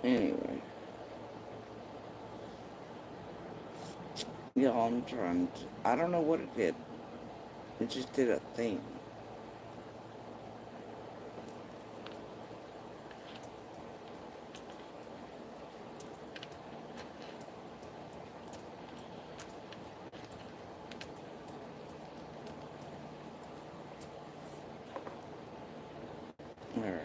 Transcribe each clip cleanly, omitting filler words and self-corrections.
Anyway. Y'all, I'm trying to... I don't know what it did. It just did a thing. Alright.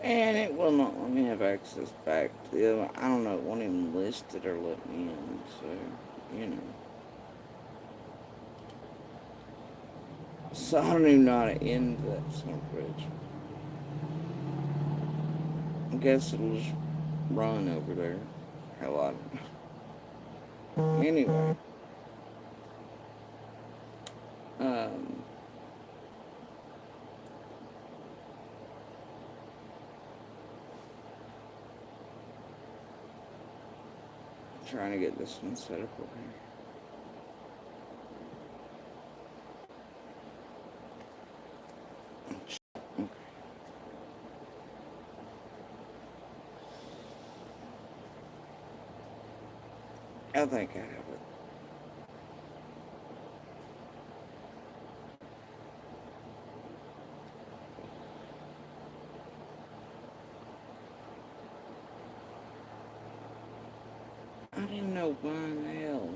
And it will not let me have access back to the other. I don't know, it won't even list it or let me in, so, you know. So I don't even know how to end that son of a bitch. I guess it'll just run over there. Hell, I don't know. Anyway. Um, trying to get this one set up over here. Okay. I think I have it. I don't even know why in the hell.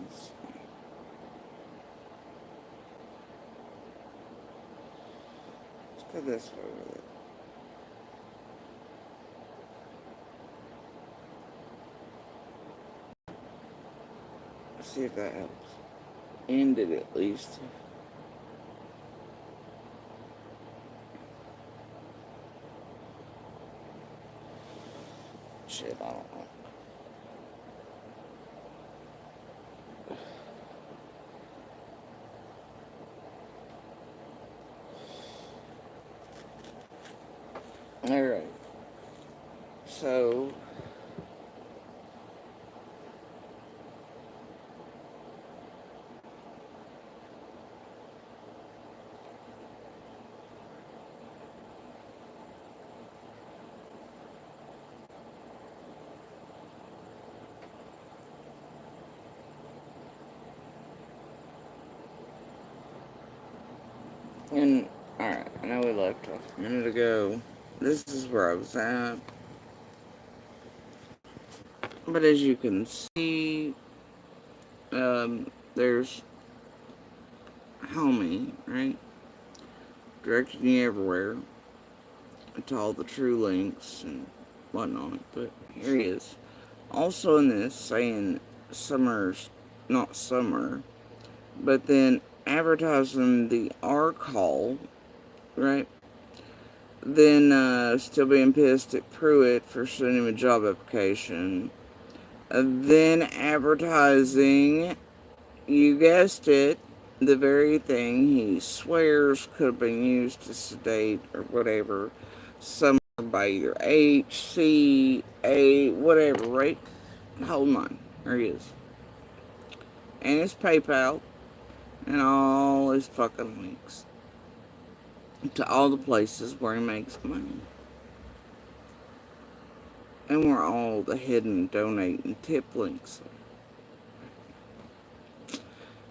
Let's see. Let's go this way with it. Let's see if that helps. End it at least. Shit, I don't know. Alright. So, and, alright, I know we left off a minute ago. This is where I was at. But as you can see, there's homie, right? Directing you everywhere to all the true links and whatnot. But here he is. Also in this, saying summer's not summer, but then advertising the R call, right? Then still being pissed at Pruitt for sending him a job application. Then advertising, you guessed it, the very thing he swears could have been used to sedate or whatever, somewhere by either H, C, A, whatever, right? Hold on, there he is. and his PayPal, and all his fucking links to all the places where he makes money. And where all the hidden donate and tip links are.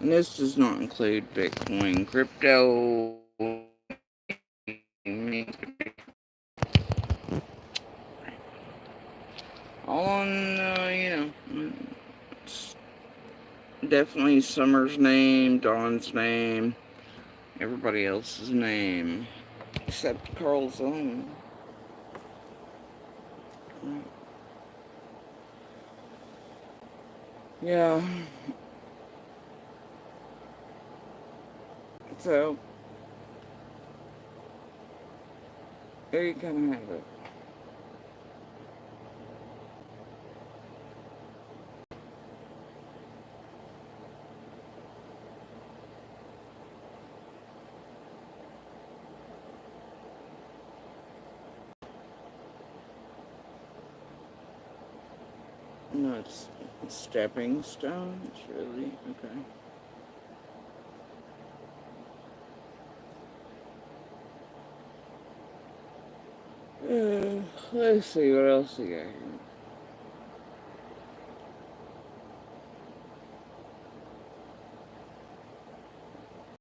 And this does not include Bitcoin, crypto, all on, it's definitely Summer's name, Dawn's name, everybody else's name, except Carl's own. Yeah. So, there you kind of have it. No, it's stepping stones, really? Okay. Let's see what else we got here.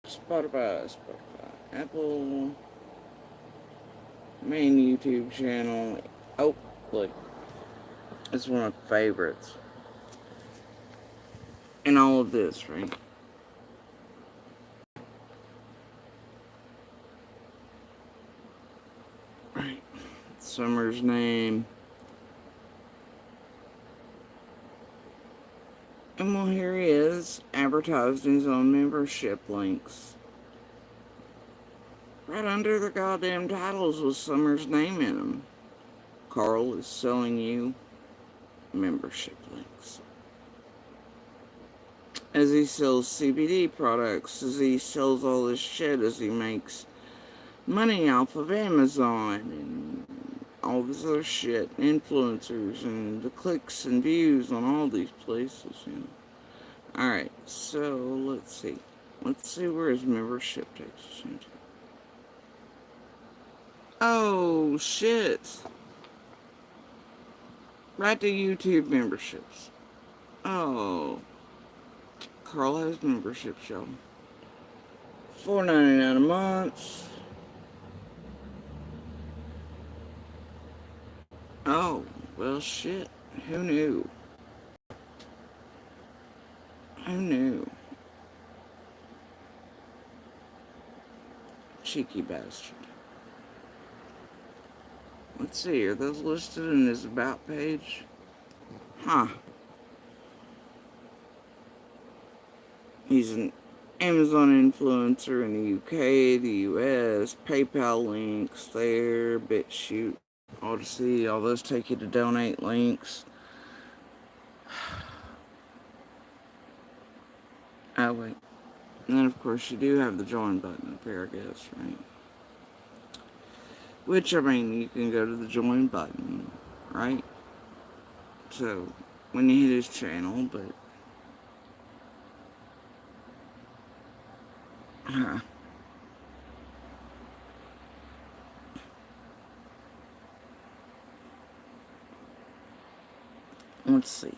Spotify, Apple, main YouTube channel. Oh, look, it's one of my favorites. And all of this, right? Right. Summer's name. And well, here he is, advertising his own membership links. Right under the goddamn titles with Summer's name in them. Carl is selling you membership links. As he sells CBD products, as he sells all this shit, as he makes money off of Amazon and all this other shit, influencers and the clicks and views on all these places. Alright, so let's see. Let's see where his membership takes us into. Oh, shit. Right to YouTube memberships. Oh. Carl has memberships, y'all. $4.99 a month. Oh, well, shit. Who knew? Who knew? Cheeky bastard. Let's see, are those listed in his About page? Huh. He's an Amazon influencer in the UK, the US, PayPal links there, BitChute, Odyssey, all those take you to donate links. Oh, wait. And then, of course, you do have the join button up here, I guess, right? Which, I mean, you can go to the join button, right? So, when you hit his channel, but... Let's see.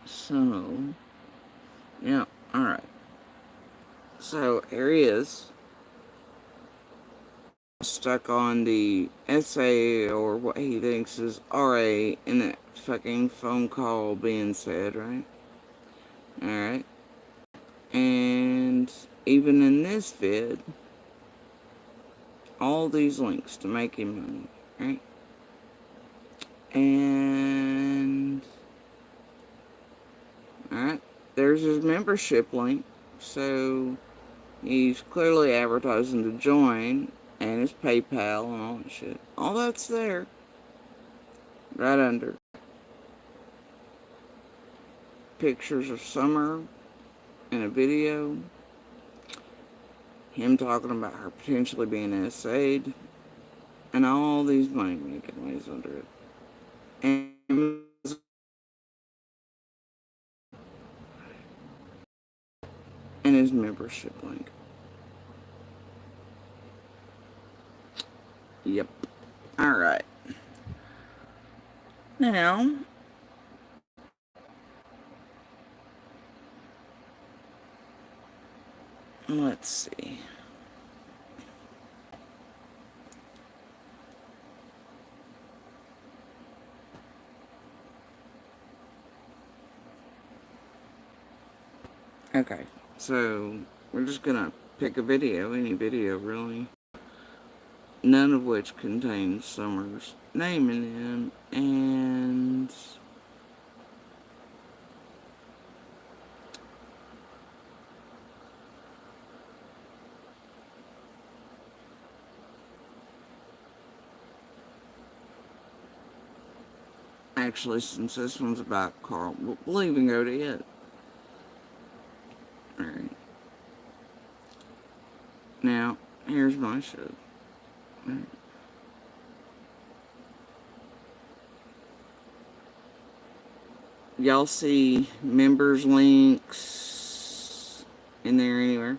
So, yeah, alright. So, here he is. Stuck on the SA or what he thinks is RA in that fucking phone call being said, right? Alright. And even in this vid, all these links to make him money, right? And alright, there's his membership link. So he's clearly advertising to join and his PayPal and all that shit. All that's there. right under pictures of Summer in a video, him talking about her potentially being SA'd, and all these money making ways under it. And his membership link. Yep. Alright. Now, let's see. Okay, so we're just gonna pick a video, any video really, none of which contains Summer's name in them, and actually, since this one's about Carl, we'll even go to it. Alright. Now, here's my show. Right. Y'all see members links in there anywhere?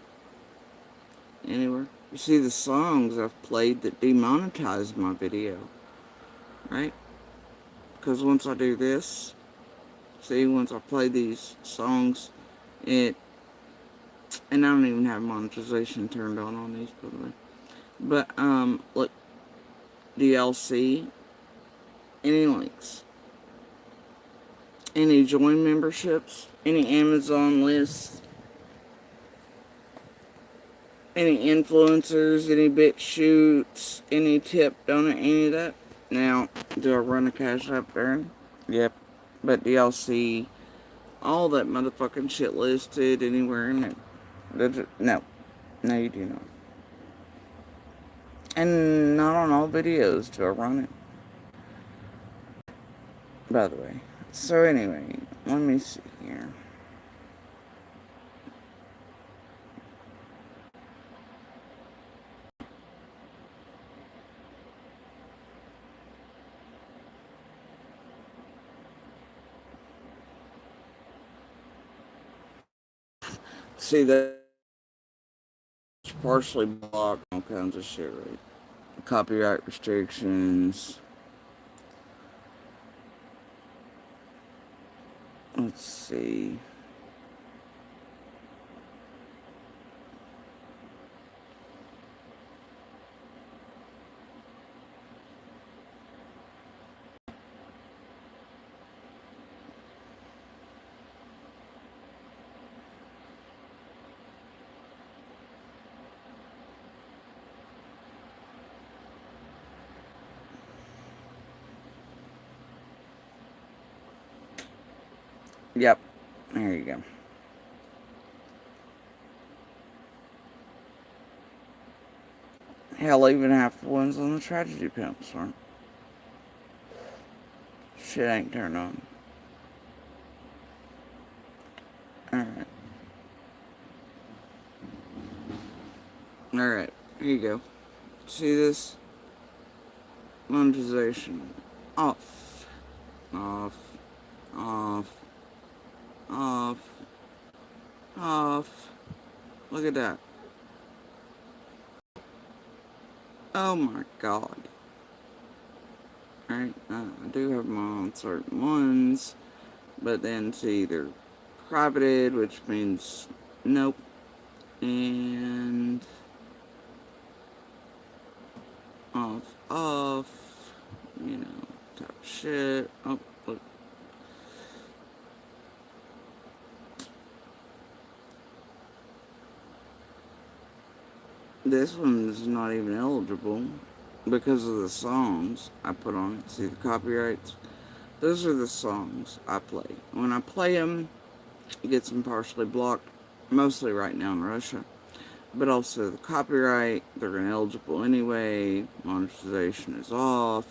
Anywhere? You see the songs I've played that demonetized my video, right? Because once I do this, see, once I play these songs, and I don't even have monetization turned on these, by the way. But, look, do y'all see any links? Any join memberships? Any Amazon lists? Any influencers? Any bit shoots? Any tip donut? Any of that? Now, do I run a cash app there? Yep. But do y'all see all that motherfucking shit listed anywhere in it? No. No, you do not. And not on all videos do I run it. By the way. So anyway, let me see here. See, that's partially blocked, all kinds of shit, right? Copyright restrictions. Let's see. Yep. There you go. Hell, even half the ones on the Tragedy Pimps aren't. Shit ain't turned on. Alright. Alright. Here you go. See this? Monetization. Off. Off. Off. Off. Off. Look at that. Oh my god. Alright, I do have them on certain ones, but then see, they're privated, which means nope. And off, you know, type shit. Oh, look. This one's not even eligible because of the songs I put on it. See the copyrights? Those are the songs I play. When I play them, it gets them partially blocked, mostly right now in Russia. But also the copyright, they're ineligible anyway. Monetization is off.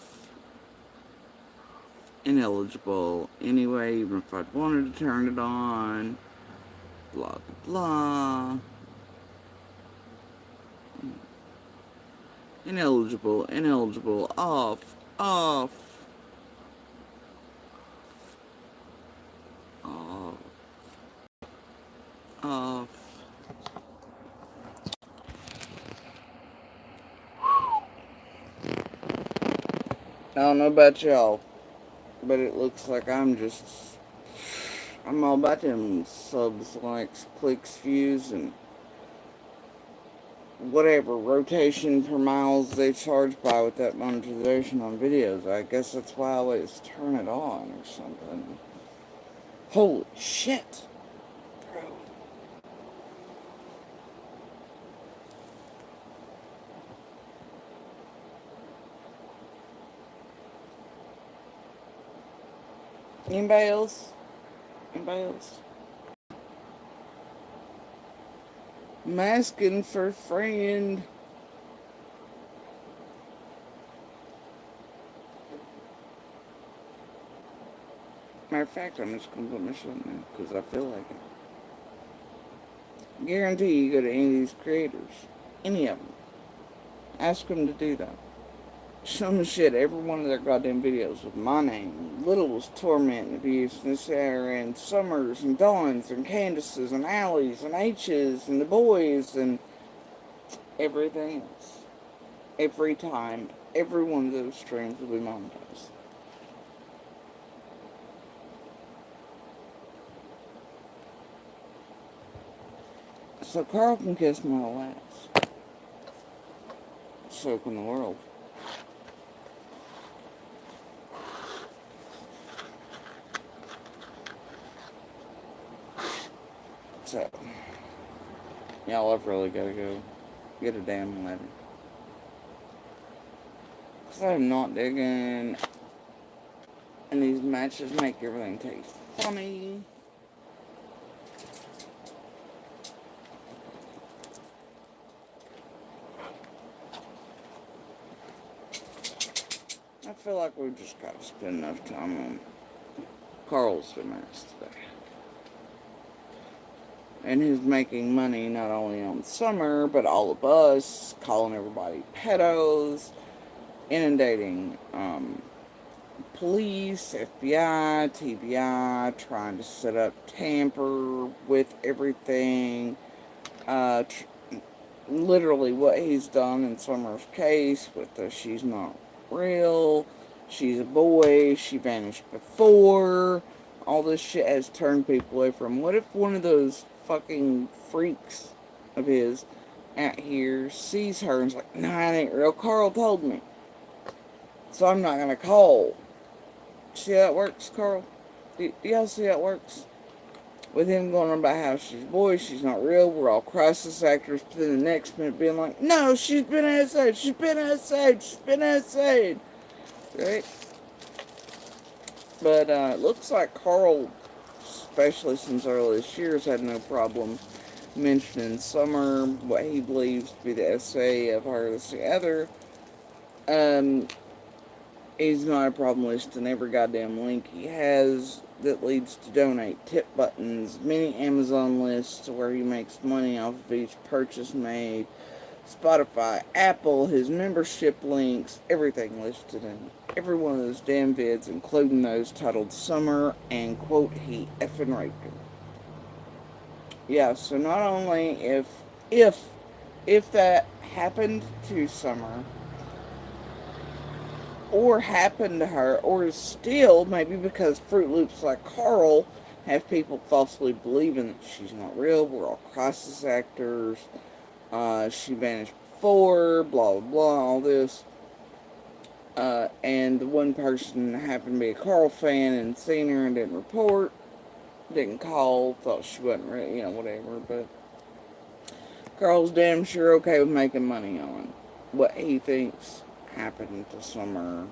ineligible anyway, even if I'd wanted to turn it on. Blah, blah, blah. Ineligible, ineligible, off, off, off, off. I don't know about y'all, but it looks like I'm all about them subs, likes, clicks, views, and whatever rotation per miles they charge by with that monetization on videos. I guess that's why I always turn it on or something. Holy shit, bro. Anybody else? Anybody else? I'm asking for a friend. Matter of fact, I'm just gonna put my shit in because I feel like it. Guarantee you go to any of these creators, any of them, ask them to do that. Some shit, every one of their goddamn videos with my name. Little's torment and abuse and Sarah and Summers and Dawns and Candace's and Allie's and H's and the boys and everything else. Every time, every one of those streams will be monetized. So Carl can kiss my whole ass. So can the world. So, y'all have really got to go get a damn letter. Because I'm not digging. And these matches make everything taste funny. I feel like we've just got to spend enough time on Carl's demands today. And who's making money not only on Summer, but all of us, calling everybody pedos, inundating police, FBI, TBI, trying to set up tamper with everything. Literally what he's done in Summer's case with the she's not real, she's a boy, she vanished before. All this shit has turned people away from. What if one of those fucking freaks of his out here sees her and's like, nah, it ain't real. Carl told me. So I'm not gonna call. See how it works, Carl? Do y'all see how it works? With him going on about how she's a boy, she's not real, we're all crisis actors, but then the next minute being like, no, she's been outside, she's been outside, she's been outside. Right? But it looks like Carl, especially since early this year, has had no problem mentioning Summer, what he believes to be the essay of her as the other. He's not a problem listing every goddamn link he has that leads to donate, tip buttons, many Amazon lists where he makes money off of each purchase made, Spotify, Apple, his membership links, everything listed in every one of those damn vids, including those titled Summer and, quote, he effing raped her. Yeah, so not only if that happened to Summer, or happened to her, or still maybe because Fruit Loops like Carl have people falsely believing that she's not real, we're all crisis actors, she vanished before, blah blah blah, all this. And the one person happened to be a Carl fan and seen her and didn't report, didn't call, thought she wasn't real, whatever, but Carl's damn sure okay with making money on what he thinks happened to Summer,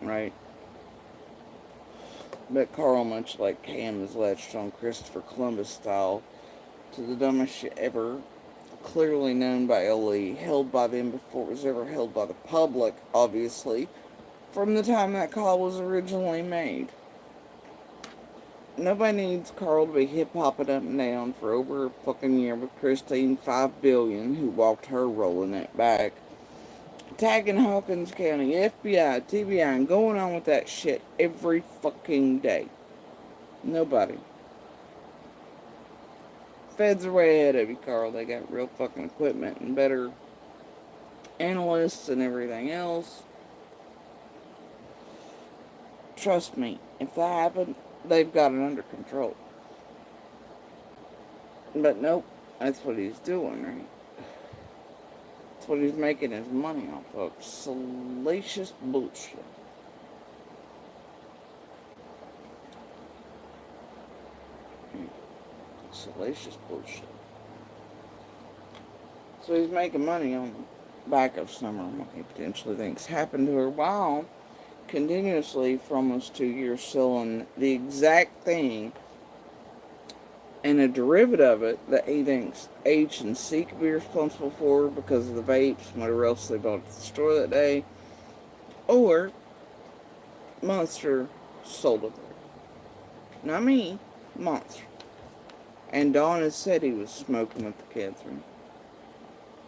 right? But Carl, much like Cam, is latched on Christopher Columbus style to the dumbest shit ever, clearly known by LE, held by them before it was ever held by the public, obviously, from the time that call was originally made. Nobody needs Carl to be hip-hopping up and down for over a fucking year with Christine 5 billion, who walked her rolling that back, tagging Hawkins County, FBI, TBI, and going on with that shit every fucking day. Nobody. Feds are way ahead of you, Carl. They got real fucking equipment and better analysts and everything else. Trust me, if that happened, they've got it under control. But nope, that's what he's doing, right? That's what he's making his money off of. Salacious bullshit. Salacious bullshit. So he's making money on the back of Summer, what he potentially thinks happened to her, while continuously for almost 2 years selling the exact thing and a derivative of it that he thinks H and C could be responsible for because of the vapes and whatever else they bought at the store that day, or Monster sold it there. Not me, Monster. And Dawn has said he was smoking with the kids. Right?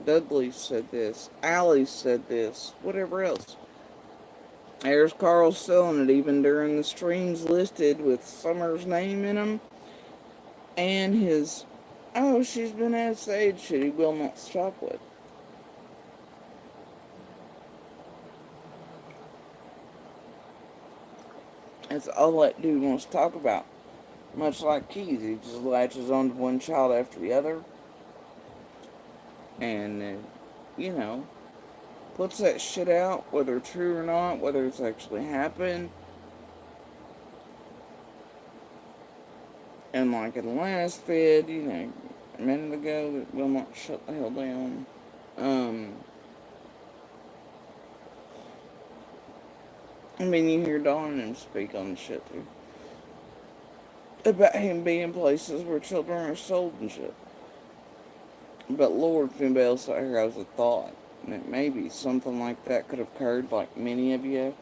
Dudley said this. Allie said this. Whatever else. There's Carl selling it even during the streams listed with Summer's name in them. And his, oh, she's been assayed shit he will not stop with. That's all that dude wants to talk about. Much like Keys, he just latches on to one child after the other. And, puts that shit out, whether true or not, whether it's actually happened. And like in the last vid, a minute ago, that will not shut the hell down. You hear Dawn and him speak on the shit too. About him being places where children are sold and shit. But Lord, if anybody else out here has a thought that maybe something like that could have occurred, like many of you,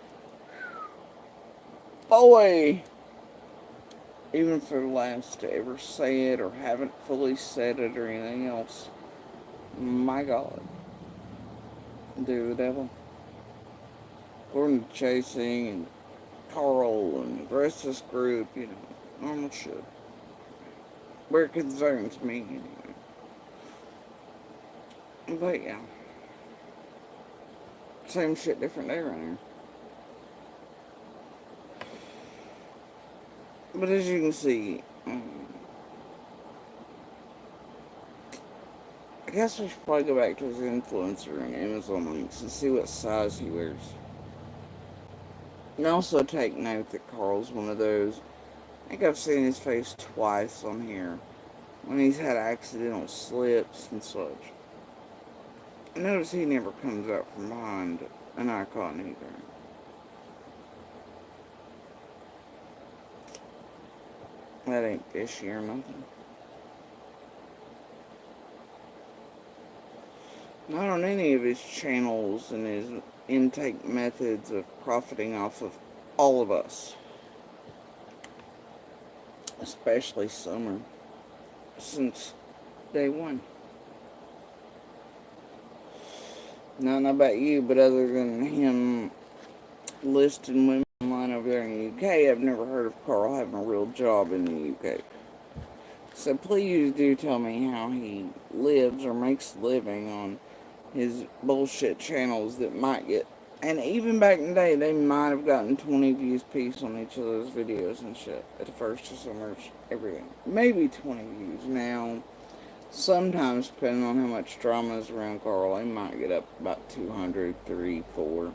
boy, even for the last to ever say it or haven't fully said it or anything else, my God, do the devil. According to Chasing and Carl and the rest of this group, normal shit. Where it concerns me, anyway. But yeah. Same shit, different day right here. But as you can see, I guess we should probably go back to his influencer and Amazon links and see what size he wears. And also take note that Carl's one of those, I think I've seen his face twice on here, when he's had accidental slips and such. Notice he never comes out from behind an icon either. That ain't fishy or nothing. Not on any of his channels and his intake methods of profiting off of all of us. Especially Summer. Since day one. Not about you, but other than him listing women online over there in the UK, I've never heard of Carl having a real job in the UK. So please do tell me how he lives or makes a living on his bullshit channels that might get, and even back in the day, they might have gotten 20 views piece on each of those videos and shit at the first of Summer's everything. Maybe 20 views. Now, sometimes, depending on how much drama is around Carl, they might get up about 200, 3, 4.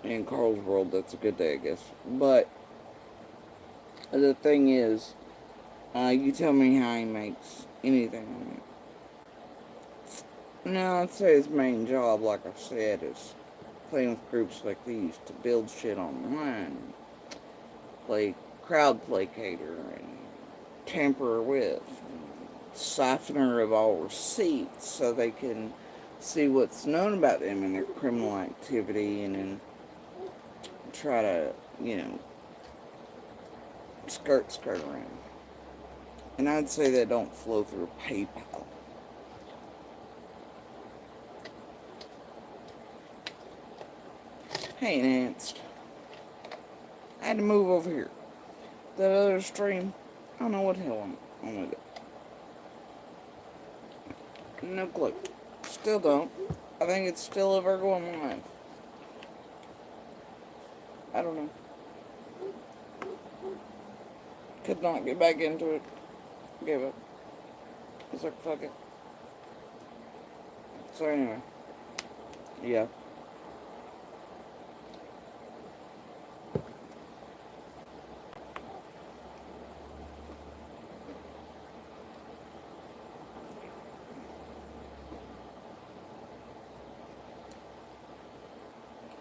In Carl's world, that's a good day, I guess. But the thing is, you tell me how he makes anything on it. No, I'd say his main job, like I've said, is playing with groups like these to build shit online, play crowd placator, and tamper with, siphoner of all receipts so they can see what's known about them and their criminal activity and in try to, skirt around. And I'd say they don't flow through PayPal. Hey, enhanced. I had to move over here. That other stream, I don't know what the hell I'm with it. No clue. Still don't. I think it's still ever going live. I don't know. Could not get back into it. Gave up. It's like, fuck it. So anyway. Yeah.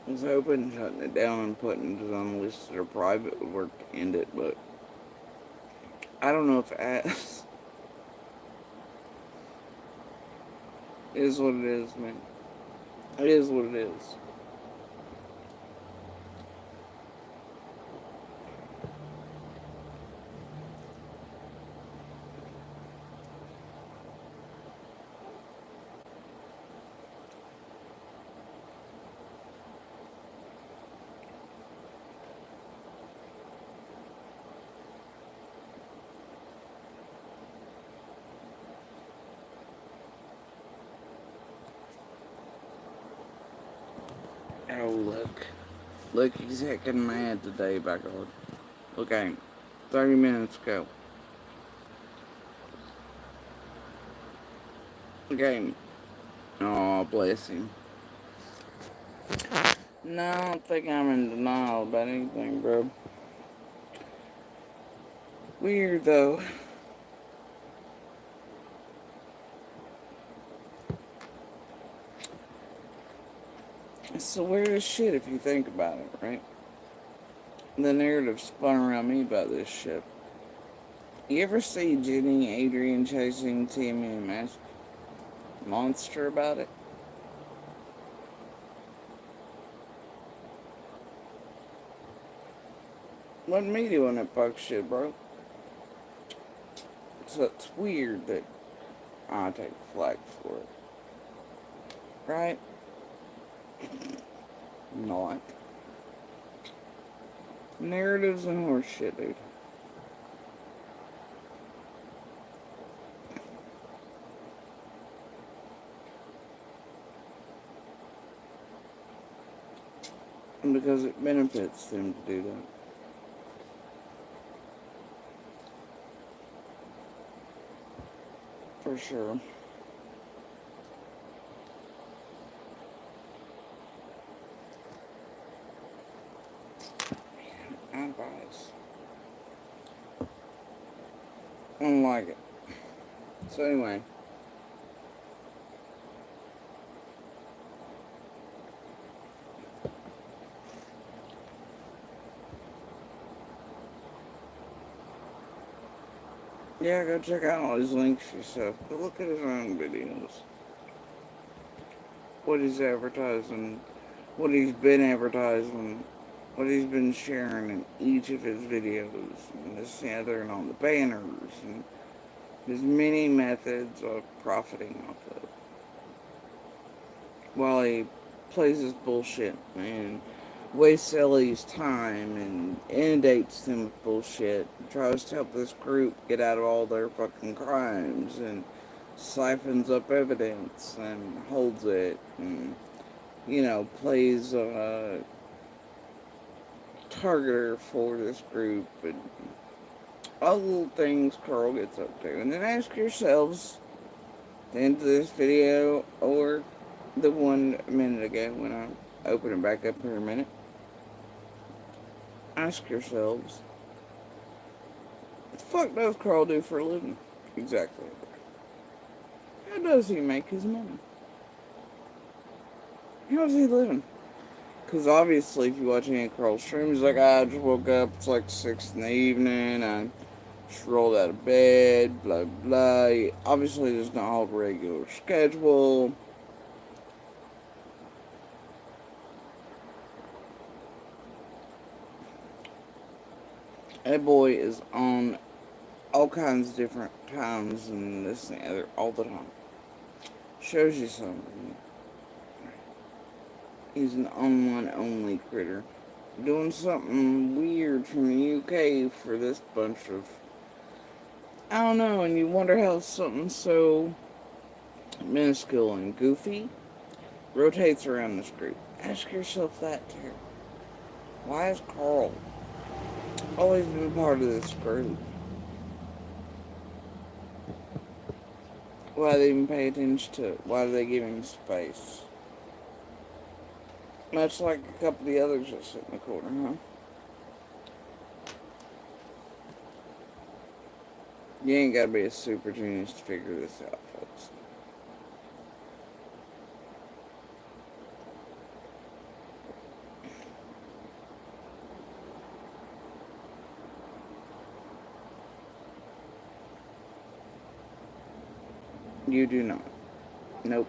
I was hoping shutting it down and putting it on listed or private would work to end it, but I don't know if ads is what it is, man. It is what it is. Oh, look. Look, he's heckin' mad today, by God. Okay, 30 minutes ago. Okay. Oh, bless him. No, I don't think I'm in denial about anything, bro. Weird, though. It's the weirdest shit if you think about it, right? The narrative spun around me about this shit. You ever see Jenny Adrian chasing Timmy and Mask Monster about it? Wasn't me doing that fuck shit, bro. So it's weird that I take flag for it. Right? Not. Narratives and horse shit, dude. Because it benefits them to do that. For sure. Advice. I don't like it. So anyway. Yeah, go check out all his links yourself. But look at his own videos. What he's advertising. What he's been advertising. What he's been sharing in each of his videos. And this and the other and on the banners. And his many methods of profiting off of. While he plays his bullshit and wastes Ellie's time and inundates them with bullshit. Tries to help this group get out of all their fucking crimes and siphons up evidence and holds it and, plays a targeter for this group and all the little things Carl gets up to. And then ask yourselves at the end of this video or the one a minute ago when I open it back up here in a minute. Ask yourselves, what the fuck does Carl do for a living? Exactly. How does he make his money? How's he living? Because obviously, if you watch any of Carl's streams, like, I just woke up, it's like 6 in the evening, I just rolled out of bed, blah, blah. He obviously does not hold a regular schedule. That boy is on all kinds of different times and this and the other all the time. Shows you something. He's an online only critter. Doing something weird from the UK for this bunch of. I don't know, and you wonder how something so minuscule and goofy rotates around this group. Ask yourself that too. Why is Carl always been part of this group? Why do they even pay attention to it? Why do they give him space? Much like a couple of the others that sit in the corner, huh? You ain't gotta be a super genius to figure this out, folks. You do not. Nope.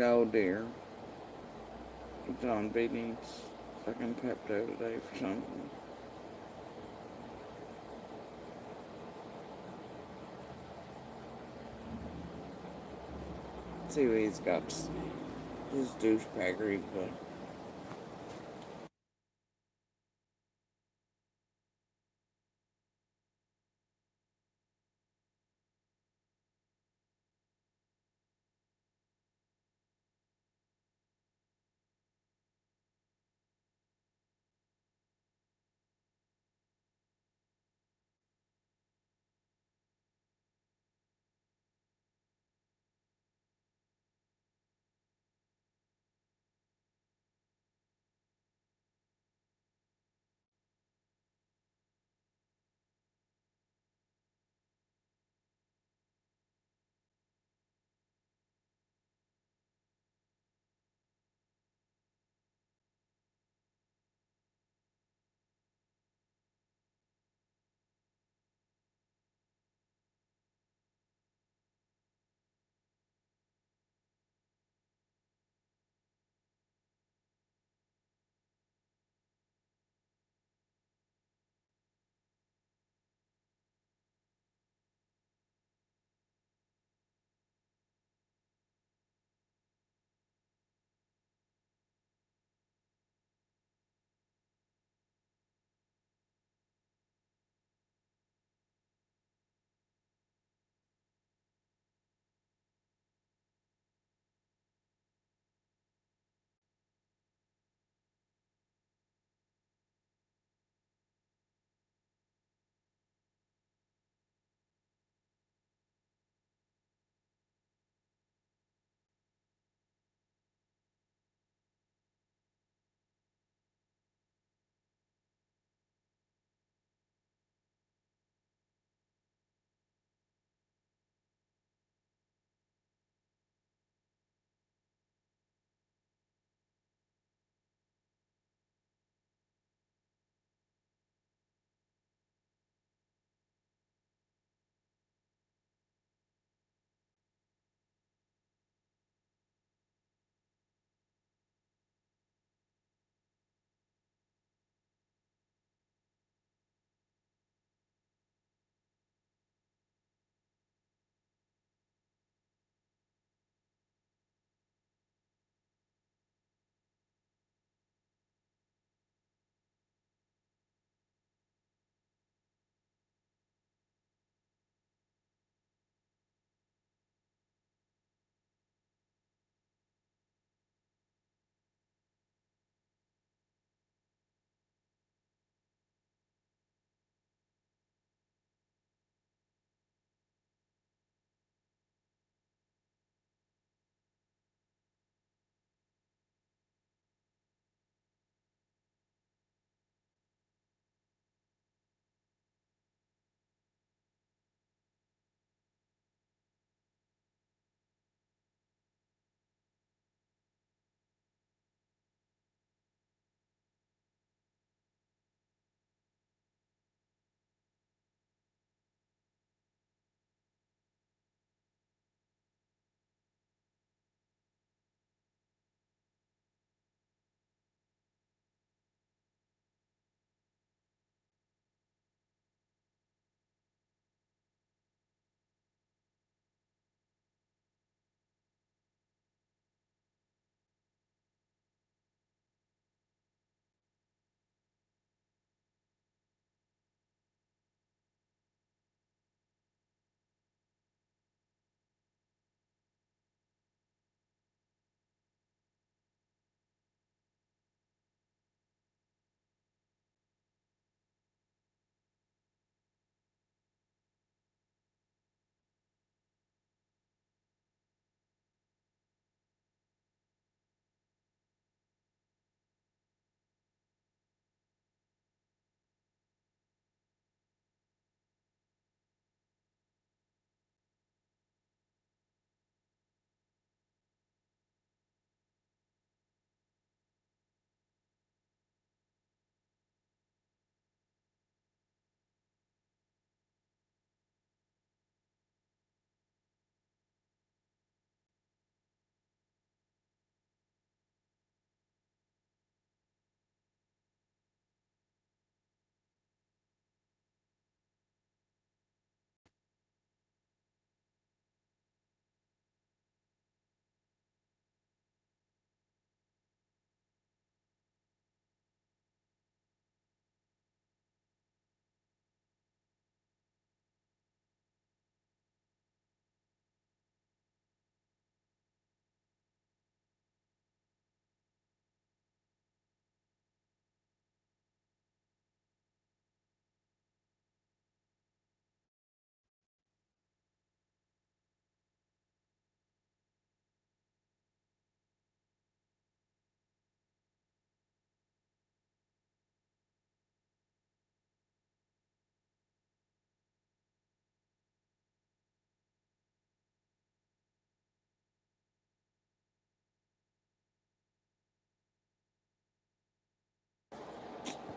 Oh dear. John B needs fucking Pepto today for something. See what he's got to say. His douchebaggery, but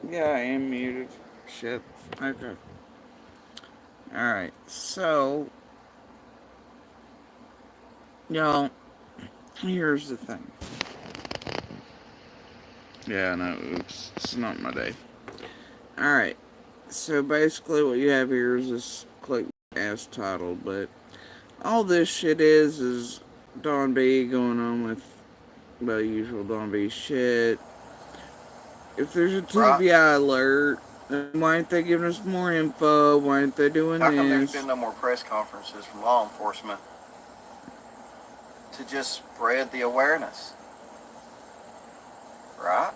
Yeah, I am muted. Shit. Okay. Alright, so, y'all, here's the thing. Yeah, no, oops. It's not my day. Alright, so basically what you have here is this click-ass title, but all this shit is Don B going on with the usual Don B shit. If there's a Right? TBI alert, then why ain't they giving us more info? Why ain't they doing How come there's been this? no more press conferences from law enforcement to just spread the awareness? Right?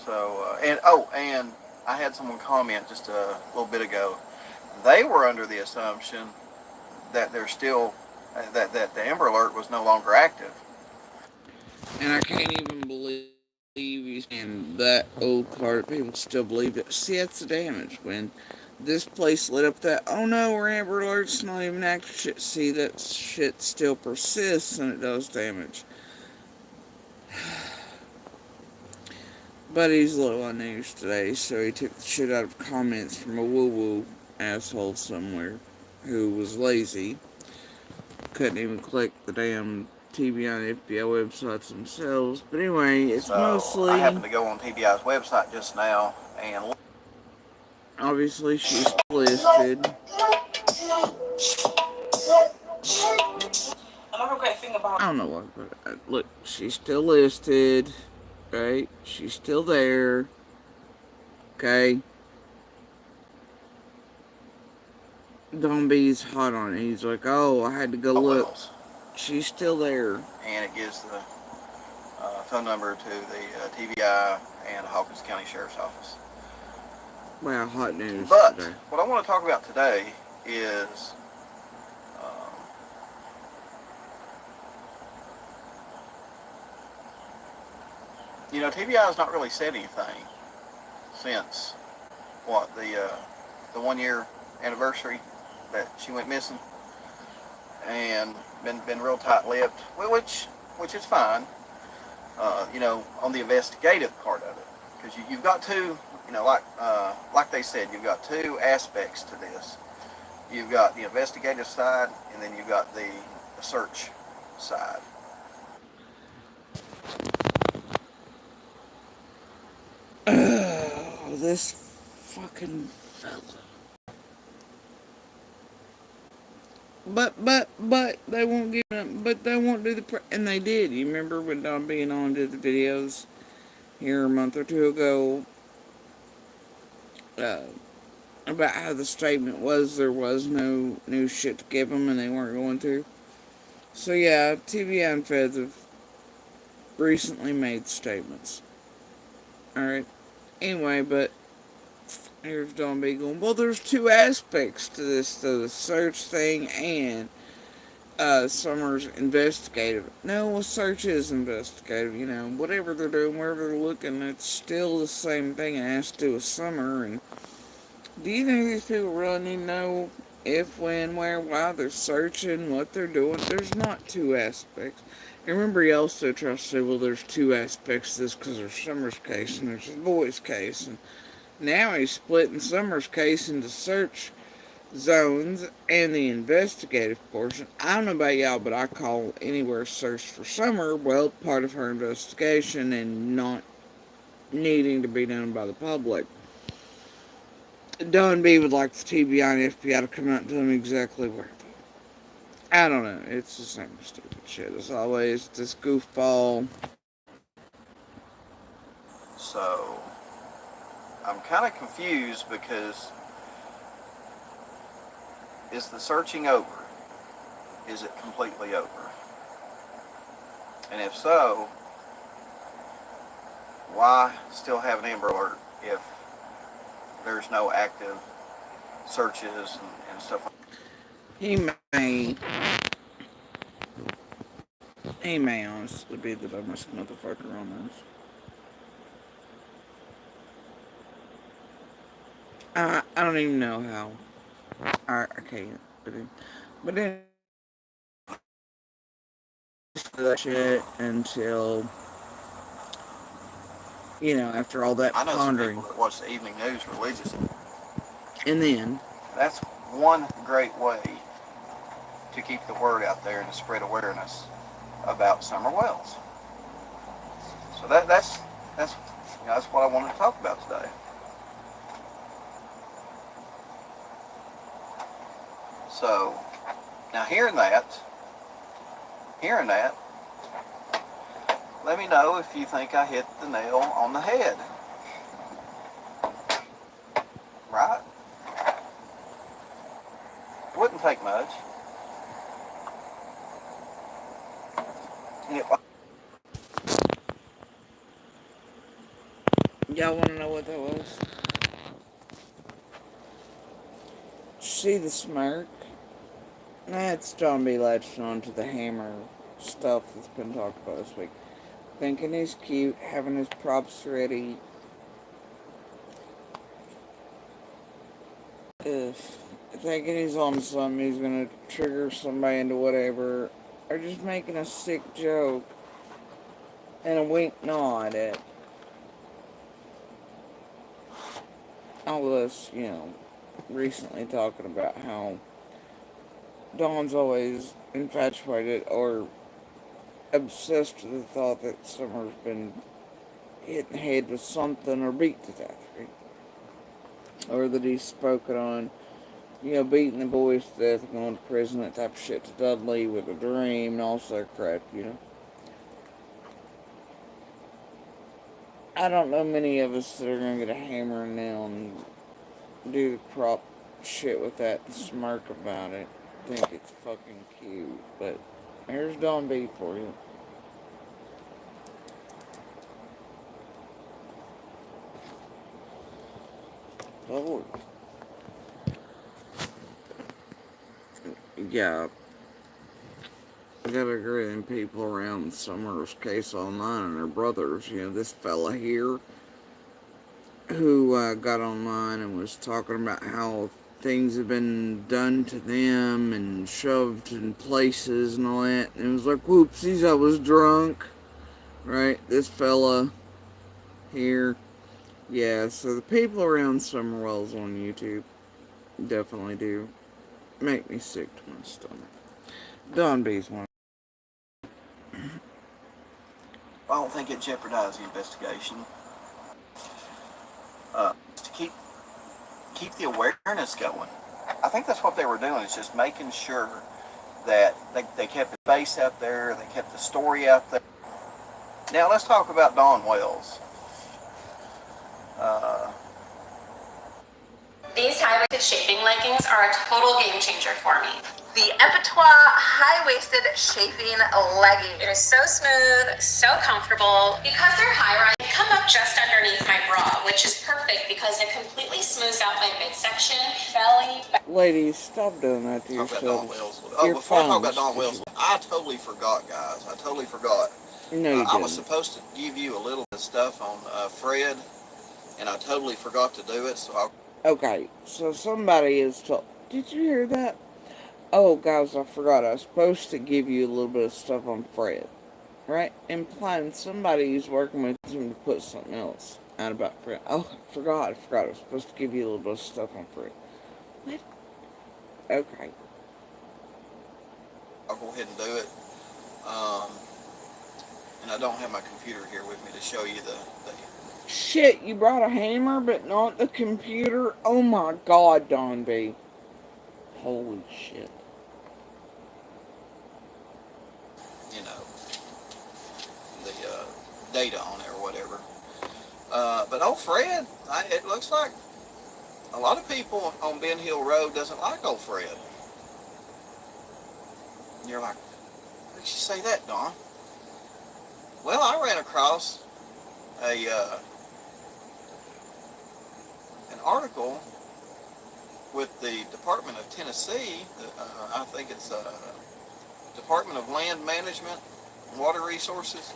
So, and I had someone comment just a little bit ago. They were under the assumption that they're still that the Amber Alert was no longer active. And I can't even believe he's saying that old card. People still believe it. See, that's the damage. When this place lit up that, oh no, we're Amber Alert's not even active shit. See, that shit still persists and it does damage. But he's low on news today, so he took the shit out of comments from a woo woo asshole somewhere who was lazy. Couldn't even click the damn TBI and FBI websites themselves. But anyway, it's So I mostly. happened to go on TBI's website just now and Obviously, she's listed. another great thing about I don't know what, but look, she's still listed. Right? She's still there. Okay? Don B's hot on it. He's like, oh, I had to go look. Wells, She's still there. and it gives the phone number to the TBI and Hawkins County Sheriff's Office. Wow, hot news But today. what I want to talk about today is um, TBI has not really said anything since what the 1 year anniversary that she went missing, and been real tight-lipped, which is fine. On the investigative part of it, because you've got two, like they said, you've got two aspects to this. You've got the investigative side, and then you've got the search side. Oh, this fucking fella. But they won't give them. But they won't do and they did. You remember when Don being on did the videos here a month or two ago uh, about how the statement was there was no new shit to give them and they weren't going to. So yeah, TV and Feds have recently made statements. All right. Anyway, but here's Don B going. Well, there's two aspects to this, the search thing and Summer's investigative. No, a search is investigative. Whatever they're doing, wherever they're looking, it's still the same thing. It has to do with Summer. And do you think these people really need to know if, when, where, why they're searching, what they're doing? There's not two aspects. And remember, he also tries to say, well, there's two aspects to this because there's Summer's case and there's his boy's case. And now he's splitting Summer's case into search zones and the investigative portion. I don't know about y'all, but I call anywhere search for Summer, well, part of her investigation and not needing to be known by the public. Don B would like the TBI and FBI to come out and tell him exactly where. I don't know. It's the same stupid shit as always. This goofball. So I'm kind of confused because is the searching over? Is it completely over? And if so, why still have an Amber Alert if there's no active searches and stuff? He may. He may honestly be the dumbest motherfucker on this. I don't even know how. I can't. But then that shit until You know, after all that I know some pondering. people that watch the evening news religiously. And then, That's one great way to keep the word out there and to spread awareness about summer wells. So that's that's what I wanted to talk about today. So now hearing that, let me know if you think I hit the nail on the head. Right? Wouldn't take much. And y'all want to know what that was? See the smirk? That's John B. latching on to the hammer stuff that's been talked about this week. Thinking he's cute, having his props ready. Thinking he's on something, he's gonna trigger somebody into whatever. Or just making a sick joke and a wink nod at all of us, you know, recently talking about how Dawn's always infatuated or obsessed with the thought that Summer's been hit in the head with something or beat to death, right? Or that he's spoken on, you know, beating the boys to death and going to prison, that type of shit to Dudley with a dream and all that crap, you know. I don't know many of us that are going to get a hammer and nail and do the prop shit with that and smirk about it. Think it's fucking cute, but here's Don B for you. Lord. Yeah, I gotta agree with people around Summer's case online and their brothers. You know, this fella here who got online and was talking about how things have been done to them and shoved in places and all that. And it was like, whoopsies, I was drunk. Right? This fella here. Yeah, so the people around Summer Wells on YouTube definitely do make me sick to my stomach. Don B's one. I don't think it jeopardized the investigation. To keep the awareness going. I think that's what they were doing, is just making sure that they kept the face out there, they kept the story out there. Now let's talk about Dawn Wells. These high-waisted shaping leggings are a total game changer for me. The Epatois high-waisted shaping legging. It is so smooth, so comfortable. Because they're high-rise, they come up just underneath my bra, which is perfect because it completely smooths out my midsection, belly. Ladies, stop doing that to yourselves. Before I talk about Dawn Wells, I totally forgot, guys. I totally forgot. No, you didn't. I was supposed to give you a little bit of stuff on Fred, and I totally forgot to do it, so Okay, so somebody is told. Did you hear that? Oh, guys, I forgot. I was supposed to give you a little bit of stuff on Fred. Right? Implying somebody who's working with him to put something else out about Fred. Oh, I forgot. I was supposed to give you a little bit of stuff on Fred. What? Okay. I'll go ahead and do it. And I don't have my computer here with me to show you the Shit, you brought a hammer, but not the computer? Oh my god, Don B. Holy shit. you know, the data on it or whatever. But old Fred, it looks like a lot of people on Ben Hill Road doesn't like old Fred. And you're like, why did you say that, Don? Well, I ran across an article with the Department of Tennessee. I think it's Department of Land Management and Water Resources.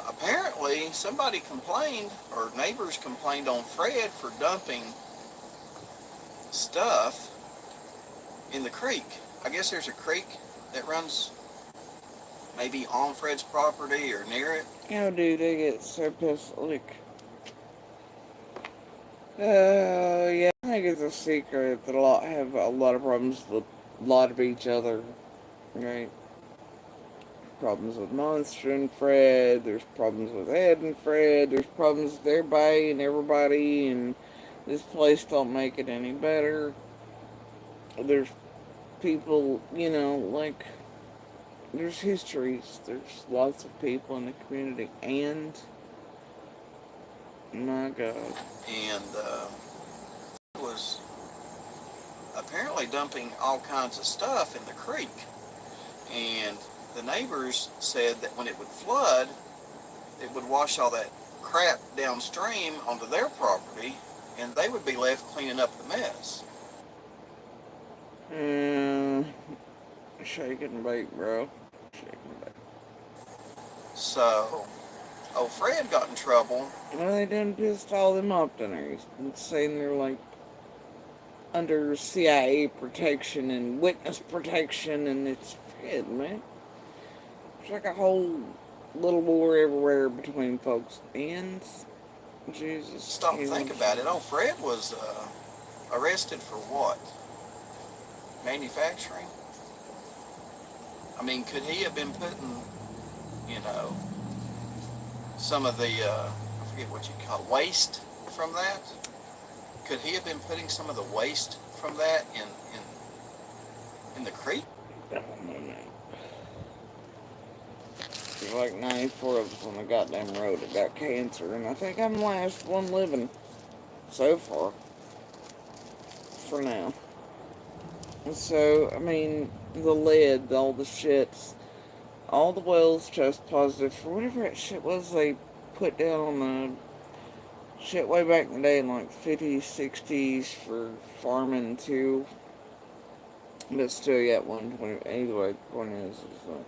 Apparently, somebody complained, or neighbors complained on Fred for dumping stuff in the creek. I guess there's a creek that runs maybe on Fred's property or near it. Oh, dude, they get so pissed. Like, yeah, I think it's a secret that have a lot of problems with a lot of each other, right? Problems with Monster and Fred, there's problems with Ed and Fred, there's problems with everybody and everybody, and this place don't make it any better. There's people, like, there's histories, there's lots of people in the community, and, my God. And was apparently dumping all kinds of stuff in the creek. And the neighbors said that when it would flood, it would wash all that crap downstream onto their property, and they would be left cleaning up the mess. Shake and bake, bro. Shake and bake. So, old Fred got in trouble. Well, they done pissed all them off down there. He's been saying they're like under CIA protection and witness protection, and it's Fred, man. There's like a whole little war everywhere between folks. And Jesus. Stop and think about it. Old Fred was arrested for what? Manufacturing? I mean, could he have been putting, some of the, I forget what you call it, waste from that? Could he have been putting some of the waste from that in the creek? I don't know, man. There's like 94 of us on the goddamn road that got cancer, and I think I'm the last one living so far. For now. And so, I mean, the lead, all the shits, all the wells test positive for whatever that shit was they put down on the shit way back in the day in like 50s, 60s for farming too. But still, you got 120. Anyway, the point is like,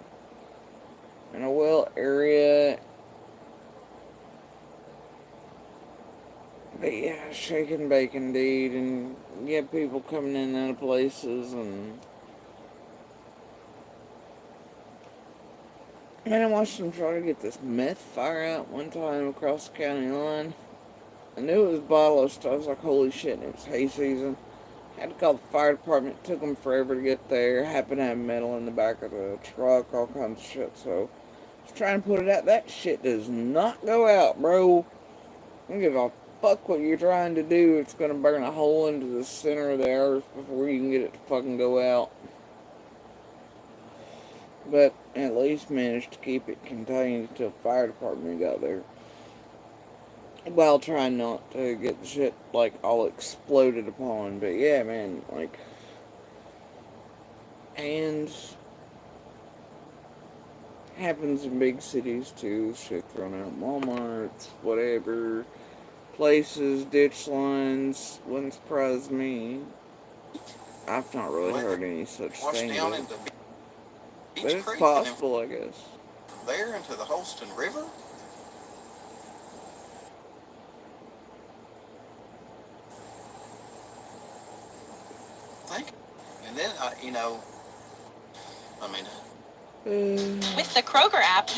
in a well area. But yeah, shaking bacon, dude, and you have people coming in and out of places, and man, I watched them try to get this meth fire out one time across the county line. I knew it was a bottle of stuff. I was like, holy shit, and it was hay season. Had to call the fire department. It took them forever to get there. Happened to have metal in the back of the truck, all kinds of shit. So, I was trying to put it out. That shit does not go out, bro. I don't give a fuck what you're trying to do. It's gonna burn a hole into the center of the earth before you can get it to fucking go out. But at least managed to keep it contained until the fire department got there. While trying not to get the shit, like, all exploded upon. But yeah, man, like, and happens in big cities too. Shit thrown out in Walmarts, whatever. Places, ditch lines, wouldn't surprise me. I've not really heard any such thing. Down into but it's Creek possible, I guess. There into the Holston River? And then, with the Kroger app,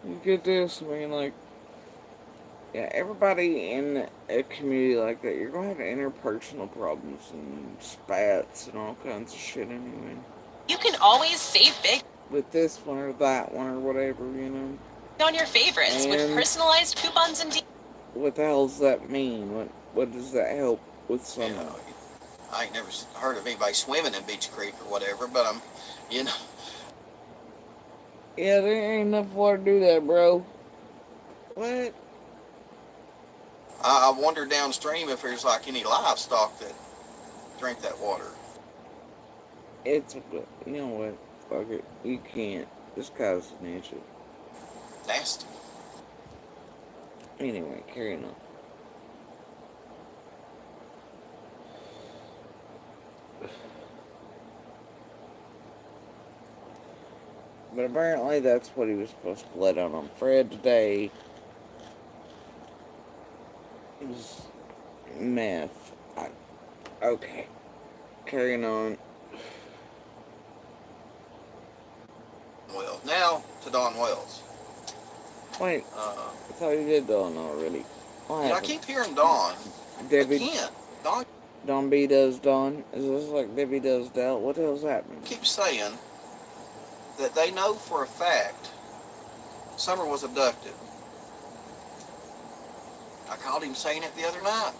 you get this, I mean, like, yeah, everybody in a community like that, you're gonna have interpersonal problems and spats and all kinds of shit anyway. You can always save big with this one or that one or whatever, on your favorites and with personalized coupons and deals. What the hell does that mean? What does that help with someone? I ain't never heard of anybody swimming in Beach Creek or whatever, but yeah, there ain't enough water to do that, bro. What? I wonder downstream if there's like any livestock that drink that water. You know what? Fuck it. You can't. This guy's an issue. Nasty. Anyway, carrying on. But apparently that's what he was supposed to let out on Fred today. It was meth. Okay. Carrying on. Well, now to Don Wells. Wait, I thought you did Dawn already. What Yeah, I happened? keep hearing Don. Debbie, I can't. Don Don B does Dawn? Is this like Debbie does Dell? What the hell's happening? keeps saying that they know for a fact Summer was abducted. I called him saying it the other night.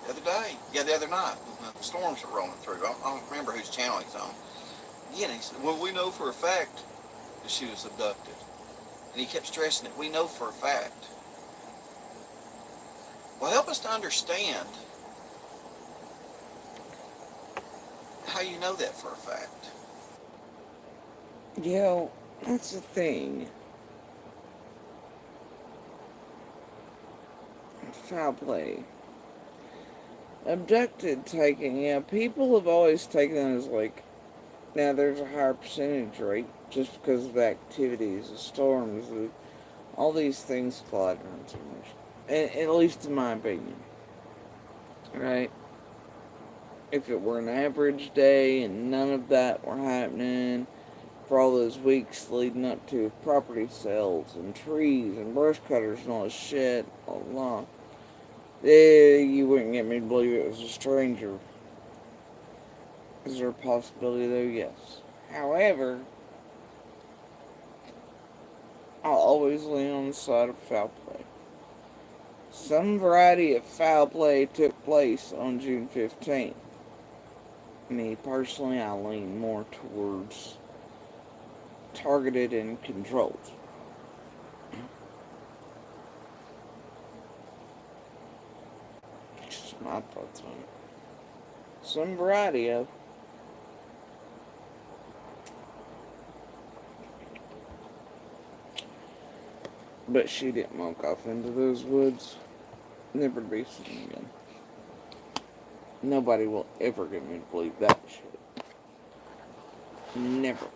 The other day. Yeah, the other night. The storms were rolling through. I don't remember whose channel he's on. Again, he said, well, we know for a fact that she was abducted. And he kept stressing it. We know for a fact. Well, help us to understand how you know that for a fact. You know, that's the thing. Foul play. Abducted taking, yeah, people have always taken it as like, now there's a higher percentage rate just because of the activities, the storms, all these things collide around too much. At least in my opinion. Right? If it were an average day and none of that were happening for all those weeks leading up to property sales and trees and brush cutters and all this shit, all along, you wouldn't get me to believe it was a stranger. Is there a possibility though? Yes. However, I'll always lean on the side of foul play. Some variety of foul play took place on June 15th. Me personally, I lean more towards targeted and controlled. Just my thoughts on it. Some variety of. But she didn't walk off into those woods. Never to be seen again. Nobody will ever get me to believe that shit. Never.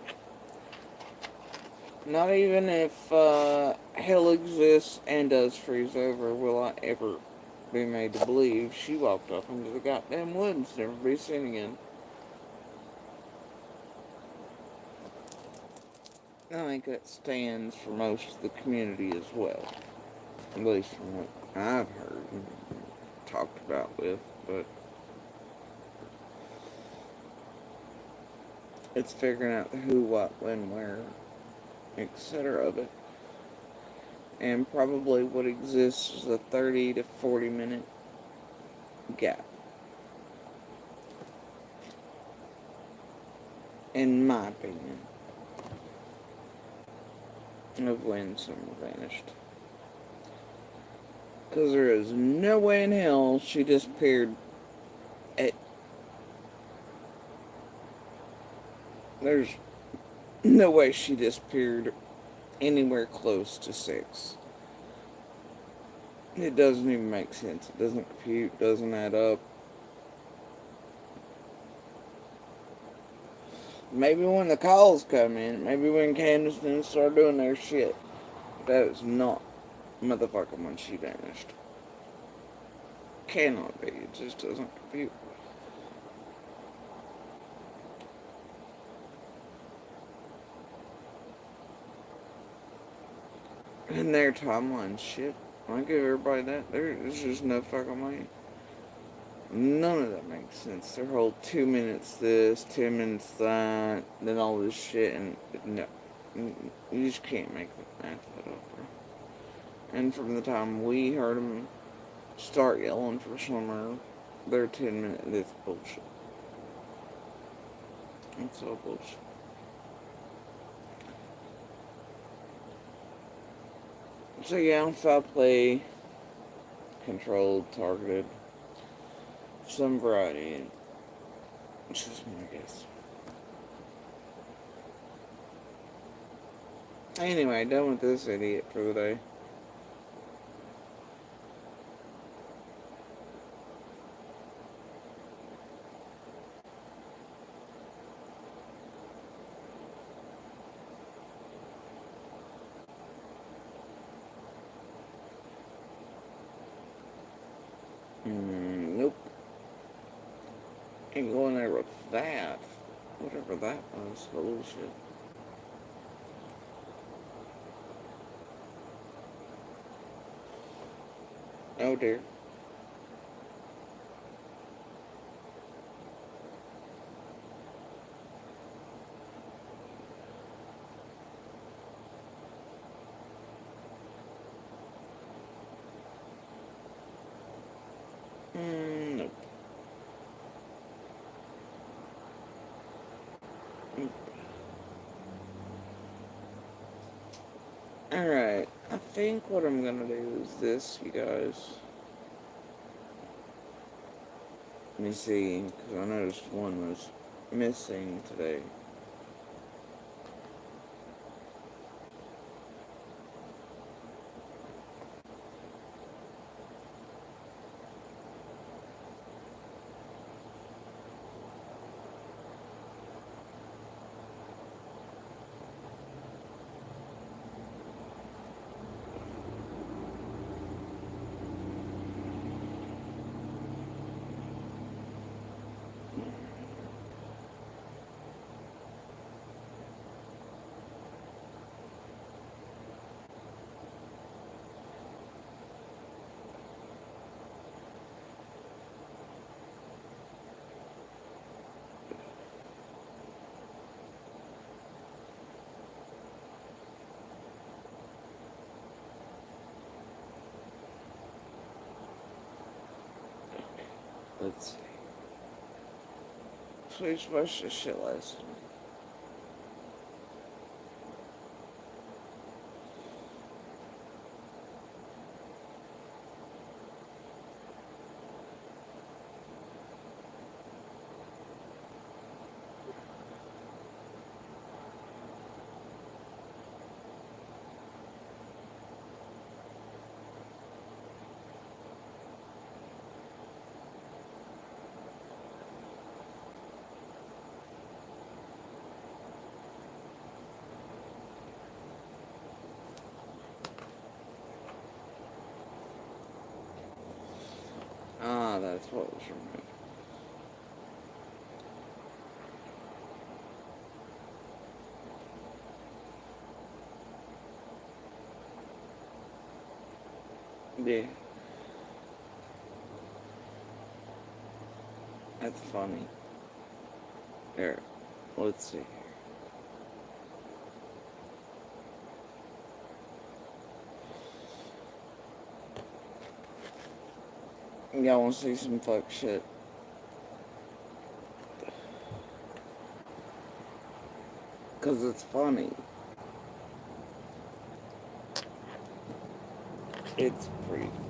Not even if hell exists and does freeze over will I ever be made to believe she walked off into the goddamn woods, never to be seen again. I think that stands for most of the community as well. At least from what I've heard and talked about with, but it's figuring out the who, what, when, where, etc. of it. And probably what exists is a 30 to 40 minute gap. In my opinion. Of when someone vanished. Because there is no way in hell she disappeared at... There's no way she disappeared anywhere close to 6. It doesn't even make sense. It doesn't compute, doesn't add up. Maybe when the calls come in, maybe when Candace and them start doing their shit. That is not motherfucking when she vanished. Cannot be. It just doesn't compute. In their timeline, shit. I give everybody that. There's just no fucking way. None of that makes sense. Their whole 2 minutes this, 10 minutes that, then all this shit, and no. You just can't make that up, bro. And from the time we heard them start yelling for Summer, their 10 minutes, that's bullshit. It's all bullshit. So yeah, foul play, controlled, targeted, some variety. It's just my guess. Anyway, done with this idiot for the day. Nope. Ain't going there with that. Whatever that was. Holy shit. Oh dear. Nope. Alright, I think what I'm gonna do is this, you guys. Let me see, because I noticed one was missing today. Let's see. So we just watched this shit last night. Ah, that's what was removed. Yeah. That's funny. Here, let's see. Y'all wanna see some fuck shit? Cause it's funny. It's pretty funny.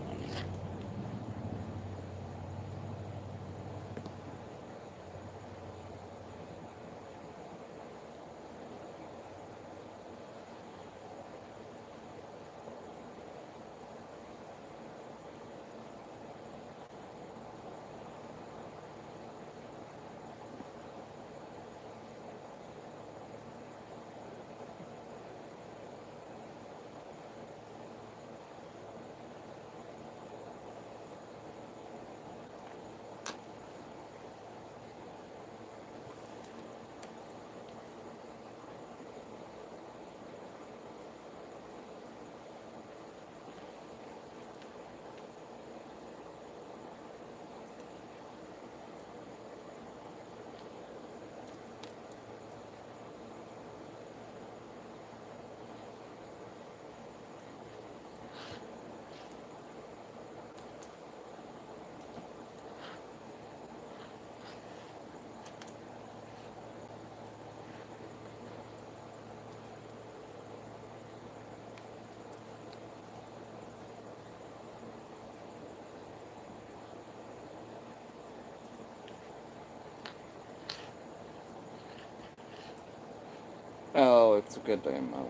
Oh, it's a good damn mobile.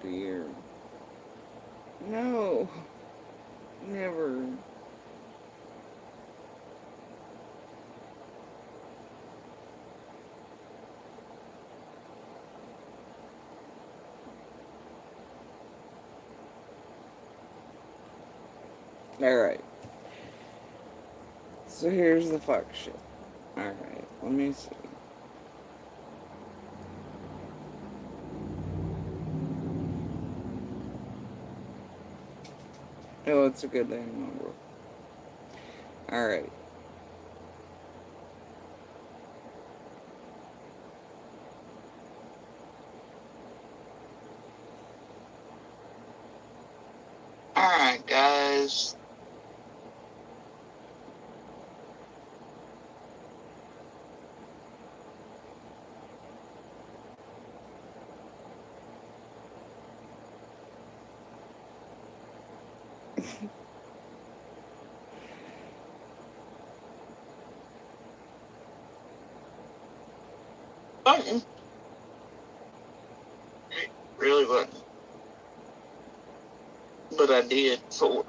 a year. No. Never. Alright. So here's the fuck shit. Alright, let me see. Oh, it's a good name number. Alright. Alright, guys. Button. Really wasn't. But I did for it.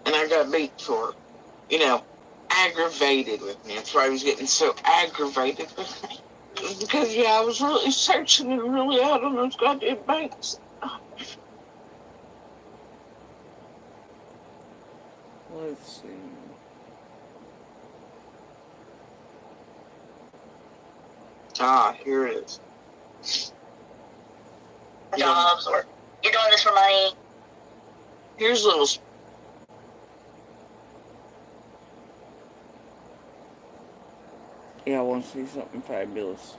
And I got beat for it. You know, aggravated with me. That's why he was getting so aggravated with me. Because, yeah, I was really searching and really out on those goddamn banks. Let's see. Ah, here it is. Jobs, or you're doing this for money. Here's a little. Yeah, I want to see something fabulous.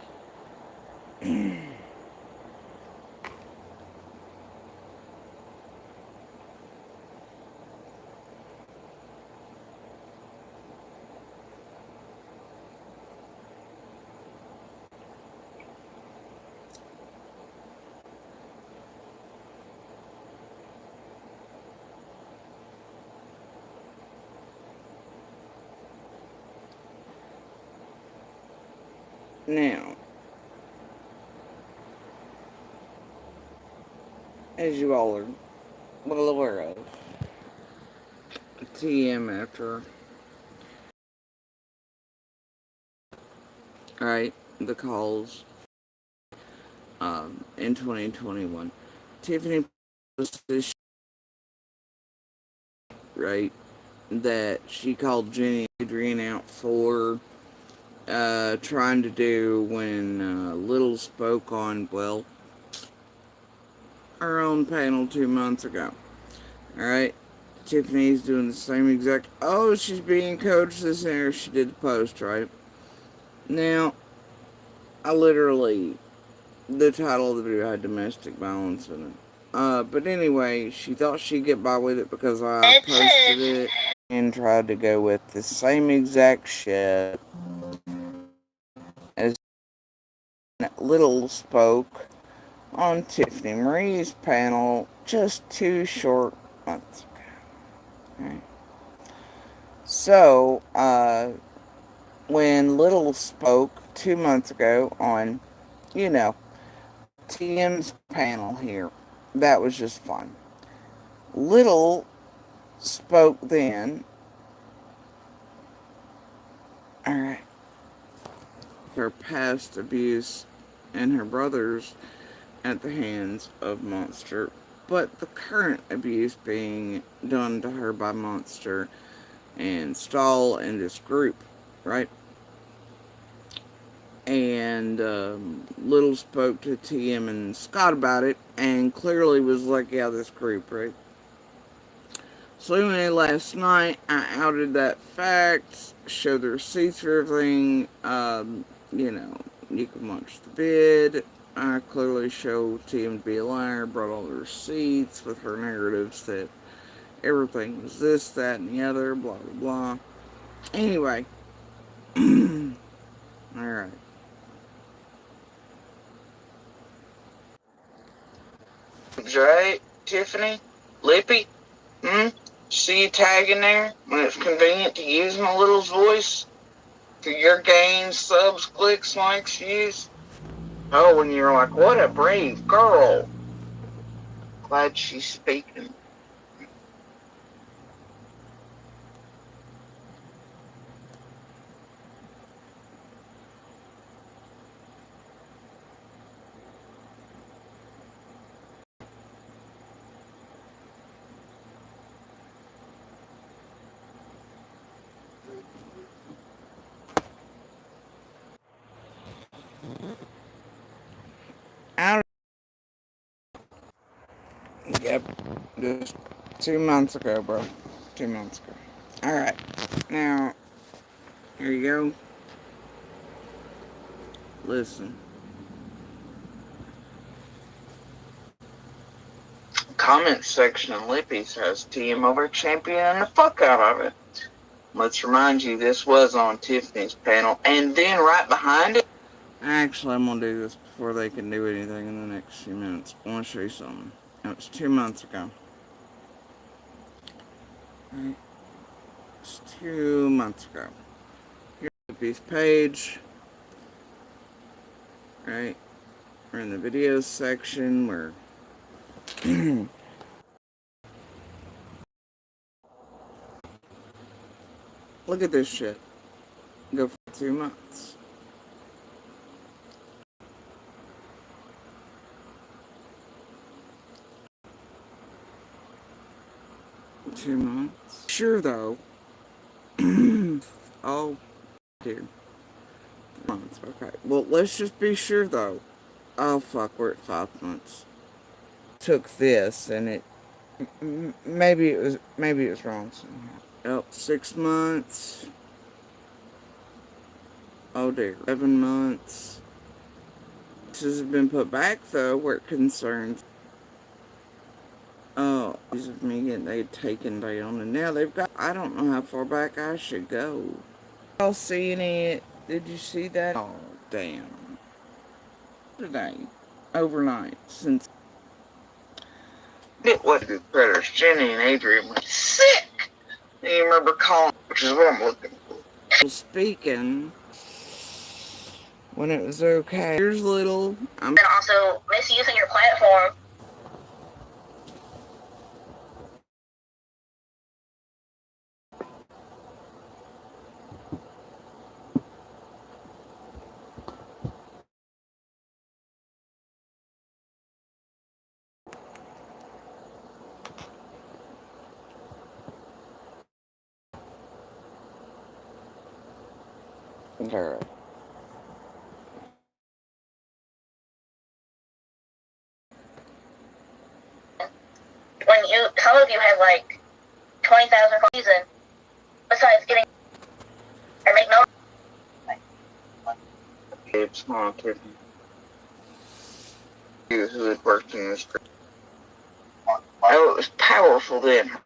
Now, as you all are well aware of, TM after, alright, the calls in 2021. Tiffany posted, right, that she called Jenny Adrian out for trying to do when Little spoke on, well, her own panel 2 months ago. Alright? Tiffany's doing the same exact. Oh, she's being coached this year. She did the post, right? Now, I literally. The title of the video had domestic violence in it. But anyway, she thought she'd get by with it because I posted it and tried to go with the same exact shit as Little spoke on Tiffany Marie's panel just 2 short months ago. Right. So, when Little spoke 2 months ago on, you know, TM's panel here, that was just fun. Little spoke then, alright, her past abuse and her brother's at the hands of Monster, but the current abuse being done to her by Monster and Stahl and this group, right? And Little spoke to TM and Scott about it and clearly was like, yeah, this group, right? So anyway, last night I outed that fact, showed the receipts for everything. You know, you can watch the vid. I clearly showed TM to be a liar, brought all the receipts with her narratives that everything was this, that, and the other, blah, blah, blah. Anyway. Alright. Right, Tiffany? Lippy? See you tagging there when it's convenient to use my Little's voice? For your gains, subs, clicks, likes, views. Oh, and you're like, what a brave girl. Glad she's speaking. Out. Yep, just 2 months ago, bro. 2 months ago. Alright, now, here you go. Listen. Comment section of Lippy's has TM over championing the fuck out of it. Let's remind you, this was on Tiffany's panel, and then right behind it. Actually, I'm gonna do this before they can do anything in the next few minutes. I want to show you something. Now, it's 2 months ago. Right. It's 2 months ago. Here's Lippy's page. Right. We're in the videos section. We're look at this shit. Go for 2 months. Sure, though. Oh, dear. Months. Okay. Well, let's just be sure, though. Oh, fuck. We're at 5 months. Took this, and it maybe it was wrong somehow. Oh, 6 months. Oh dear. 7 months. This has been put back, though, where it concerns. Oh, these of me getting they taken down, and now they've got. I don't know how far back I should go. Y'all seeing it? Did you see that? Oh, damn. Today, overnight, since it was the creditors, Jenny and Adrian went sick. And you remember calling, which is what I'm looking for. Speaking, when it was okay. Here's little. And also misusing your platform. Girl. When some of you have like 20,000 per season, besides getting or make no. It's not Tiffany. Who had worked in this group. Oh, it was powerful then.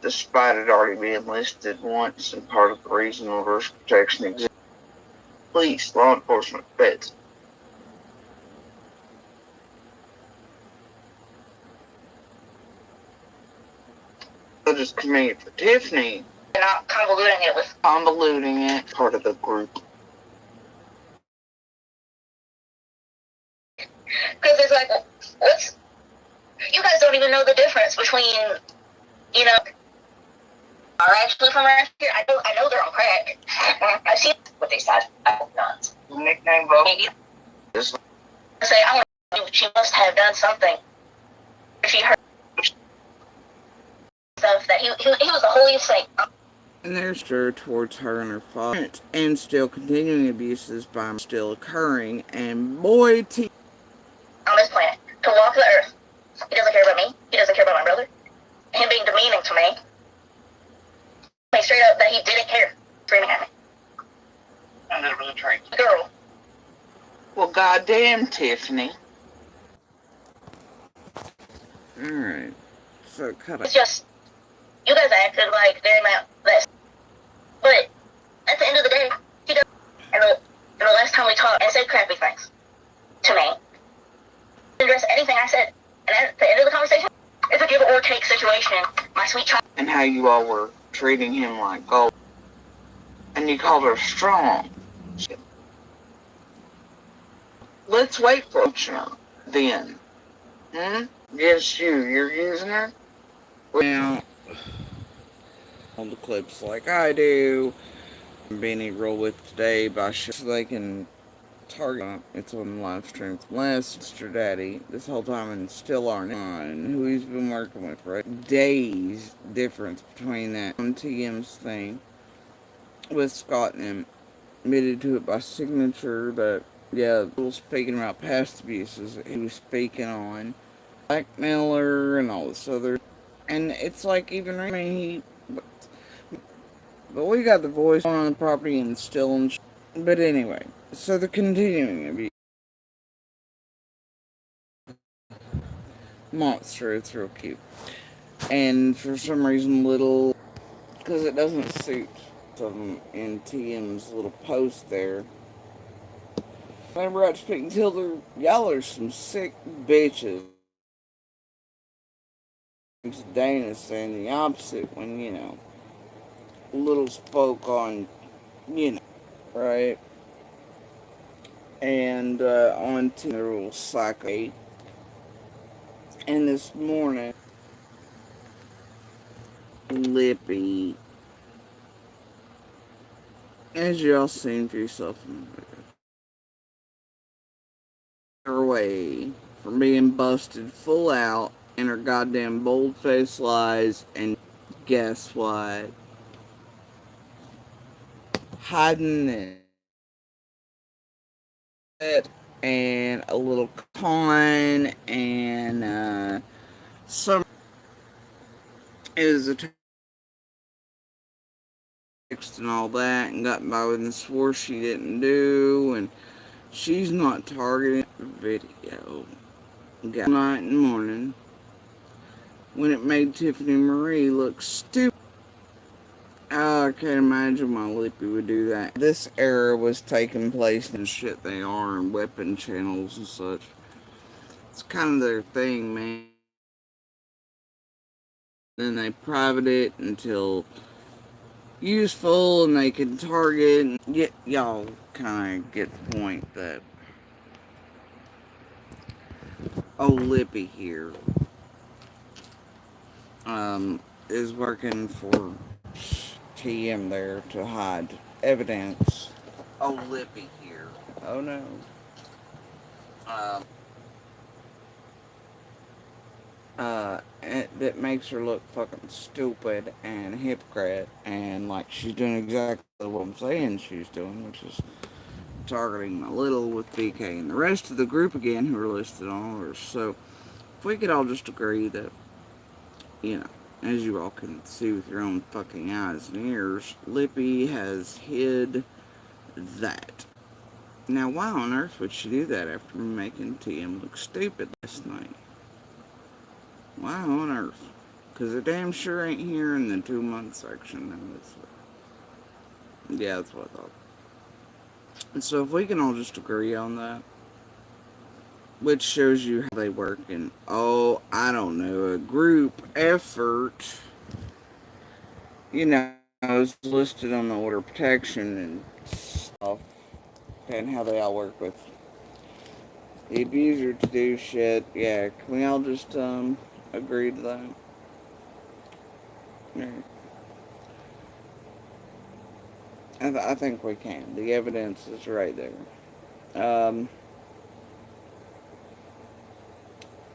Despite it already being listed once and part of the reason reverse protection exists. Police, law enforcement, feds. So just convenient for Tiffany. You're not convoluting it with. Convoluting it, part of the group. Because it's like, what's. You guys don't even know the difference between, you know, are actually from around here. I know they're on crack. I've seen what they said. I hope not. Nickname vote. Maybe. Say, I want to. She must have done something. She heard stuff that he was the holiest saint. And there's stir towards her and her father, and still continuing abuses by still occurring, and boy, On this planet to walk the earth. He doesn't care about me. He doesn't care about my brother. Him being demeaning to me. Like straight up that he didn't care. Screaming at me. And it was a train. Girl. well, goddamn, Tiffany. Alright, so cut It's it. just, you guys acted like they're not this. But at the end of the day, he does. And the last time we talked and said crappy things to me, didn't address anything I said. And at the end of the conversation, It's a give or take situation. My sweet child. And how you all were treating him like gold. And you called her strong. Let's wait for her then. Yes, you're using her? Now, on the clips like I do, Benny roll with today by so they can target. It's on live stream from last Mr. Daddy this whole time and still aren't on who he's been working with, right? Days difference between that on TM's thing with Scott and him. Admitted to it by signature that, yeah, speaking about past abuses he was speaking on blackmailer and all this other, and it's like even I mean he, but we got the voice on the property and still in. But anyway, so the continuing abuse monster, it's real cute, and for some reason little because it doesn't suit them in TM's little post there. Whenever I speak until y'all are some sick bitches. Dana saying the opposite when, little spoke on, right? And on to the little psycho. And this morning, Lippy, as y'all seen for yourself in the video, her way from being busted full out in her goddamn bold faced lies, and guess what? Hiding it and a little con and some is a text and all that and got by with and swore she didn't do, and she's not targeting the video. Got night and morning when it made Tiffany Marie look stupid. I can't imagine why Lippy would do that. This era was taking place and shit they are and weapon channels and such. It's kind of their thing, man. Then they private it until useful and they can target and get y'all kind of get the point that Lippy here is working for TM there to hide evidence. Lippy here. Oh no. Um, that makes her look fucking stupid and a hypocrite and like she's doing exactly what I'm saying she's doing, which is targeting my little with BK and the rest of the group again who are listed on ours. So if we could all just agree that, as you all can see with your own fucking eyes and ears, Lippy has hid that. Now, why on earth would she do that after making TM look stupid last night? Why on earth? Because it damn sure ain't here in the 2-month section. Yeah, that's what I thought. And so if we can all just agree on that, which shows you how they work in, I don't know, a group effort, is listed on the order of protection and stuff, and how they all work with the abuser to do shit. Yeah, can we all just agree to that? Yeah. I think we can. The evidence is right there.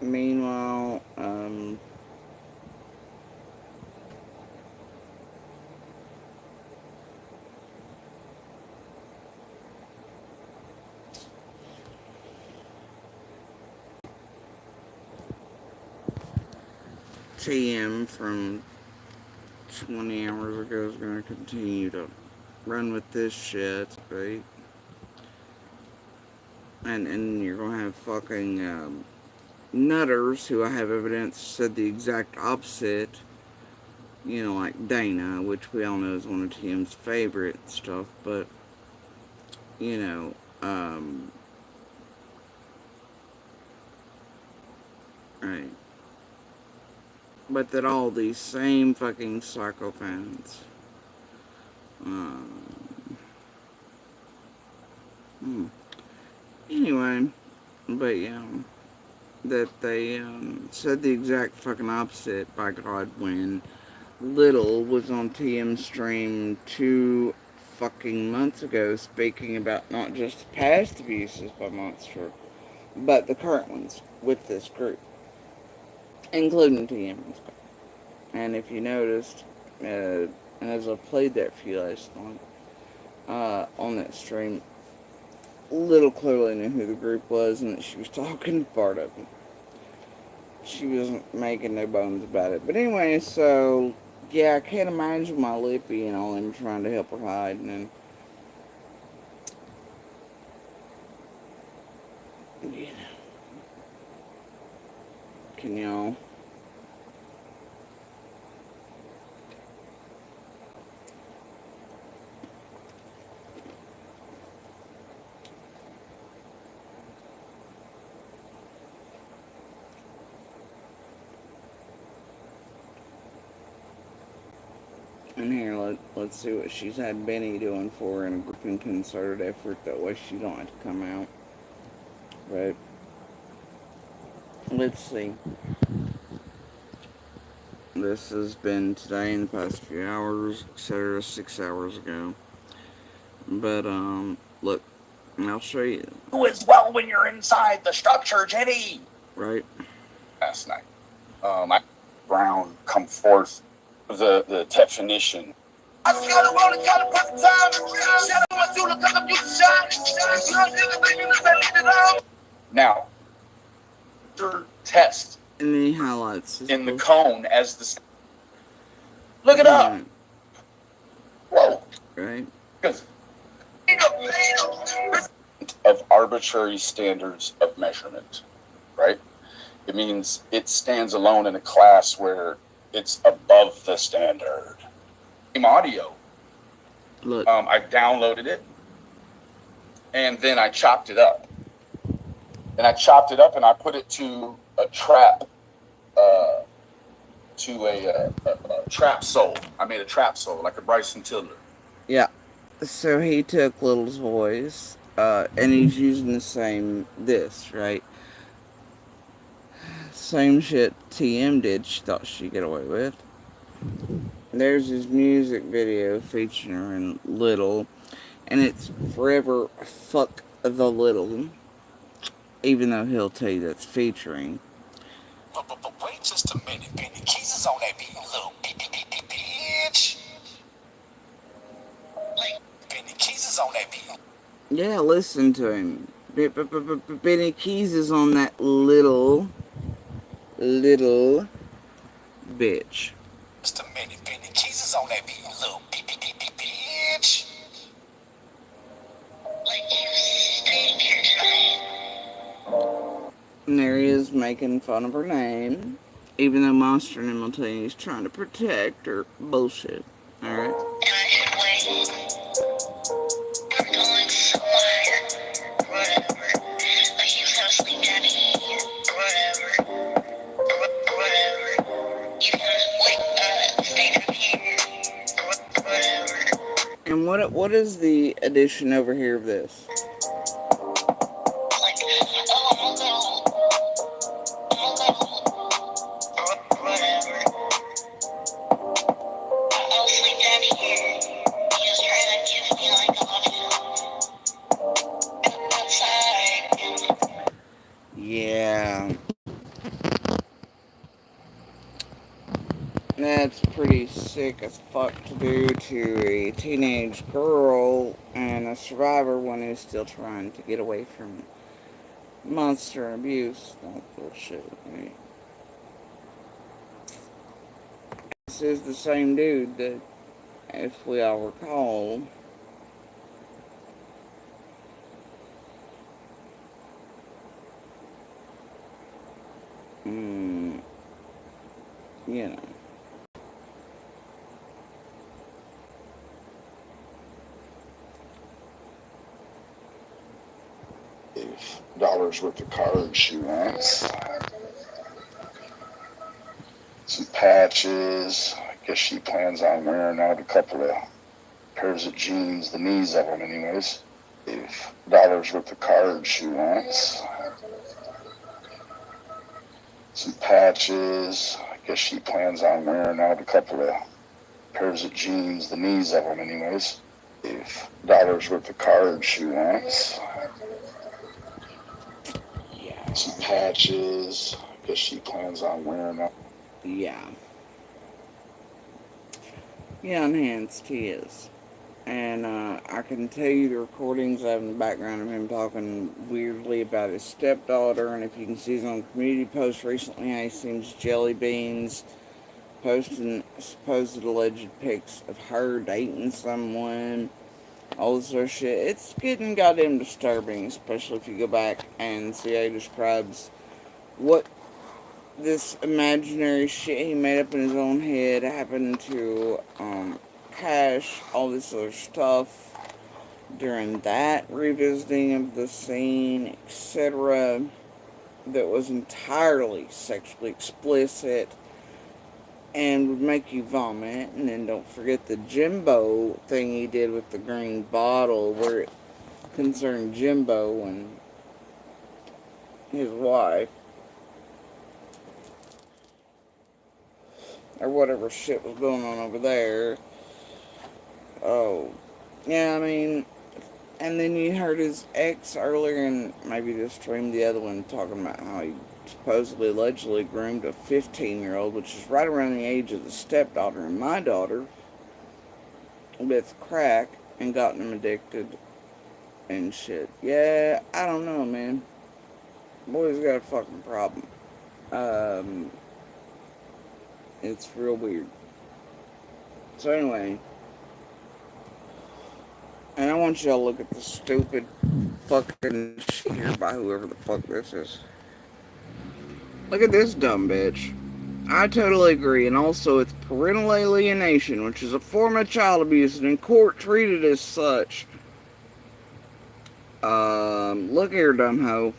Meanwhile, TM from 20 hours ago is going to continue to run with this shit, right? And you're going to have fucking nutters who I have evidence said the exact opposite. Like Dana, which we all know is one of TM's favorite stuff, but, you know, right. but that all these same fucking psychopaths, hmm. Anyway, but yeah, that they said the exact fucking opposite, by God, when Little was on TM's stream 2 fucking months ago speaking about not just past abuses by Monster, but the current ones with this group, including TM. And if you noticed, and as I played that for you last night, on that stream, Little clearly knew who the group was and that she was talking to part of it. She wasn't making no bones about it. But anyway, so, yeah, I can't imagine my Lippy and all them trying to help her hide. And then, you know, can y'all? And here, let's see what she's had Benny doing for her in a group and concerted effort. That way she don't have to come out. Right? Let's see. This has been today in the past few hours, etc. 6 hours ago. But, look, I'll show you. Do as well when you're inside the structure, Jenny. Right? Last night, I Brown come forth the definition. Now, test And then he highlights in the cone as the. Look it up. Whoa. Right? Because of arbitrary standards of measurement, right? It means it stands alone in a class where it's above the standard. Audio. Look. I downloaded it, and then I chopped it up. And I put it to a trap, a trap soul. I made a trap soul, like a Bryson Tiller. Yeah. So he took Little's voice, and he's using the same, right? Same shit TM did, she thought she'd get away with. There's his music video featuring Little, and it's forever fuck the Little, even though he'll tell you that's featuring. But wait just a minute, Benny Keys is on that beat, little bitch. Like, Benny Keys is on that beat. Yeah, listen to him. Benny Keys is on that little bitch. Just a minute, Benny Keys is on that beat, little bitch. Like you think you're trying. And there he is making fun of her name, even though Monster and him will tell you he's trying to protect her. Bullshit. Alright? And I should wait. I'm going somewhere. Whatever. Like he's gonna sleep down here. Whatever. Whatever. You can just stay down here. Whatever. And what is the addition over here of this? Like, oh, I'm gonna whatever. I'll sleep down here. He was trying to give me like a option. Outside. Yeah. That's pretty sick as fuck to do to a teenage girl and a survivor when he's still trying to get away from monster abuse. That bullshit, right? This is the same dude that, if we all recall, you know. $5 worth of car insurance. Some patches. I guess she plans on wearing out a couple of pairs of jeans, the knees of them anyways. $5 worth of cards she wants. Some patches. I guess she plans on wearing out a couple of pairs of jeans, the knees of them anyways. $5 worth of cards she wants. Yeah. Some patches. I guess she plans on wearing out. Yeah. Yeah, enhanced he is. And I can tell you the recordings I have in the background of him talking weirdly about his stepdaughter. And if you can see his own community post recently, how he seems jelly beans, posting supposed alleged pics of her dating someone, all this sort of shit. It's getting goddamn disturbing, especially if you go back and see how he describes what this imaginary shit he made up in his own head happened to Cash, all this other stuff during that revisiting of the scene, etc., that was entirely sexually explicit and would make you vomit. And then don't forget the Jimbo thing he did with the green bottle, where it concerned Jimbo and his wife, or whatever shit was going on over there. Oh, yeah, I mean, and then you heard his ex earlier, and maybe this stream, the other one, talking about how he supposedly, allegedly groomed a 15-year-old, which is right around the age of the stepdaughter and my daughter, with crack, and gotten him addicted and shit. Yeah, I don't know, man. Boy's got a fucking problem. It's real weird. So anyway, and I want y'all to look at the stupid fucking shit here by whoever the fuck this is. Look at this dumb bitch. I totally agree, and also it's parental alienation, which is a form of child abuse, and in court treated as such. Look here, dumb hoe.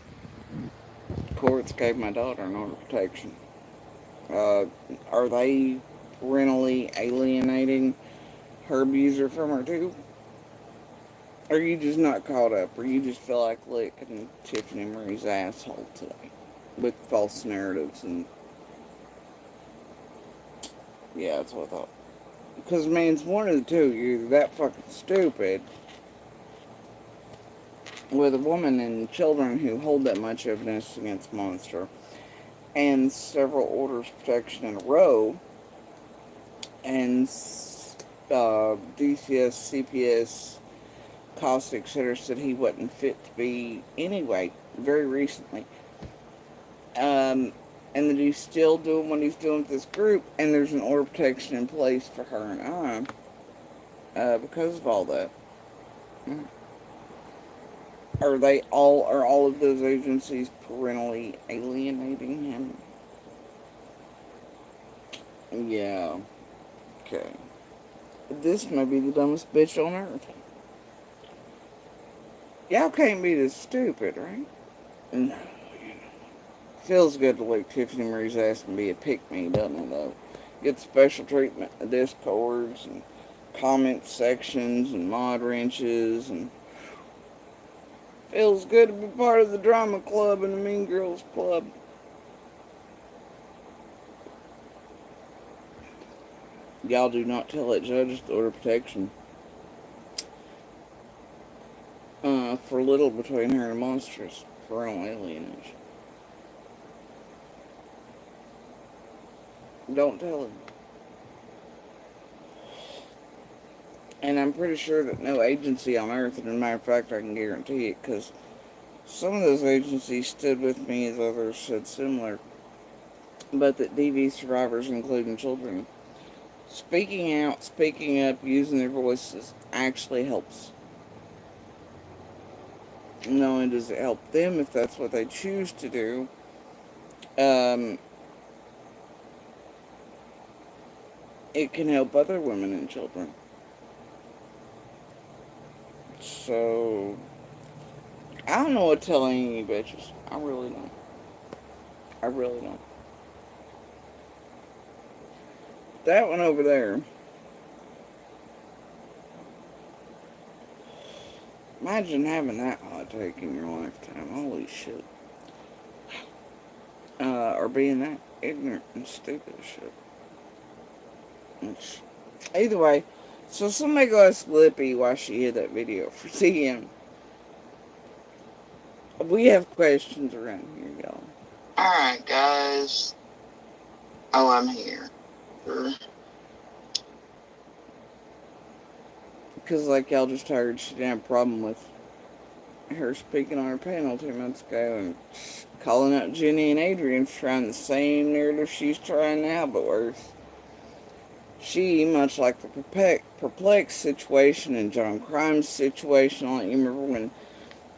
Courts gave my daughter an order of protection. Are they parentally alienating her abuser from her too? Or are you just not caught up? Or you just feel like licking Tiffany Marie's asshole today? With false narratives and... Yeah, that's what I thought. Because, man, it's one of the two. You're either that fucking stupid with a woman and children who hold that much evidence against Monster and several orders of protection in a row, and DCS, CPS, Costa, etc. said he wasn't fit to be anyway, very recently. And that he's still doing what he's doing with this group, and there's an order of protection in place for her and I, because of all that. Are all of those agencies parentally alienating him? Yeah. Okay. This may be the dumbest bitch on earth. Y'all can't be this stupid, right? No. Feels good to lick Tiffany Marie's ass and be a pick-me, doesn't it, though? Get special treatment in the Discords and comment sections and mod wrenches, and feels good to be part of the drama club and the Mean Girls Club. Y'all do not tell that judge to order protection. For little between her and Monsters. Parental alienation. Don't tell him. And I'm pretty sure that no agency on earth, and as a matter of fact, I can guarantee it, because some of those agencies stood with me as others said similar, but that DV survivors, including children, speaking out, speaking up, using their voices actually helps. Not only does it help them if that's what they choose to do, it can help other women and children. So, I don't know what to tell any of you bitches. I really don't. I really don't. that one over there. Imagine having that hot take in your lifetime. Holy shit. Or being that ignorant and stupid as shit. Which, either way, so somebody go ask Lippy why she hid that video for TM. We have questions around here, y'all. Alright, guys. Oh, I'm here. Because, like y'all just heard, she didn't have a problem with her speaking on her panel 2 months ago and calling out Jenny and Adrian for trying the same narrative she's trying now, but worse. She, much like the perplexed situation and John Crime's situation, like you remember when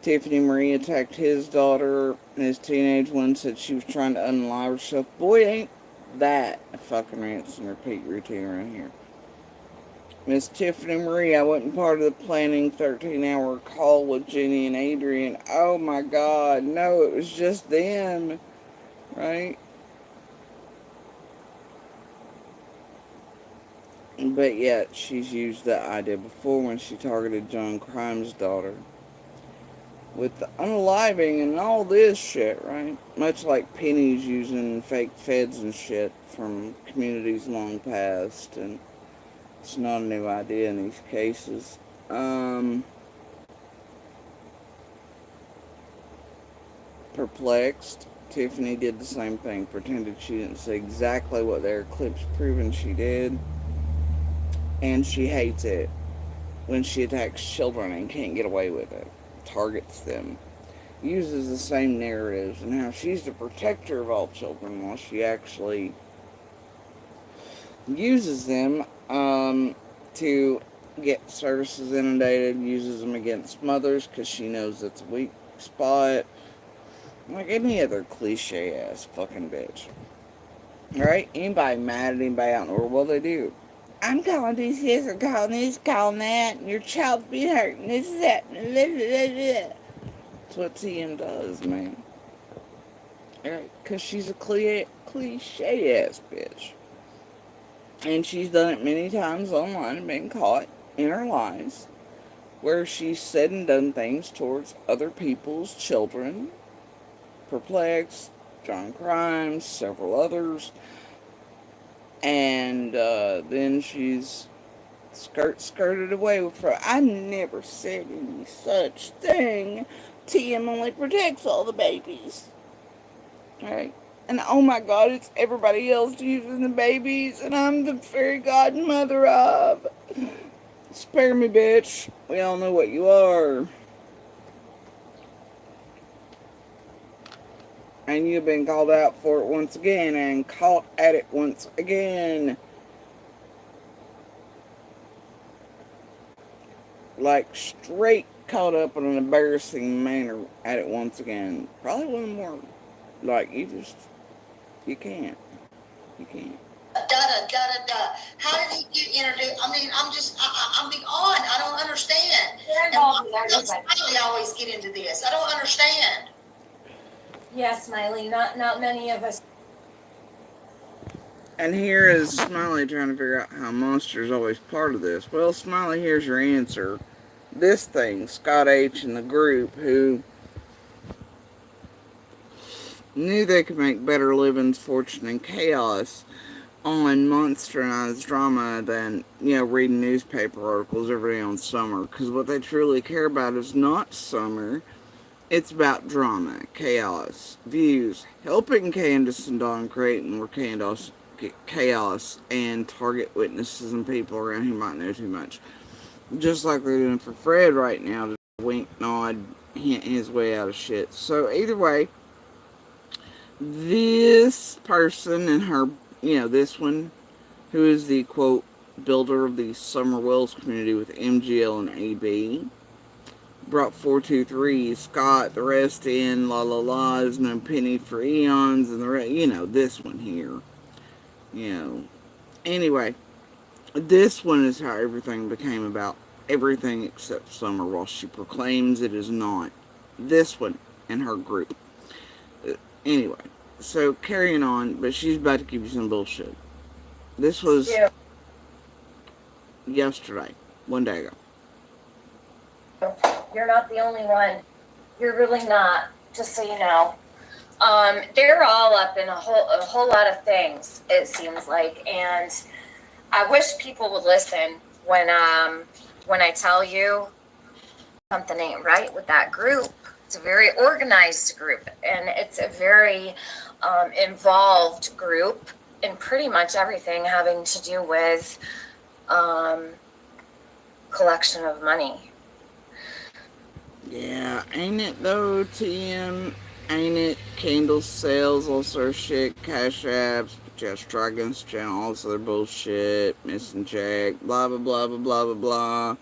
Tiffany Marie attacked his daughter, his teenage one, said she was trying to unalive herself. Boy, ain't that a fucking rinse and repeat routine around here. Miss Tiffany Marie, I wasn't part of the planning 13-hour call with Jenny and Adrian. Oh my God, no, it was just them, right? But yet, she's used that idea before when she targeted John Crime's daughter. With the unaliving and all this shit, right? Much like Penny's using fake feds and shit from communities long past, and it's not a new idea in these cases. Perplexed, Tiffany did the same thing, pretended she didn't see exactly what their clips proven she did, and she hates it when she attacks children and can't get away with it, targets them, uses the same narratives, and how she's the protector of all children while she actually uses them to get services inundated, uses them against mothers because she knows it's a weak spot, like any other cliche ass fucking bitch. Right? Anybody mad at anybody out in the world? Well, they do. I'm calling this, I'm calling this, calling that, and your child's being hurt, and this is that. That's what TM does, man. Right? Because she's a cliche ass bitch. And she's done it many times online and been caught in her lies, where she's said and done things towards other people's children. Perplexed, John Crimes, several others. And then she's skirted away with her. I never said any such thing. TM only protects all the babies. Right? And oh my God, it's everybody else using the babies, and I'm the fairy godmother of. Spare me, bitch. We all know what you are. And you've been called out for it once again, and caught at it once again. Like, straight caught up in an embarrassing manner at it once again. Probably one more. Like, you can't. You can't. How did he get introduced? I mean, I'm beyond. I don't understand. And why does Smiley always get into this? I don't understand. Yes, Smiley. Not many of us. And here is Smiley trying to figure out how Monster's always part of this. Well, Smiley, here's your answer. This thing, Scott H. and the group, who knew they could make better livings, fortune, and chaos on monsterized drama than, reading newspaper articles every day on Summer. Because what they truly care about is not Summer. It's about drama, chaos, views, helping Candace and Don create more chaos and target witnesses and people around who might know too much. Just like they're doing for Fred right now, to wink, nod, hint his way out of shit. So either way, this person and her, this one, who is the, quote, builder of the Summer Wells community with MGL and AB, brought 423, Scott, the rest in, la la la, there's no penny for eons, and the rest, this one here. Anyway, this one is how everything became about everything except Summer, while she proclaims it is not. This one and her group. Anyway, so carrying on, but she's about to give you some bullshit. This was yesterday, one day ago. You're not the only one. You're really not, just so you know. They're all up in a whole lot of things, it seems like, and I wish people would listen when I tell you something ain't right with that group. It's a very organized group, and it's a very involved group in pretty much everything having to do with collection of money. Yeah, ain't it though, TM? Ain't it? Candle sales, all sort of shit, cash apps, Just Dragons channel, all sort of bullshit, missing Jack, blah blah blah blah blah blah blah.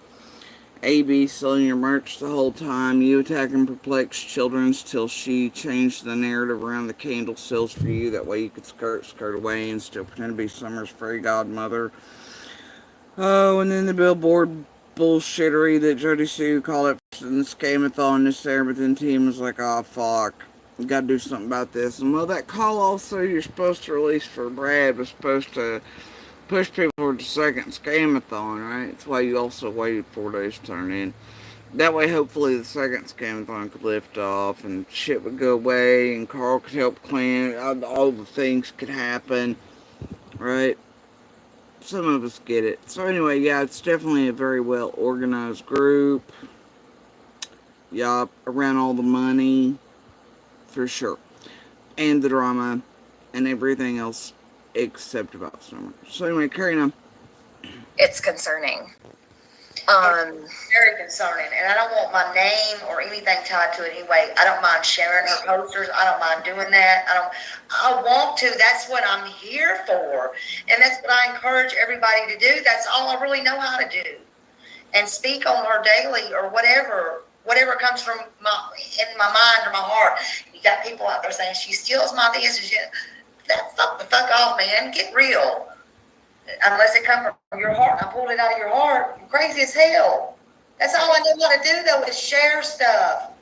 AB selling your merch the whole time, you attacking perplexed children's till she changed the narrative around the candle sales for you, that way you could skirt away and still pretend to be Summer's fairy godmother. Oh, and then the billboard bullshittery that Jody Sue called it in the scamathon this there, but then team was like, oh fuck, we gotta do something about this. And well, that call also you're supposed to release for Brad was supposed to push people for the second scamathon, right? That's why you also waited 4 days to turn in. That way, hopefully, the second scamathon could lift off and shit would go away and Carl could help clean it. All the things could happen, right? Some of us get it. So anyway, yeah, it's definitely a very well organized group. Yup, around all the money, for sure. And the drama, and everything else except about Summer. So anyway, carrying on. It's concerning. Very concerning, and I don't want my name or anything tied to it anyway. I don't mind sharing her posters. I don't mind doing that. I want to. That's what I'm here for, and that's what I encourage everybody to do. That's all I really know how to do, and speak on her daily or whatever comes from in my mind or my heart. You got people out there saying she steals my this and shit. Fuck the fuck off, man. Get real. Unless it comes from your heart, I pulled it out of your heart. You're crazy as hell. That's all I know how to do, though, is share stuff.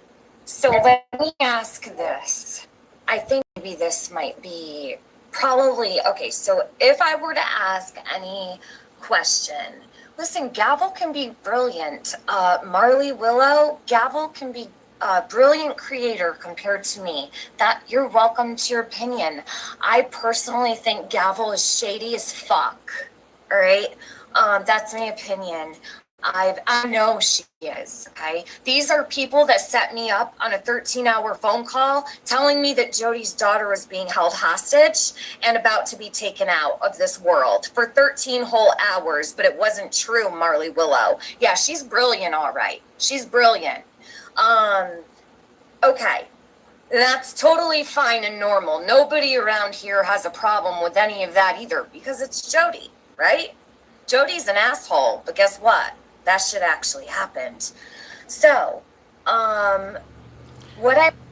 So let me ask this. I think maybe this might be probably, okay, so if I were to ask any question, listen, Gavel can be brilliant. Marley Willow, Gavel can be a brilliant creator compared to me. That you're welcome to your opinion. I personally think Gavel is shady as fuck. All right, that's my opinion. I know she is. Okay, these are people that set me up on a 13-hour phone call telling me that Jody's daughter was being held hostage and about to be taken out of this world for 13 whole hours, but it wasn't true. Marley Willow, yeah, she's brilliant. All right, she's brilliant. Okay, that's totally fine and normal. Nobody around here has a problem with any of that either because it's Jody, right? Jody's an asshole, but guess what? That shit actually happened. So,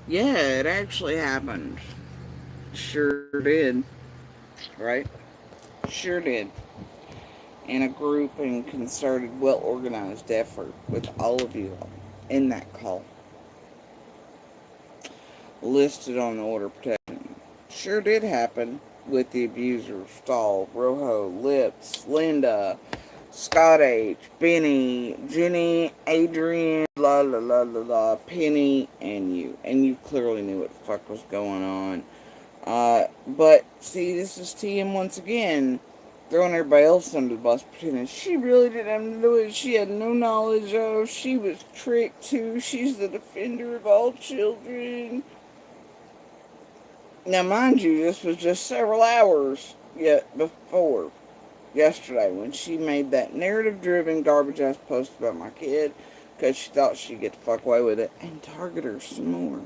Yeah, it actually happened. Sure did. Right? Sure did. In a group and concerted, well-organized effort with all of you all in that call. Listed on the order of protection. Sure did happen with the abusers, Stahl, Rojo, Lips, Linda, Scott H, Benny, Jenny, Adrian, la la la la la, Penny, and you. And you clearly knew what the fuck was going on. But, see, this is TM once again, throwing everybody else under the bus, pretending she really didn't have to do it. She had no knowledge of. She was tricked too. She's the defender of all children. Now, mind you, this was just several hours yet before yesterday when she made that narrative-driven garbage-ass post about my kid because she thought she'd get the fuck away with it and target her some more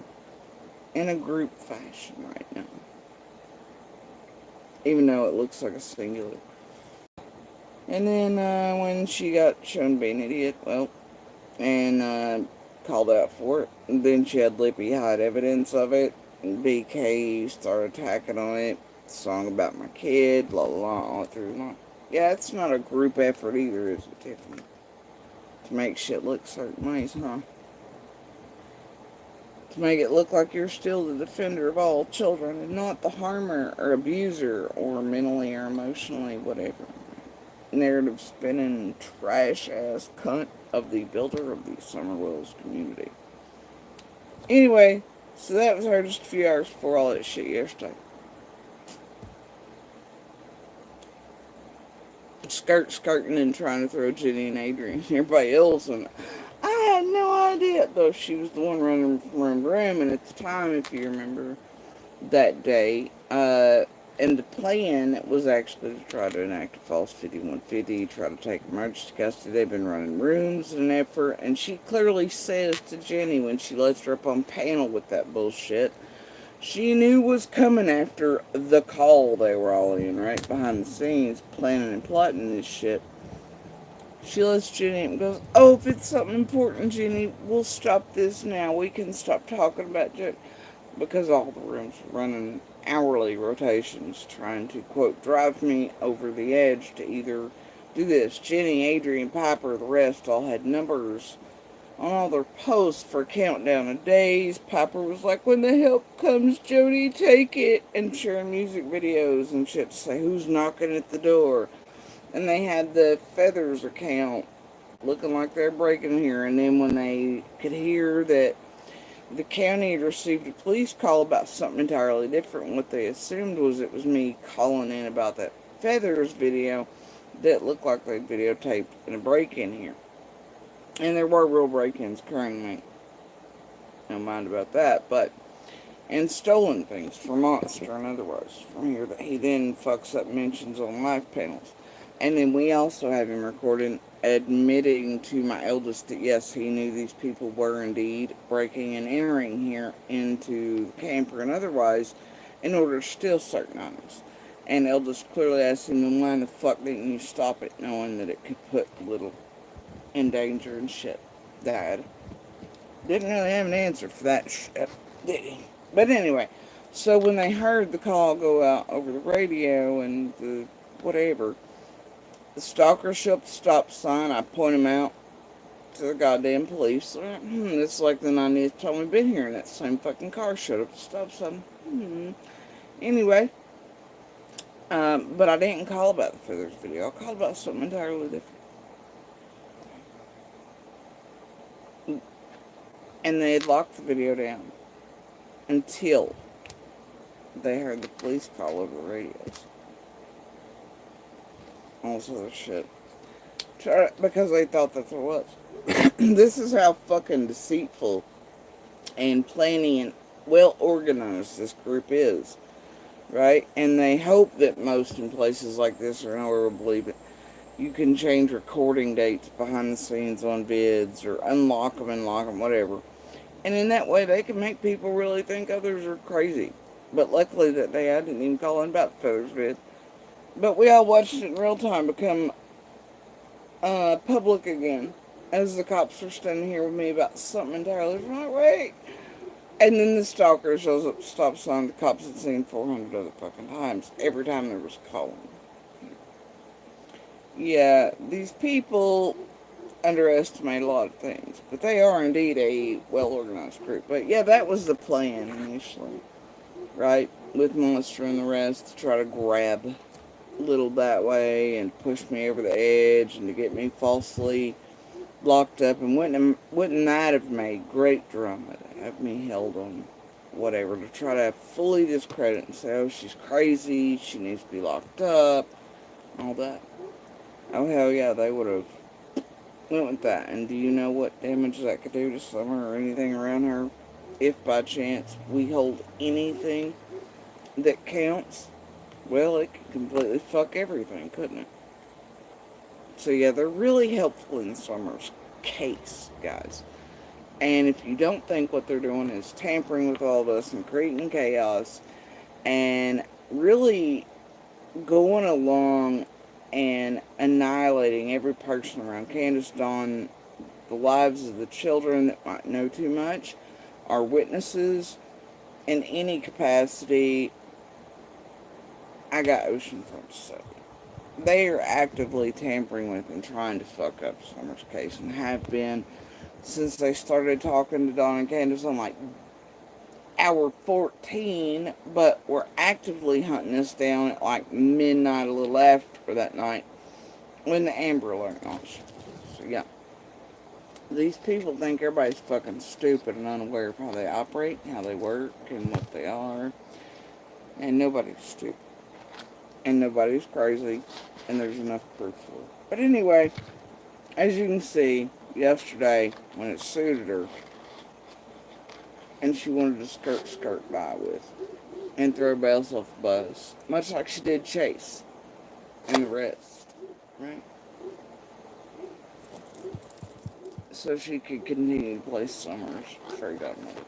in a group fashion right now. Even though it looks like a singular. And then when she got shown to be an idiot, well, and called out for it, and then she had Lippy hide evidence of it, and BK started attacking on it, song about my kid, blah blah blah, all through line. Yeah, it's not a group effort either, is it, Tiffany? To make shit look certain ways, huh? to make it look like you're still the defender of all children and not the harmer or abuser or mentally or emotionally whatever. Narrative spinning trash ass cunt of the builder of the Summer Wells community. Anyway, so that was her just a few hours before all that shit yesterday. Skirting and trying to throw Jenny and Adrian and everybody else, and I had no idea, though she was the one running from room to room, and at the time, if you remember that day, and the plan was actually to try to enact a false 5150, try to take emergency custody. They've been running rooms in an effort, and she clearly says to Jenny when she lets her up on panel with that bullshit, she knew was coming after the call they were all in, right behind the scenes, planning and plotting this shit. She lets Jenny up and goes, "Oh, if it's something important, Jenny, we'll stop this now. We can stop talking about Jenny." Because all the rooms were running hourly rotations, trying to, quote, drive me over the edge to either do this. Jenny, Adrian, Piper, the rest all had numbers on all their posts for a countdown of days. Piper was like, "When the help comes, Jody, take it," and sharing music videos and shit to say who's knocking at the door. And they had the Feathers account looking like they're breaking here. And then when they could hear that the county had received a police call about something entirely different, what they assumed was it was me calling in about that Feathers video that looked like they videotaped in a break-in here. And there were real break-ins occurring, mate. No mind about that, but... And stolen things from Monster and otherwise from here that he then fucks up mentions on live panels. And then we also have him recording admitting to my eldest that yes, he knew these people were indeed breaking and entering here into the camper and otherwise in order to steal certain items. And eldest clearly asked him, "Then why the fuck didn't you stop it, knowing that it could put little in danger and shit?" Dad didn't really have an answer for that shit, did he? But anyway, so when they heard the call go out over the radio and the whatever, the stalkers show up at the stop sign. I point him out to the goddamn police. It's like the 90th time we've been here, and that same fucking car showed up at the stop sign. Anyway, but I didn't call about the Feathers video. I called about something entirely different. And they had locked the video down until they heard the police call over the radios. All this other shit. Because they thought that's what it was. This is how fucking deceitful and planning and well organized this group is. Right? And they hope that most in places like this, or nowhere will believe it, you can change recording dates behind the scenes on vids, or unlock them and lock them, whatever. And in that way, they can make people really think others are crazy. But luckily that day, I didn't even call in about the Feathers vid. But we all watched it in real time become public again. As the cops were standing here with me about something entirely different. I'm like, wait. And then the stalker shows up at the stop sign the cops had seen 400 other fucking times. Every time there was a call. Yeah, these people underestimate a lot of things, but they are indeed a well-organized group. But yeah, that was the plan initially, right? With Monster and the rest to try to grab Little that way and push me over the edge and to get me falsely locked up. And wouldn't that have made great drama to have me held on whatever, to try to fully discredit and say, oh, she's crazy, she needs to be locked up, all that. Oh, hell yeah, they would have went with that. And do you know what damage that could do to Summer or anything around her? If by chance we hold anything that counts, well, it could completely fuck everything, couldn't it? So yeah, they're really helpful in Summer's case, guys. And if you don't think what they're doing is tampering with all of us and creating chaos and really going along and annihilating every person around Candace, Dawn, the lives of the children that might know too much, are witnesses in any capacity, I got ocean front to say. They are actively tampering with and trying to fuck up Summer's case, and have been since they started talking to Dawn and Candace. I'm like, hour 14, but were actively hunting us down at like midnight, a little after that night, when the Amber Alert launched. So, yeah. These people think everybody's fucking stupid and unaware of how they operate, how they work, and what they are. And nobody's stupid. And nobody's crazy. And there's enough proof for it. But anyway, as you can see, yesterday, when it suited her, and she wanted to skirt by with, and throw bells off the bus, much like she did Chase and the rest, right? So she could continue to play Summer's fairy godmother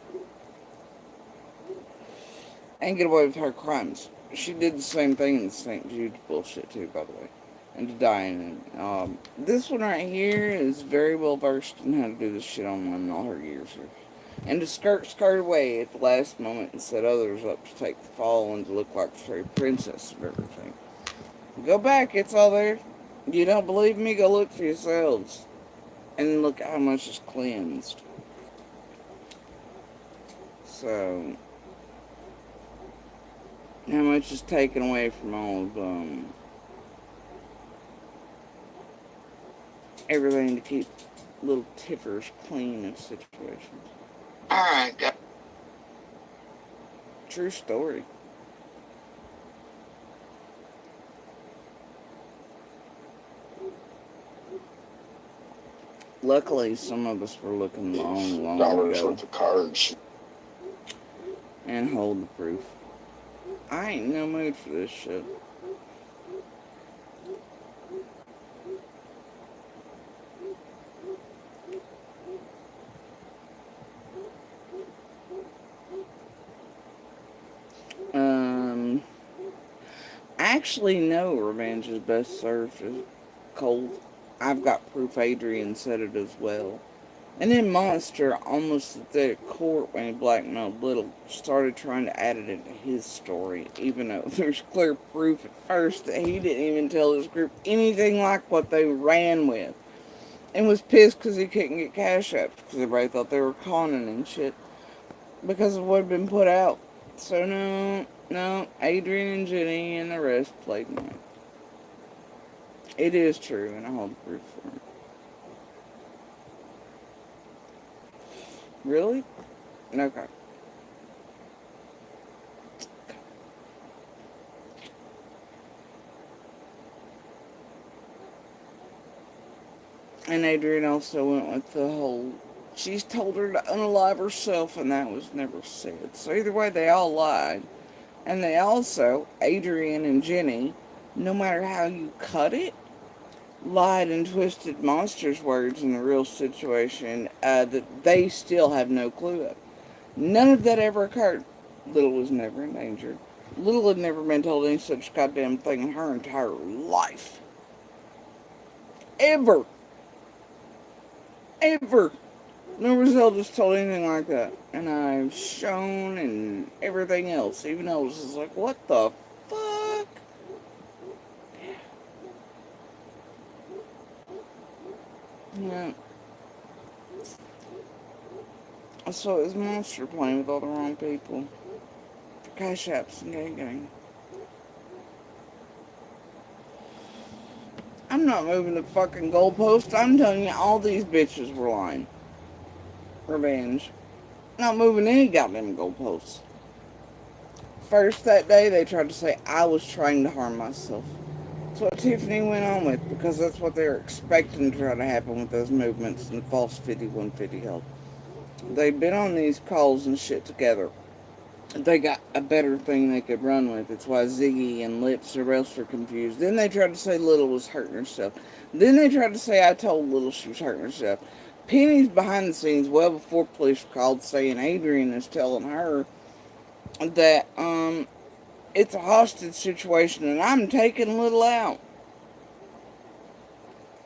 and get away with her crimes. She did the same thing in the St. Jude's bullshit too, by the way, and to die in it. This one right here is very well versed in how to do this shit online in all her years here. And to skirt away at the last moment and set others up to take the fall and to look like the fairy princess and everything. Go back, it's all there. You don't believe me? Go look for yourselves. And look how much is cleansed. So, how much is taken away from all of everything to keep little tiffers clean of situations. Alright, guys. True story. Luckily, some of us were looking long Dollars ago worth of cards. and hold the proof. I ain't in no mood for this shit. Actually, no, revenge is best served as cold. I've got proof Adrian said it as well. And then Monster, almost at the court when he blackmailed Little, started trying to add it into his story, even though there's clear proof at first that he didn't even tell his group anything like what they ran with. And was pissed because he couldn't get cash apps because everybody thought they were conning and shit because of what had been put out. So no, Adrian and Jenny and the rest played me. It is true, and I hold the proof for it. Really? Okay. And Adrian also went with the whole, she's told her to unalive herself, and that was never said. So either way, they all lied. And they also, Adrian and Jenny, no matter how you cut it, lied and twisted Monster's words in the real situation that they still have no clue of. None of that ever occurred. Little was never in danger. Little had never been told any such goddamn thing in her entire life. Ever. Ever. No Zelda's told anything like that. And I've shown and everything else. Even though it was just like, what the fuck? Yeah. So it was Monster playing with all the wrong people. For cash apps and gang. I'm not moving the fucking goalpost. I'm telling you, all these bitches were lying. Revenge. Not moving any goddamn goalposts. First that day, they tried to say I was trying to harm myself. That's what Tiffany went on with, because that's what they were expecting to try to happen with those movements and the false 5150 help. They'd been on these calls and shit together. They got a better thing they could run with. It's why Ziggy and Lips or else were confused. Then they tried to say Little was hurting herself. Then they tried to say I told Little she was hurting herself. Penny's behind the scenes well before police called, saying Adrian is telling her that it's a hostage situation and I'm taking Little out.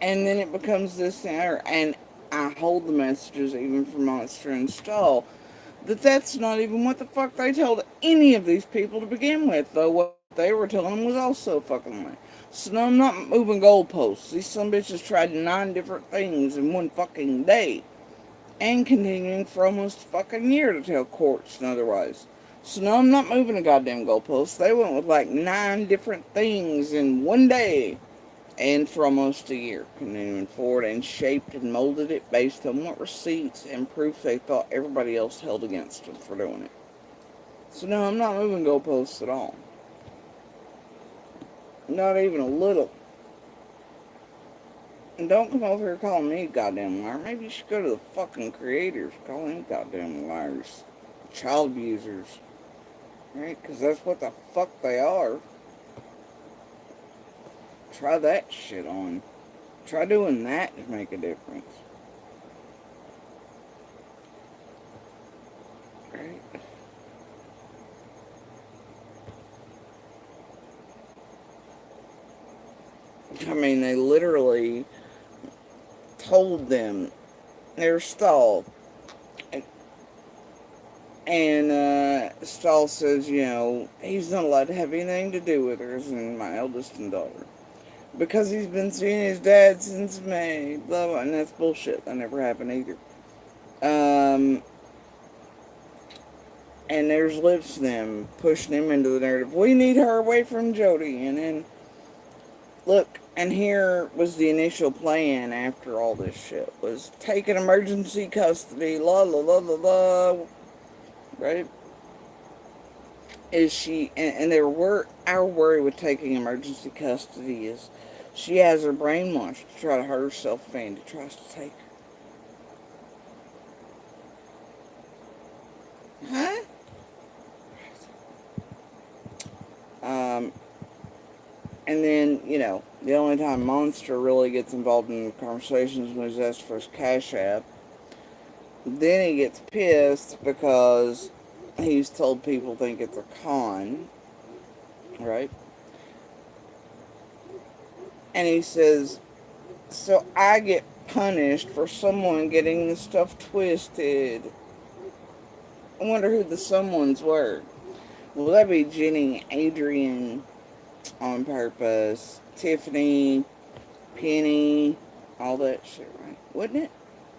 And then it becomes this thing, and I hold the messages even from Monster and Stall, that's not even what the fuck they told any of these people to begin with, though what they were telling them was also fucking lie. So no, I'm not moving goalposts. These some bitches tried 9 different things in one fucking day. and continuing for almost a fucking year to tell courts and otherwise. So no, I'm not moving a goddamn goalpost. They went with like 9 different things in one day. And for almost a year, continuing forward, and shaped and molded it based on what receipts and proof they thought everybody else held against them for doing it. So no, I'm not moving goalposts at all. Not even a little. And don't come over here calling me a goddamn liar. Maybe you should go to the fucking creators. Call them goddamn liars. Child abusers. Right? Because that's what the fuck they are. Try that shit on. Try doing that to make a difference. Right? I mean, they literally told them they were stalled. And Stahl says, you know, he's not allowed to have anything to do with her, and my eldest and daughter. Because he's been seeing his dad since May, blah, blah, and that's bullshit. That never happened either. And there's lips to them pushing him into the narrative. We need her away from Jody. And then, look, and here was the initial plan after all this shit, was taking emergency custody, la, la, la, la, la, right? Is she, and our worry with taking emergency custody is she has her brainwashed to try to hurt herself if Andy tries to take her. Huh? And then, you know, the only time Monster really gets involved in the conversations when he's asked for his Cash App. Then he gets pissed because he's told people think it's a con, right? And he says, so I get punished for someone getting the stuff twisted. I wonder who the someones were. Well, that'd be Jenny, Adrian on purpose, Tiffany, Penny, all that shit, right? Wouldn't it?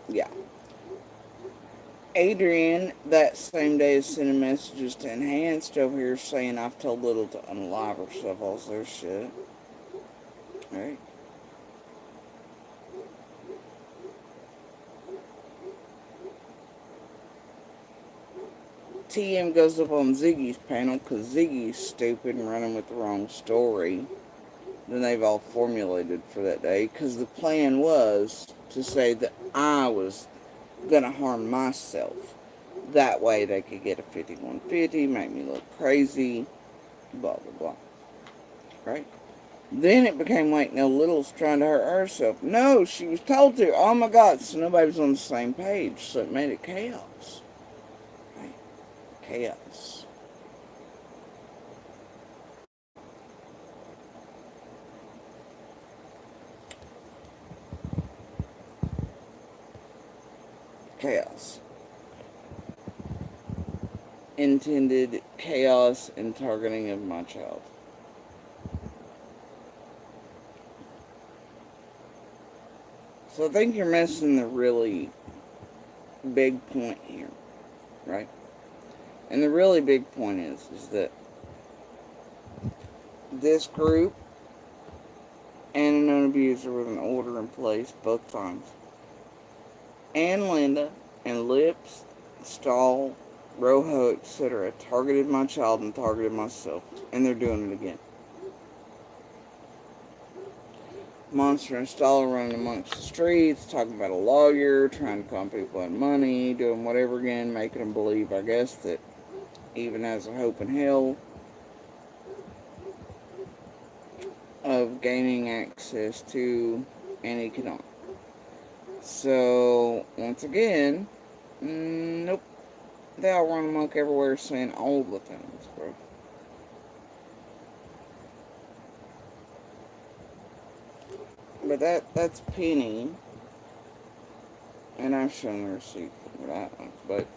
Yeah. Adrian, that same day, is sending messages to Enhanced over here saying I've told Little to unalive herself, all their shit. Right? TM goes up on Ziggy's panel because Ziggy's stupid and running with the wrong story than they've all formulated for that day, because the plan was to say that I was going to harm myself. That way they could get a 5150, make me look crazy, blah, blah, blah. Right? Then it became like no Little's trying to hurt herself. No, she was told to. Oh my God, so nobody was on the same page, so it made it chaos. Right? Chaos. Chaos. Intended chaos and targeting of my child. So I think you're missing the really big point here, right? And the really big point is that this group and a known abuser with an order in place both times, and Linda and Lips, Stahl, Rojo, etc., targeted my child and targeted myself, and they're doing it again. Monster and Stahl are running amongst the streets, talking about a lawyer, trying to con people out money, doing whatever again, making them believe, I guess, that even has a hope in hell of gaining access to an economic. So, once again, nope. They all run amok everywhere saying all the things, bro. But that's Penny. And I've shown the receipt for that one. But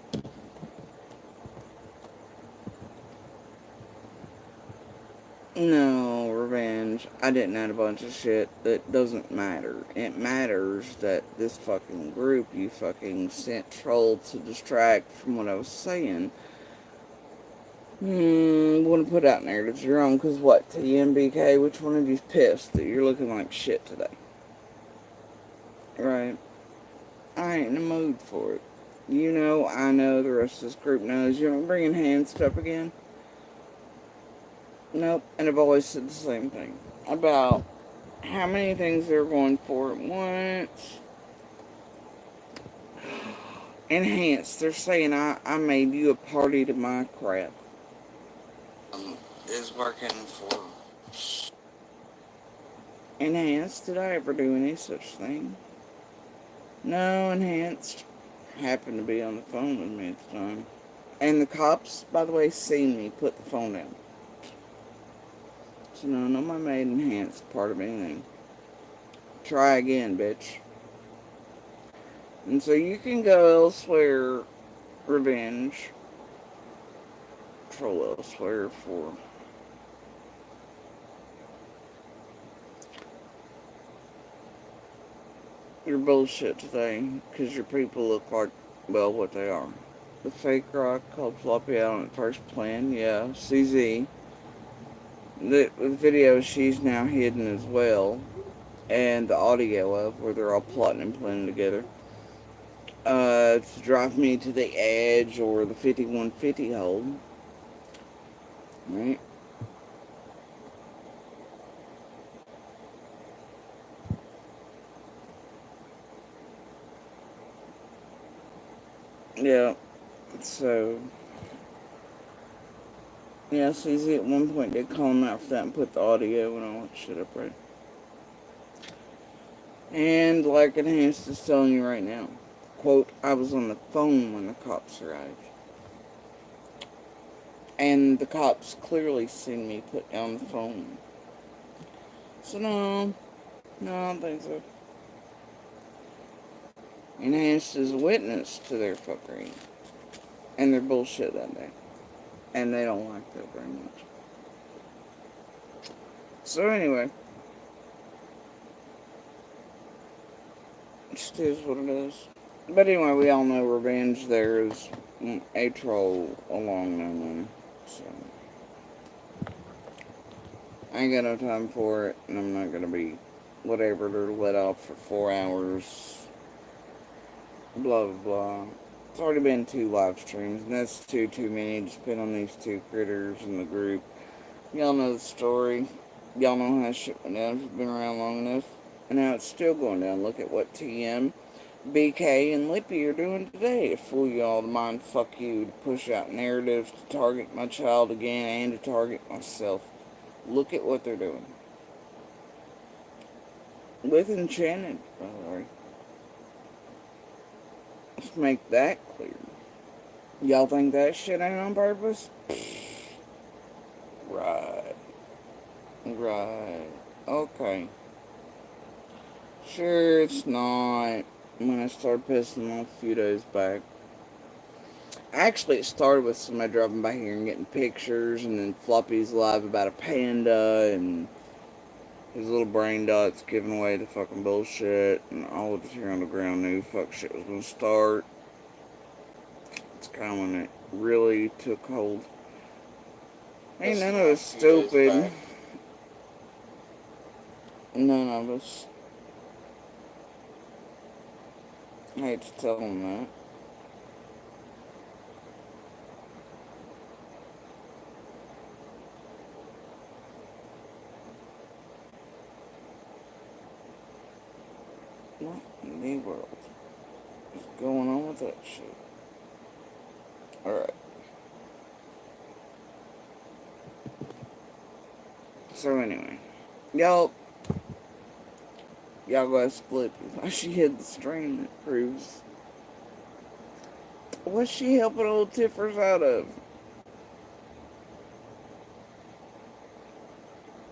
no, revenge. revenge. I didn't add a bunch of shit that doesn't matter. It matters that this fucking group you fucking sent troll to distract from what I was saying. Want to put out narratives of your own, because what, TMBK, which one of you's pissed that you're looking like shit today? Right? I ain't in the mood for it. You know, I know, the rest of this group knows. You don't bringing hands up again? Nope. And I've always said the same thing about how many things they're going for at once. Enhance. They're saying I made you a party to my crap. Is working for Enhanced. Did I ever do any such thing? No, Enhanced happened to be on the phone with me at the time. And the cops, by the way, seen me put the phone down. So no, my made Enhanced part of anything. Try again, bitch. And so you can go elsewhere, revenge. Troll elsewhere for your bullshit today, because your people look like, well, what they are. The fake rock called Floppy out on first plan, yeah. CZ. The video she's now hidden as well, and the audio of where they're all plotting and planning together. To drive me to the edge or the 5150 hold. Right? Yeah. So, yeah, CZ at one point did call him out for that and put the audio and all that shit up, right? And like Enhanced is telling you right now, quote, I was on the phone when the cops arrived. And the cops clearly seen me put down the phone. So no, I don't think so. Enhanced is a witness to their fuckery. And their bullshit that day. And they don't like that very much. So anyway. It just is what it is. But anyway, we all know revenge there is a troll along no money. So I ain't got no time for it, and I'm not gonna be whatever they're let off for 4 hours. Blah blah blah. It's already been 2 live streams, and that's too many to spend on these 2 critters in the group. Y'all know the story. Y'all know how shit went down if you've been around long enough. And now it's still going down. Look at what TM, BK, and Lippy are doing today to fool y'all to mind fuck you, to push out narratives, to target my child again, and to target myself. Look at what they're doing. With Enchanted, by the way. Let's make that clear. Y'all think that shit ain't on purpose? Right. Right. Okay. Sure, it's not. When I started pissing them off a few days back. Actually, it started with somebody driving by here and getting pictures, and then Floppy's live about a panda, and his little brain dots giving away the fucking bullshit, and all of us here on the ground knew fuck shit was gonna start. It's kind of when it really took hold. Ain't none of us stupid. None of us. I hate to tell them that. What in the world is going on with that shit? Alright. So anyway. Y'all go split. Why she hid the stream that proves. What's she helping old Tiffers out of?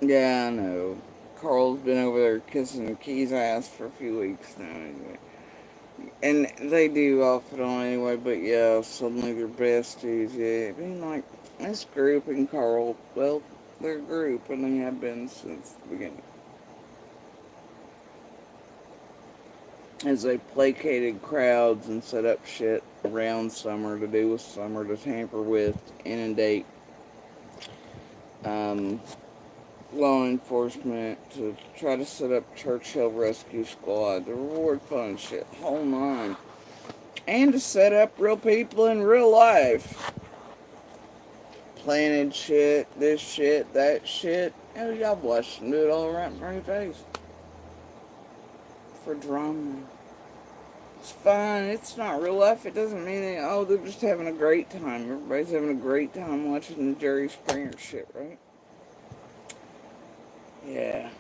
Yeah, I know. Carl's been over there kissing Key's ass for a few weeks now, anyway. And they do off and on anyway, but yeah, suddenly they're besties, yeah. I mean, like, this group and Carl, well, their group, and they have been since the beginning. As they placated crowds and set up shit around Summer to do with Summer, to tamper with, to inundate law enforcement, to try to set up Churchill Rescue Squad, the reward fund shit, whole nine. And to set up real people in real life. Planted shit, this shit, that shit. Hell, y'all watched them do it all right in front of your face. For drama. It's fine. It's not real life. It doesn't mean that, oh, they're just having a great time. Everybody's having a great time watching the Jerry Springer shit, right? Yeah.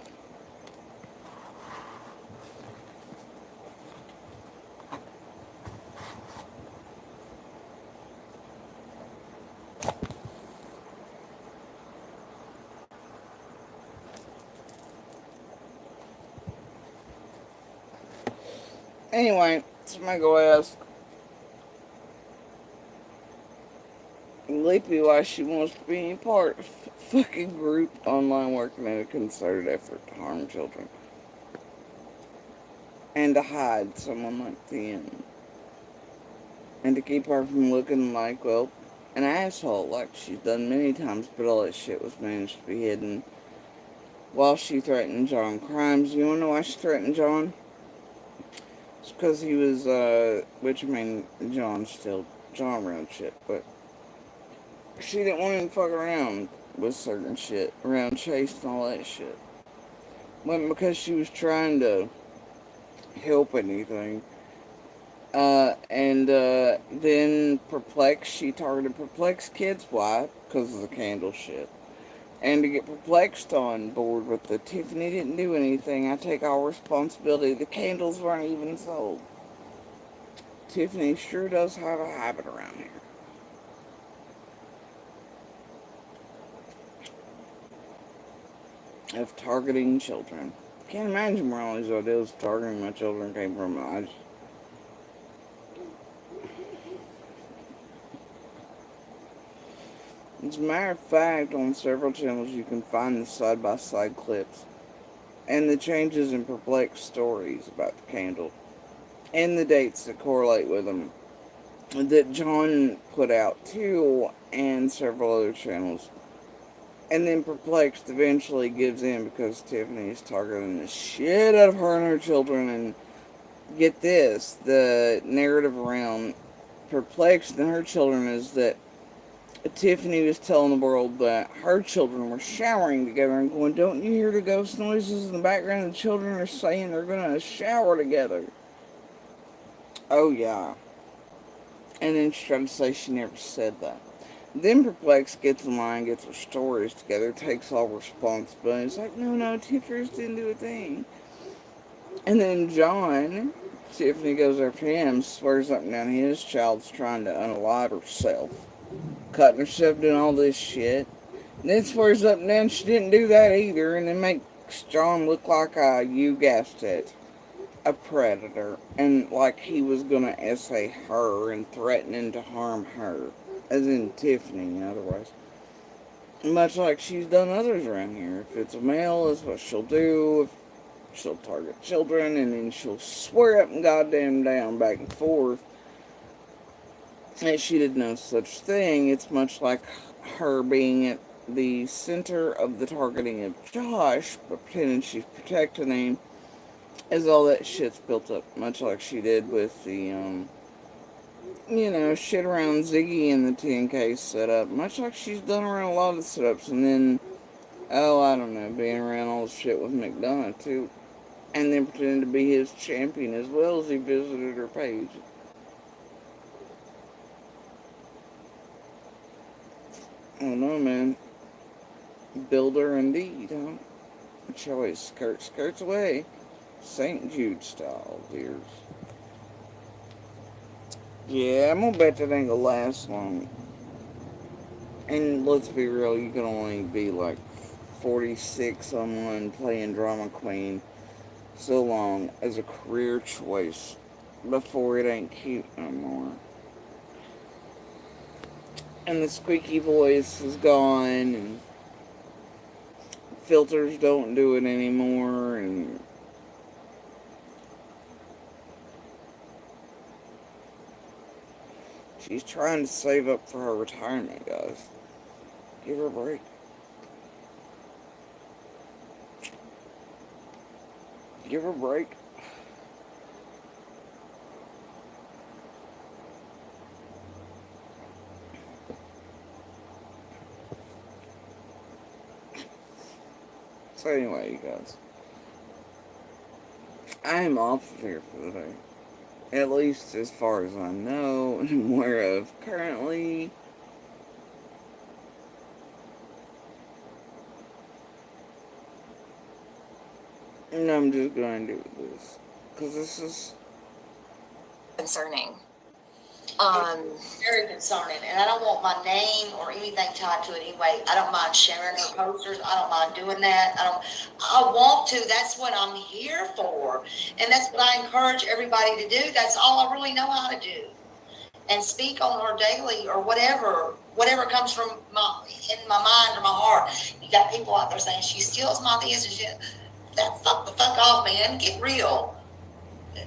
Anyway, somebody go ask Lippy why she wants to be any part of a fucking group online working in a concerted effort to harm children. And to hide someone like them. And to keep her from looking like, well, an asshole like she's done many times, but all that shit was managed to be hidden while she threatened John crimes. You wanna know why she threatened John? It's because he was, which I mean, John's still John around shit, but she didn't want him to fuck around with certain shit, around Chase and all that shit. Wasn't because she was trying to help anything. Then she targeted Perplex kids. Why? Because of the candle shit. And to get Perplexed on board with the Tiffany didn't do anything, I take all responsibility. The candles weren't even sold. Tiffany sure does have a habit around here. Of targeting children. Can't imagine where all these ideas of targeting my children came from. As a matter of fact, on several channels you can find the side-by-side clips and the changes in Perplexed stories about the candle and the dates that correlate with them that John put out too, and several other channels. And then Perplexed eventually gives in because Tiffany is targeting the shit out of her and her children. And get this, the narrative around Perplexed and her children is that Tiffany was telling the world that her children were showering together and going, don't you hear the ghost noises in the background? The children are saying they're going to shower together. Oh, yeah. And then she tried to say she never said that. Then Perplexed gets in line, gets her stories together, takes all responsibility. It's like, no, Tiffany didn't do a thing. And then Tiffany goes after him, swears up and down his child's trying to unalive herself. Cutting herself, doing all this shit. And then swears up and down she didn't do that either, and then makes John look like you guessed it, a predator. And like he was gonna essay her and threatening to harm her. As in Tiffany, otherwise. Much like she's done others around here. If it's a male, that's what she'll do. She'll target children, and then she'll swear up and goddamn down back and forth that she did no such thing. It's much like her being at the center of the targeting of Josh, but pretending she's protecting him as all that shit's built up. Much like she did with the, shit around Ziggy and the 10K setup. Much like she's done around a lot of the setups. And then, I don't know, being around all the shit with McDonough, too. And then pretending to be his champion as well as he visited her page. I don't know, man. Builder indeed, huh? Choice. Skirts away. St. Jude style, dears. Yeah, I'm gonna bet that ain't gonna last long. And let's be real, you can only be like 46 on one playing drama queen so long as a career choice before it ain't cute no more. And the squeaky voice is gone, and filters don't do it anymore, and she's trying to save up for her retirement, guys. Give her a break. Give her a break. So anyway, you guys, I am off of here for the day. At least as far as I know and am aware of currently. And I'm just going to do this. Because this is concerning. Very concerning, and I don't want my name or anything tied to it anyway. I don't mind sharing her posters. I don't mind doing that. I want to. That's what I'm here for, and that's what I encourage everybody to do. That's all I really know how to do, and speak on her daily or whatever comes from in my mind or my heart. You got people out there saying she steals my this and shit. That fuck the fuck off, man. Get real.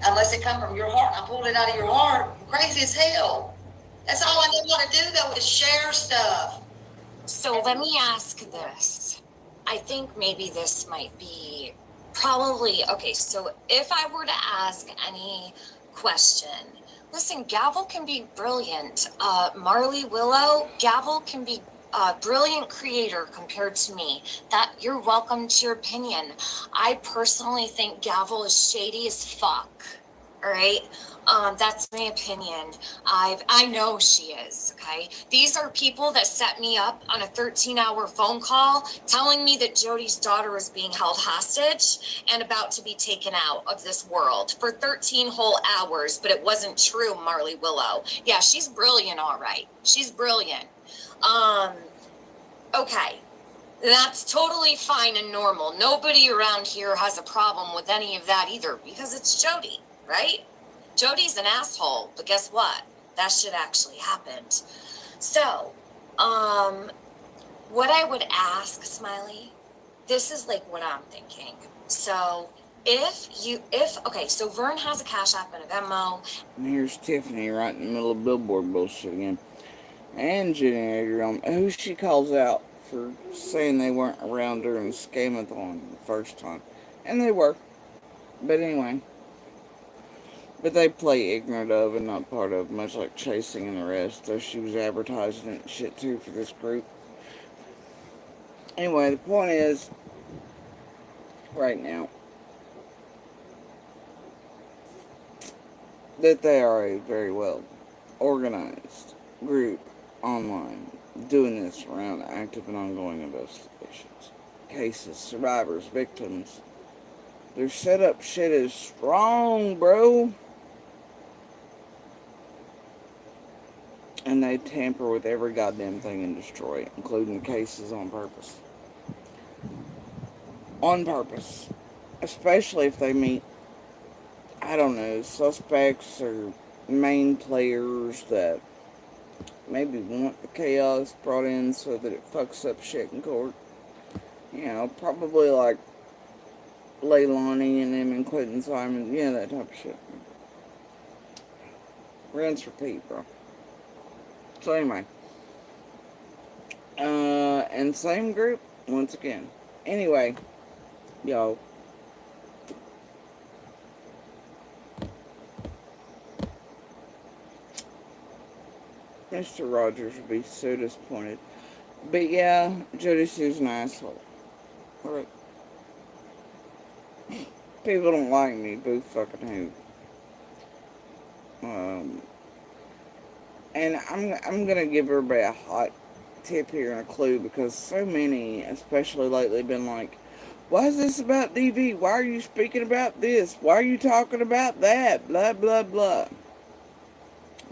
Unless it come from your heart, I pulled it out of your heart. You're crazy as hell. That's all I know how to do though is share stuff. So let me ask this. I think maybe this might be probably, okay, so if I were to ask any question, listen, Gavel can be brilliant. Marley Willow, Gavel can be a brilliant creator compared to me. That you're welcome to your opinion. I personally think Gavel is shady as fuck. All right. That's my opinion. I know she is, okay? These are people that set me up on a 13-hour phone call telling me that Jody's daughter is being held hostage and about to be taken out of this world for 13 whole hours, but it wasn't true, Marley Willow. Yeah, she's brilliant, all right. She's brilliant. Okay. That's totally fine and normal. Nobody around here has a problem with any of that either because it's Jody, right? Jody's an asshole, but guess what? That shit actually happened. So, what I would ask, Smiley, this is like what I'm thinking. So, okay, so Vern has a Cash App and a Venmo. And here's Tiffany right in the middle of billboard bullshit again. And Jenny Agron, who she calls out for saying they weren't around during the scamathon the first time. And they were. But anyway. But they play ignorant of and not part of, much like Chasing and the rest. So she was advertising it and shit too for this group. Anyway, the point is, right now, that they are a very well organized group online doing this around active and ongoing investigations. Cases, survivors, victims. Their setup shit is strong, bro. And they tamper with every goddamn thing and destroy it, including cases on purpose. On purpose. Especially if they meet, I don't know, suspects or main players that maybe want the chaos brought in so that it fucks up shit in court. You know, probably like Leilani and them and Quentin Simon, yeah, that type of shit. Rinse, repeat, bro. So anyway, and same group once again. Anyway, y'all. Mr. Rogers would be so disappointed. But yeah, Jody Sue's an asshole. Alright. People don't like me, boo fucking who. And I'm gonna give everybody a hot tip here and a clue because so many, especially lately, been like, why is this about DV? Why are you speaking about this? Why are you talking about that? Blah, blah, blah.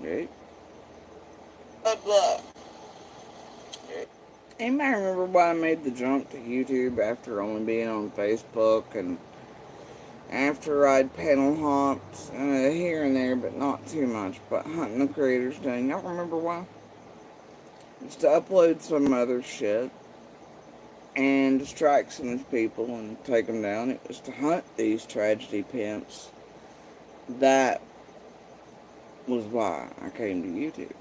Okay. Blah, blah. Okay. Anybody remember why I made the jump to YouTube after only being on Facebook and after I'd panel hopped here and there, but not too much, but hunting the creators doing? Y'all remember why? Just to upload some other shit. and to strike some of these people and take them down. It was to hunt these tragedy pimps. That was why I came to YouTube.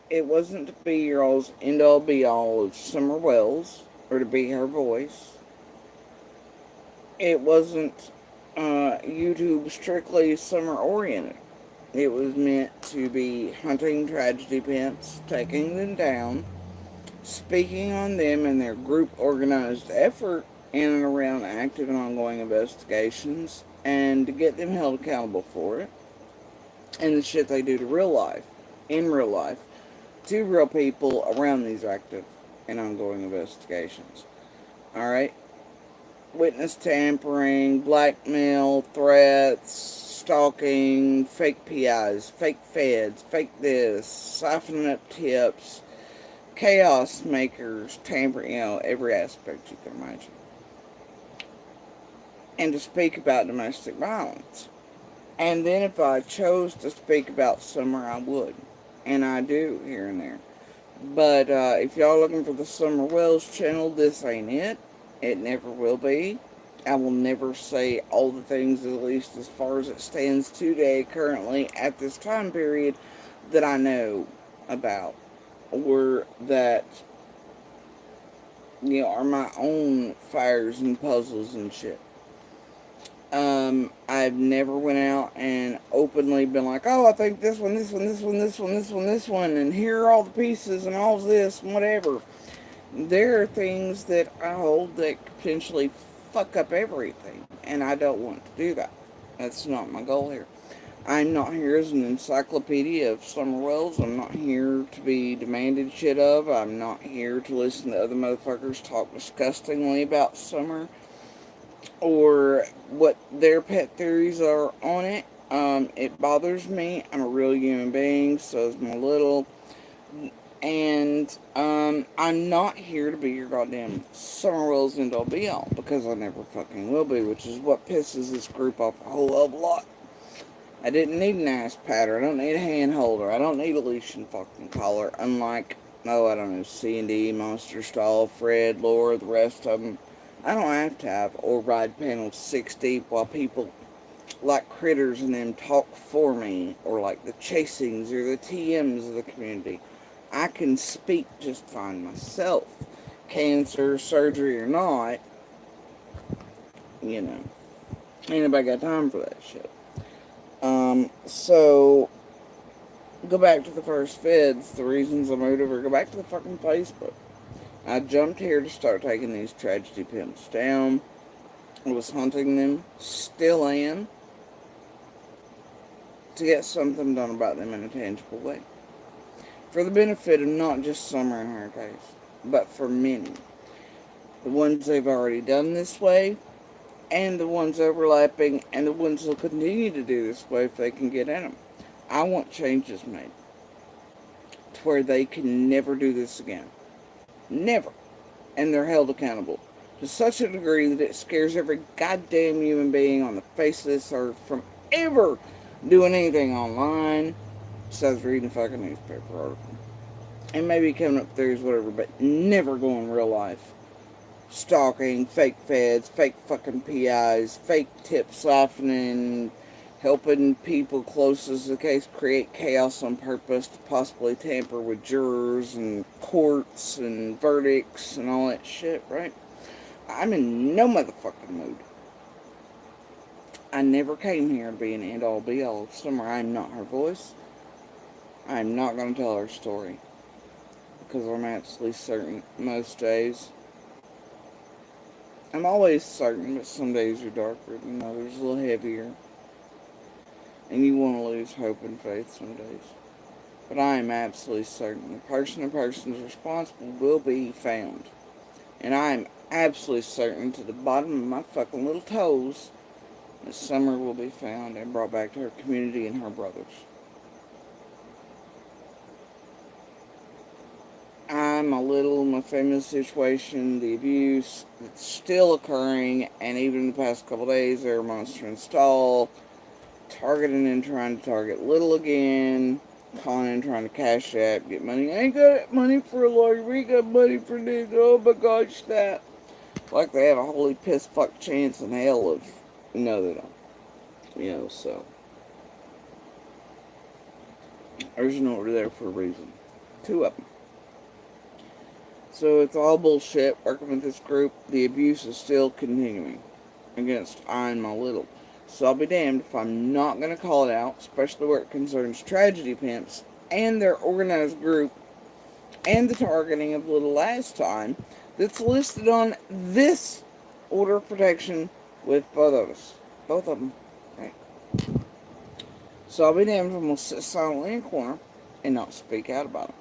It wasn't to be your all's end all be all of Summer Wells or to be her voice. It wasn't YouTube strictly summer oriented. It was meant to be hunting tragedy pimps, taking them down, speaking on them and their group organized effort in and around active and ongoing investigations, and to get them held accountable for it and the shit they do to real life, in real life, to real people around these active and ongoing investigations. Alright? Witness tampering, blackmail, threats, stalking, fake PIs, fake feds, fake this, siphoning up tips, chaos makers, tampering, every aspect you can imagine. And to speak about domestic violence. And then if I chose to speak about summer, I would. And I do here and there. But if y'all looking for the Summer Wells channel, this ain't it. It never will be. I will never say all the things, at least as far as it stands today, currently, at this time period, that I know about. Or that, are my own fires and puzzles and shit. I've never went out and openly been like, oh, I think this one, and here are all the pieces and all this and whatever. There are things that I hold that potentially fuck up everything, and I don't want to do that. That's not my goal here. I'm not here as an encyclopedia of Summer Wells. I'm not here to be demanded shit of. I'm not here to listen to other motherfuckers talk disgustingly about Summer or what their pet theories are on it. It bothers me. I'm a real human being, so is my little. And I'm not here to be your goddamn Summer Wells end all be all, because I never fucking will be, which is what pisses this group off a whole hell of a lot. I didn't need an ass patter. I don't need a hand holder. I don't need a leash and fucking collar. Unlike, I don't know, C&D, Monster Stall, Fred, Laura, the rest of them. I don't have to have or ride panels 6 deep while people like critters and them talk for me, or like the chasings or the TMs of the community. I can speak just fine myself. Cancer, surgery or not, ain't nobody got time for that shit. So, go back to the first feds, the reasons I moved over, go back to the fucking Facebook. I jumped here to start taking these tragedy pimps down. I was hunting them, still am, to get something done about them in a tangible way. For the benefit of not just Summer and her case, but for many. The ones they've already done this way, and the ones overlapping, and the ones who'll continue to do this way if they can get at them. I want changes made to where they can never do this again. Never. And they're held accountable to such a degree that it scares every goddamn human being on the face of this earth from ever doing anything online besides reading a fucking newspaper article. And maybe coming up theories, whatever, but never going real life. Stalking, fake feds, fake fucking PIs, fake tip siphoning, helping people closest to the case create chaos on purpose to possibly tamper with jurors and courts and verdicts and all that shit, right? I'm in no motherfucking mood. I never came here to be an end-all be-all of Summer. I'm not her voice. I'm not going to tell her story. Because I'm absolutely certain most days. I'm always certain, but some days are darker than others, a little heavier. And you want to lose hope and faith some days. But I am absolutely certain the person or persons responsible will be found. And I am absolutely certain to the bottom of my fucking little toes that Summer will be found and brought back to her community and her brothers. I'm a little in my family situation, the abuse that's still occurring, and even in the past couple days, they're monster install, targeting and trying to target little again, calling in trying to cash app, get money. I ain't got money for a lawyer. We ain't got money for this. Oh my gosh, that. Like they have a holy piss fuck chance in hell of. No, they don't. So. There's an order there for a reason. Two of them. So it's all bullshit. Working with this group, the abuse is still continuing against I and my little. So I'll be damned if I'm not going to call it out, especially where it concerns tragedy pimps and their organized group and the targeting of little last time that's listed on this order of protection with both of us. Both of them. Right. So I'll be damned if I'm going to sit silently in a corner and not speak out about it.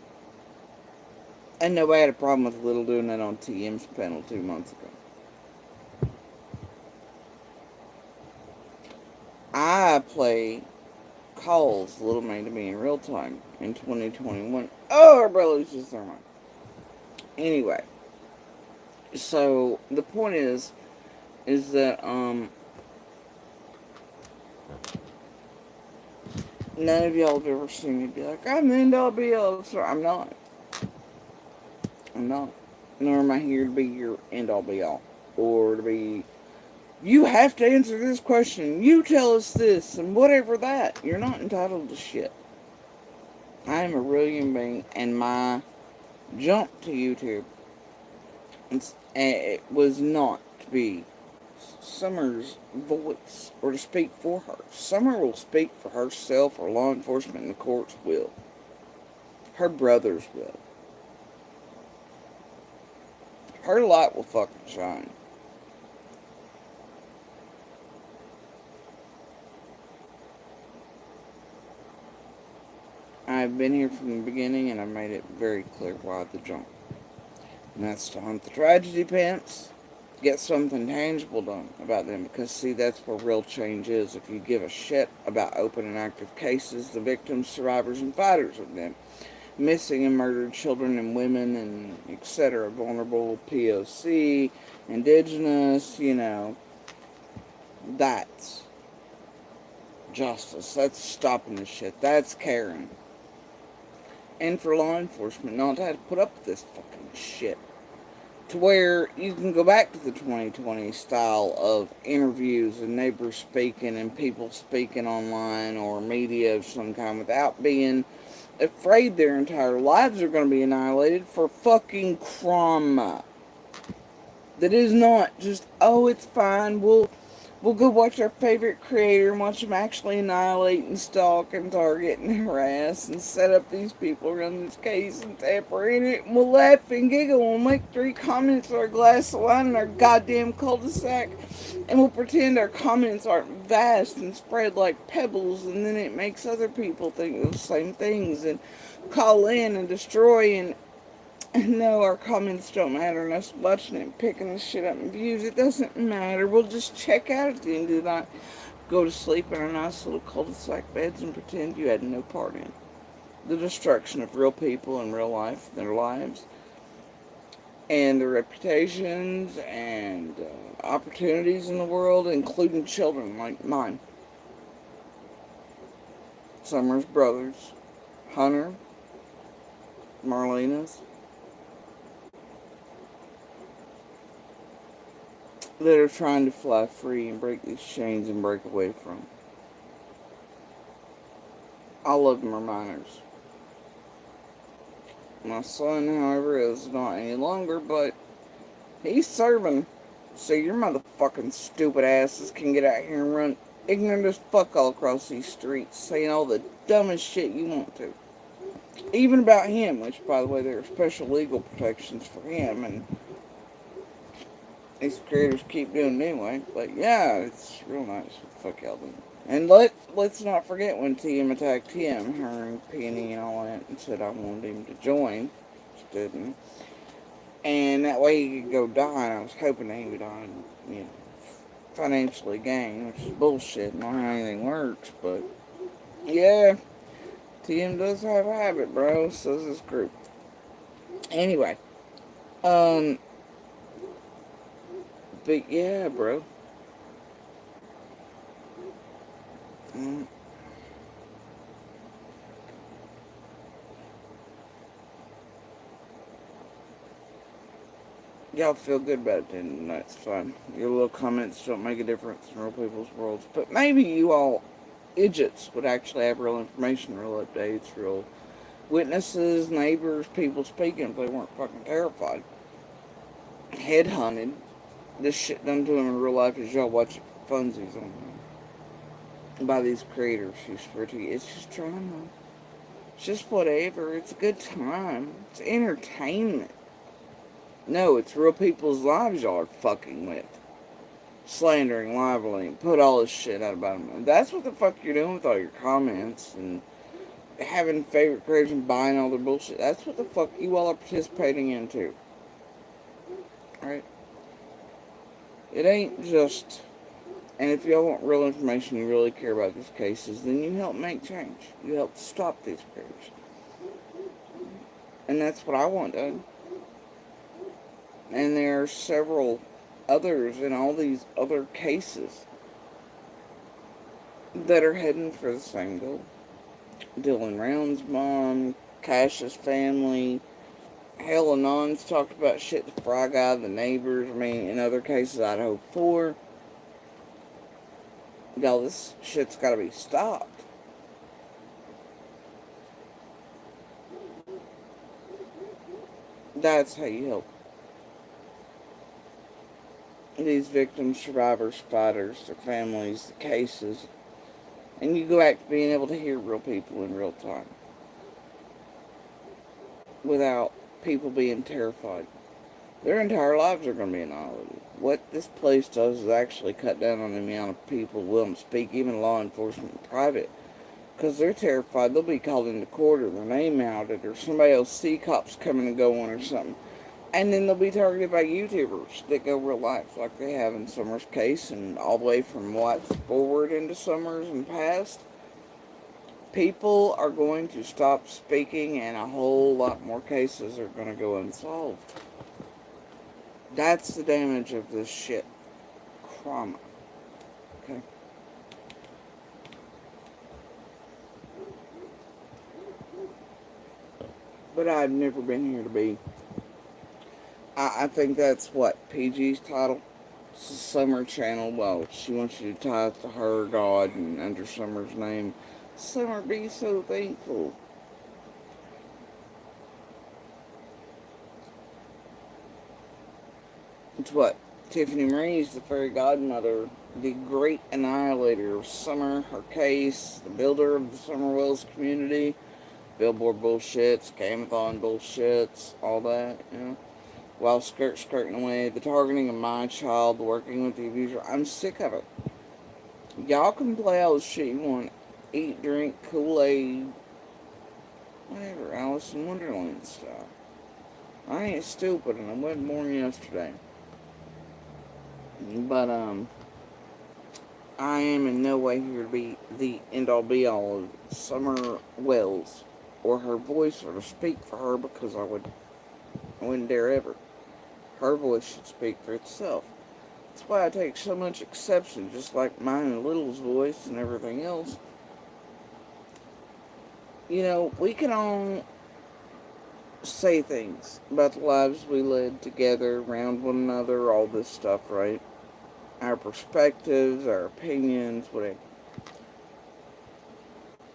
And nobody had a problem with Little doing that on TM's panel 2 months ago. I play calls Little made to me in real time in 2021. Oh, our brother loses their mind. Anyway, so the point is that none of y'all have ever seen me be like, I'm the end all be all. So I'm not. Nor am I here to be your end all be all. Or to be, you have to answer this question. You tell us this and whatever that. You're not entitled to shit. I am a real human being, and my jump to YouTube it was not to be Summer's voice or to speak for her. Summer will speak for herself, or law enforcement and the courts will. Her brothers will. Her light will fucking shine. I've been here from the beginning, and I made it very clear why the jump. And that's to hunt the tragedy pimps, get something tangible done about them. Because, see, that's where real change is. If you give a shit about open and active cases, the victims, survivors, and fighters of them, missing and murdered children and women, and etc., vulnerable, POC, indigenous, that's justice. That's stopping the shit. That's caring. And for law enforcement not to have to put up with this fucking shit. To where you can go back to the 2020 style of interviews and neighbors speaking and people speaking online or media of some kind without being afraid their entire lives are going to be annihilated for fucking crime. That is not just, oh, it's fine, we'll go watch our favorite creator and watch them actually annihilate and stalk and target and harass and set up these people around this case and tamper in it, and we'll laugh and giggle and make 3 comments or a glass of wine in our goddamn cul-de-sac, and we'll pretend our comments aren't vast and spread like pebbles, and then it makes other people think those same things and call in and destroy and no, our comments don't matter, and us watching it and picking this shit up and views, it doesn't matter. We'll just check out at the end of the night, go to sleep in our nice little cul-de-sac beds and pretend you had no part in the destruction of real people in real life, their lives, and their reputations and opportunities in the world, including children like mine. Summer's brothers, Hunter, Marlena's, that are trying to fly free and break these chains and break away from. All of them are minors. My son, however, is not any longer, but he's serving. So your motherfucking stupid asses can get out here and run ignorant as fuck all across these streets, saying all the dumbest shit you want to. Even about him, which, by the way, there are special legal protections for him, and these creators keep doing it anyway. But yeah, it's real nice what the fuck y'all doing. And let's not forget when TM attacked him, her and Penny and all that, and said I wanted him to join. She didn't. And that way he could go die, and I was hoping that he would die and, financially gain, which is bullshit, not how anything works, but yeah, TM does have a habit, bro, so does this group. Anyway, but yeah, bro. Y'all feel good about it, then that's fine. Your little comments don't make a difference in real people's worlds. But maybe you all idiots would actually have real information, real updates, real witnesses, neighbors, people speaking if they weren't fucking terrified. Headhunted. This shit done to them in real life as y'all watch it for funsies on by these creators who swear to you. It's just drama. It's just whatever. It's a good time. It's entertainment. No, it's real people's lives y'all are fucking with. Slandering, libeling, put all this shit out about them. That's what the fuck you're doing with all your comments and having favorite creators and buying all their bullshit. That's what the fuck you all are participating into. Alright? It ain't just... And if y'all want real information, you really care about these cases, then you help make change. You help stop these creators. And that's what I want done. And there are several others in all these other cases that are heading for the same goal. Dylan Round's mom, Cash's family, hell, Anon's talked about shit, the Fry Guy, the neighbors, I mean, in other cases, Idaho 4. Y'all, this shit's gotta be stopped. That's how you help these victims, survivors, fighters, their families, the cases. And you go back to being able to hear real people in real time. Without people being terrified. Their entire lives are going to be annihilated. What this place does is actually cut down on the amount of people willing to speak, even law enforcement and private. Because they're terrified they'll be called into court or their name outed or somebody will see cops coming and going or something. And then they'll be targeted by YouTubers that go real life, like they have in Summer's case, and all the way from Watts forward into Summer's and past. People are going to stop speaking, and a whole lot more cases are going to go unsolved. That's the damage of this shit. Trauma. Okay? But I've never been here to be. I think that's what PG's title. It's a Summer channel. Well, she wants you to tithe to her God and under Summer's name. Summer, be so thankful. It's what? Tiffany Marie's the fairy godmother, the great annihilator of Summer, her case, the builder of the Summer Wells community, billboard bullshits, Camathon bullshits, all that, you know. While skirting away, the targeting of my child, working with the abuser. I'm sick of it. Y'all can play all the shit you want. Eat, drink, Kool-Aid, whatever, Alice in Wonderland stuff. I ain't stupid and I wasn't born yesterday. But, I am in no way here to be the end-all be-all of Summer Wells or her voice or to speak for her because I wouldn't dare ever. Her voice should speak for itself. That's why I take so much exception, just like mine and Little's voice and everything else. You know, we can all say things about the lives we led together, around one another, all this stuff, right? Our perspectives, our opinions, whatever.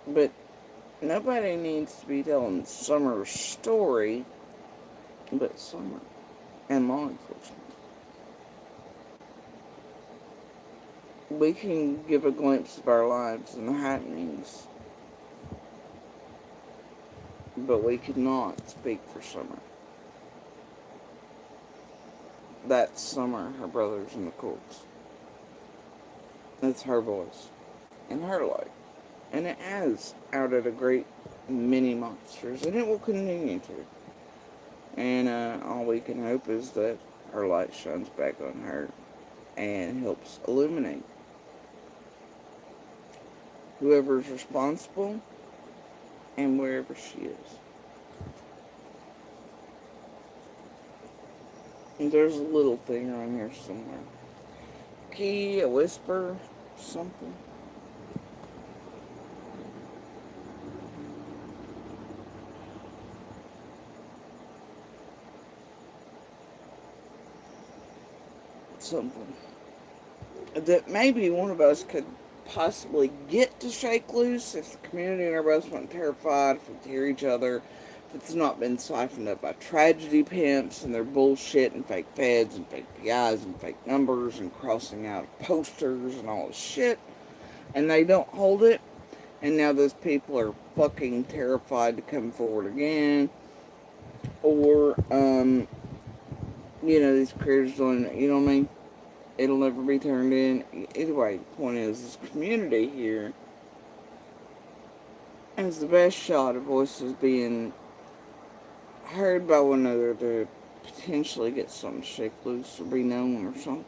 But nobody needs to be telling Summer's story but Summer and law enforcement. We can give a glimpse of our lives and the happenings, but we could not speak for Summer. That's Summer, her brothers in the courts. That's her voice and her light. And it has outed a great many monsters, and it will continue to. And all we can hope is that her light shines back on her and helps illuminate whoever's responsible and wherever she is. And there's a little thing around here somewhere. Key, a whisper, something. something that maybe one of us could possibly get to shake loose if the community and everybody's not terrified, if we can hear each other, if it's not been siphoned up by tragedy pimps and their bullshit and fake feds and fake PIs and fake numbers and crossing out posters and all this shit, and they don't hold it, and now those people are fucking terrified to come forward again, or, these creators don't, you know what I mean? It'll never be turned in. Either way, the point is, this community here has the best shot of voices being heard by one another to potentially get something shake loose or be known or something.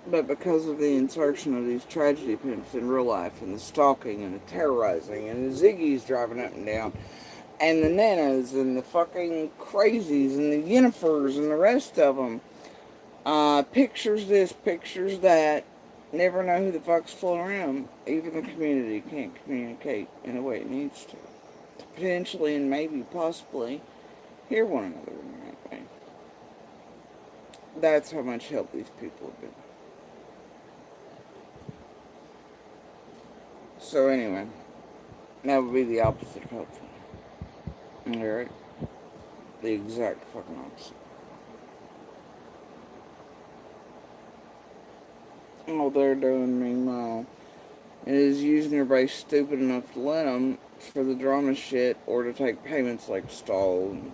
But because of the insertion of these tragedy pimps in real life, and the stalking and the terrorizing, and the Ziggies driving up and down, and the Nanas, and the fucking crazies, and the Yennifers, and the rest of them, pictures this, pictures that, never know who the fuck's floating around. Even the community can't communicate in the way it needs to potentially and maybe possibly hear one another in the right way. That's how much help these people have been. So anyway, that would be the opposite of helpful. Alright? The exact fucking opposite. All they're doing, meanwhile, is using everybody stupid enough to let them for the drama shit, or to take payments like Stall and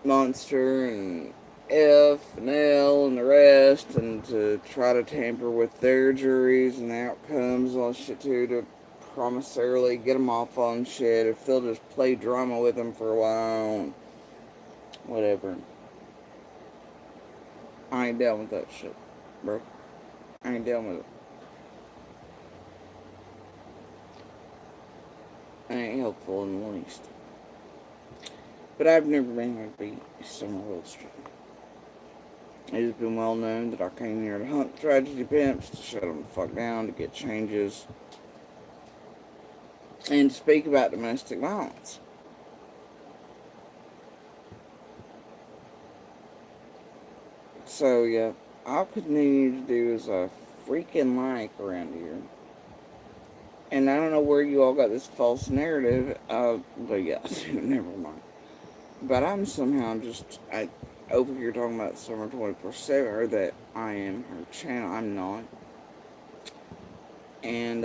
Monster and F and L and the rest, and to try to tamper with their juries and outcomes and all that shit too, to promiscuously get them off on shit if they'll just play drama with them for a while and whatever. I ain't down with that shit, bro. I ain't down with it. I ain't helpful in the least. But I've never been here to be Summer Willstrom. It has been well known that I came here to hunt tragedy pimps, to shut them the fuck down, to get changes, and to speak about domestic violence. So, yeah, I'll continue to do as I freaking like around here. And I don't know where you all got this false narrative, but yeah, never mind. But I'm somehow just, over here talking about Summer 24/7, or that I am her channel. I'm not. And,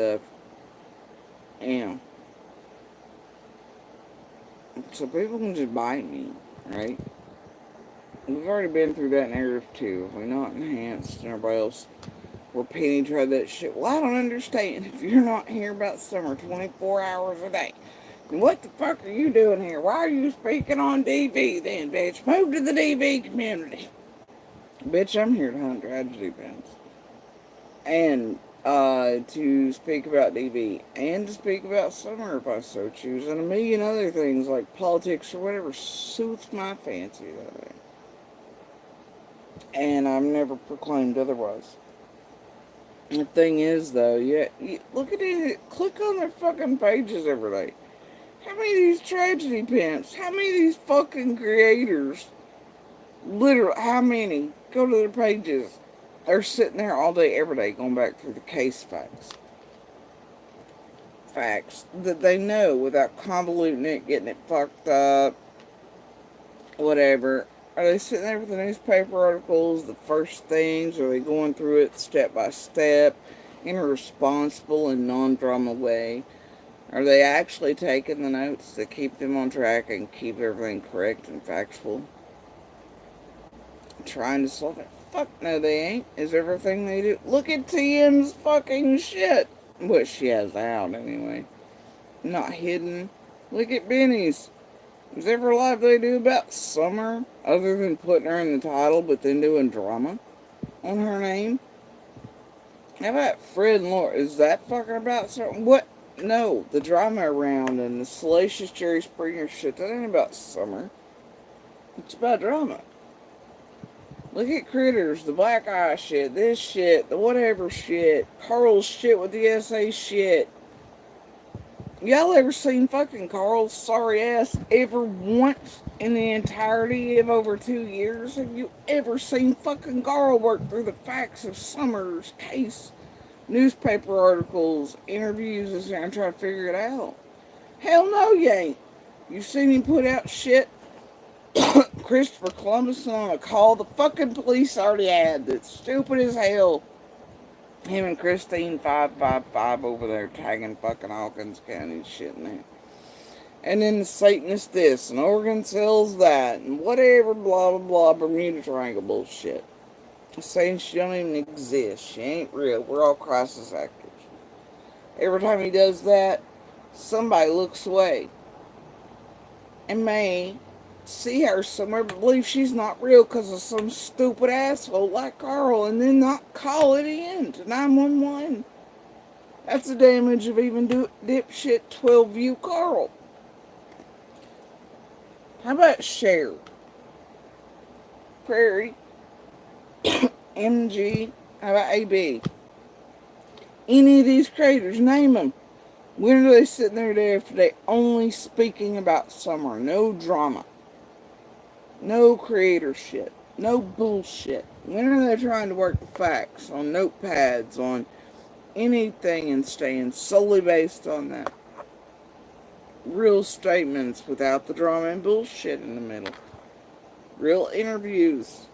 so people can just bite me, right? We've already been through that narrative too. If we're not enhanced and everybody else, where Penny tried that shit. Well, I don't understand. If you're not here about Summer 24 hours a day, then what the fuck are you doing here? Why are you speaking on DV then, bitch? Move to the DV community. Bitch, I'm here to hunt tragedy pimps. And, to speak about DV. And to speak about Summer if I so choose. And a million other things like politics or whatever suits my fancy that way. And I've never proclaimed otherwise. The thing is, though, look at it. Click on their fucking pages every day. How many of these tragedy pimps? How many of these fucking creators? Literally, how many? Go to their pages. They're sitting there all day, every day, going back through the case facts. Facts that they know without convoluting it, getting it fucked up, whatever. Are they sitting there with the newspaper articles, the first things? Are they going through it step by step in a responsible and non-drama way? Are they actually taking the notes that keep them on track and keep everything correct and factual? Trying to solve it? Fuck no, they ain't. Is everything they do? Look at TM's fucking shit. What she has out, anyway. Not hidden. Look at Benny's. Is every live they do about Summer, other than putting her in the title, but then doing drama on her name? How about Fred and Laura? Is that fucking about something? What? No, the drama around and the salacious Jerry Springer shit, that ain't about Summer. It's about drama. Look at Critters, the Black Eye shit, this shit, the whatever shit, Carl's shit with the SA shit, Y'all ever seen fucking Carl's sorry ass ever once in the entirety of over 2 years? Have you ever seen fucking Carl work through the facts of Summer's case? Newspaper articles, interviews, and try to figure it out. Hell no, you ain't. You've seen him put out shit. Christopher Columbus on a call the fucking police already had. That's stupid as hell. Him and Christine 555 over there tagging fucking Hawkins County shit in there. And then the Satanist this, and Oregon sells that, and whatever, blah, blah, blah, Bermuda Triangle bullshit. Saying she don't even exist. She ain't real. We're all crisis actors. Every time he does that, somebody looks away and may see her somewhere but believe she's not real because of some stupid asshole like Carl and then not call it in to 911. That's the damage of even dipshit 12-view Carl. How about Cher? Prairie? MG? How about AB? Any of these creators, name them. When are they sitting there day after day only speaking about Summer? No drama. No creator shit. No bullshit. When are they trying to work the facts on notepads, on anything and staying solely based on that? Real statements without the drama and bullshit in the middle. Real interviews.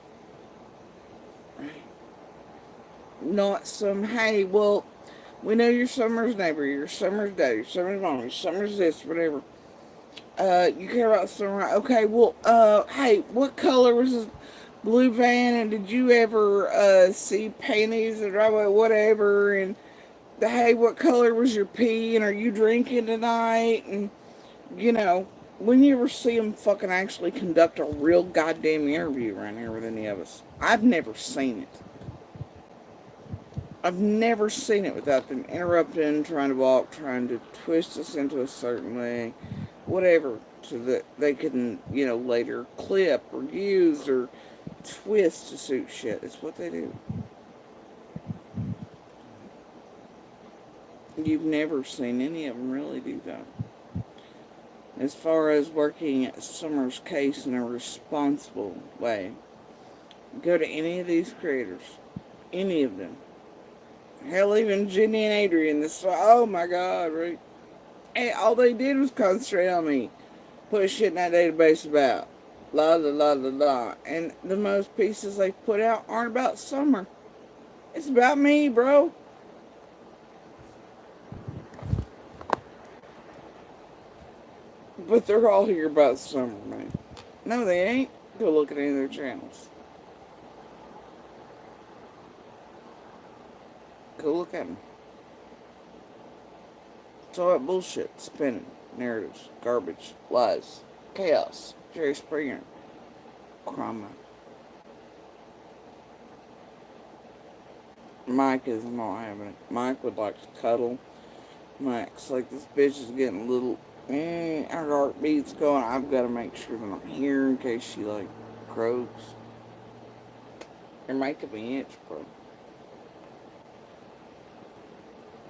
Not some, hey, well, we know you're Summer's neighbor, you're Summer's dad, you're Summer's mom, you're Summer's this, whatever. You care about Summer, okay, well, hey, what color was his blue van, and did you ever, see panties or whatever, and, hey, what color was your pee, and are you drinking tonight, and, you know, when you ever see them fucking actually conduct a real goddamn interview around here with any of us? I've never seen it. I've never seen it without them interrupting, trying to walk, trying to twist us into a certain way, whatever, so that they can, later clip or use or twist to suit shit. It's what they do. You've never seen any of them really do that. As far as working at Summer's case in a responsible way, go to any of these creators, any of them. Hell, even Jenny and Adrian, oh my god, right? And all they did was concentrate on me. Put shit in that database about. La la la la la. And the most pieces they put out aren't about Summer. It's about me, bro. But they're all here about Summer, man. No, they ain't. Go look at any of their channels. Go look at them. It's all that bullshit. Spinning. Narratives. Garbage. Lies. Chaos. Jerry Springer. Crime. Mike is not having it. Mike would like to cuddle. Mike's like, this bitch is getting a little, our heartbeat's going. I've got to make sure that I'm here in case she, croaks. Your mic could be itch, bro.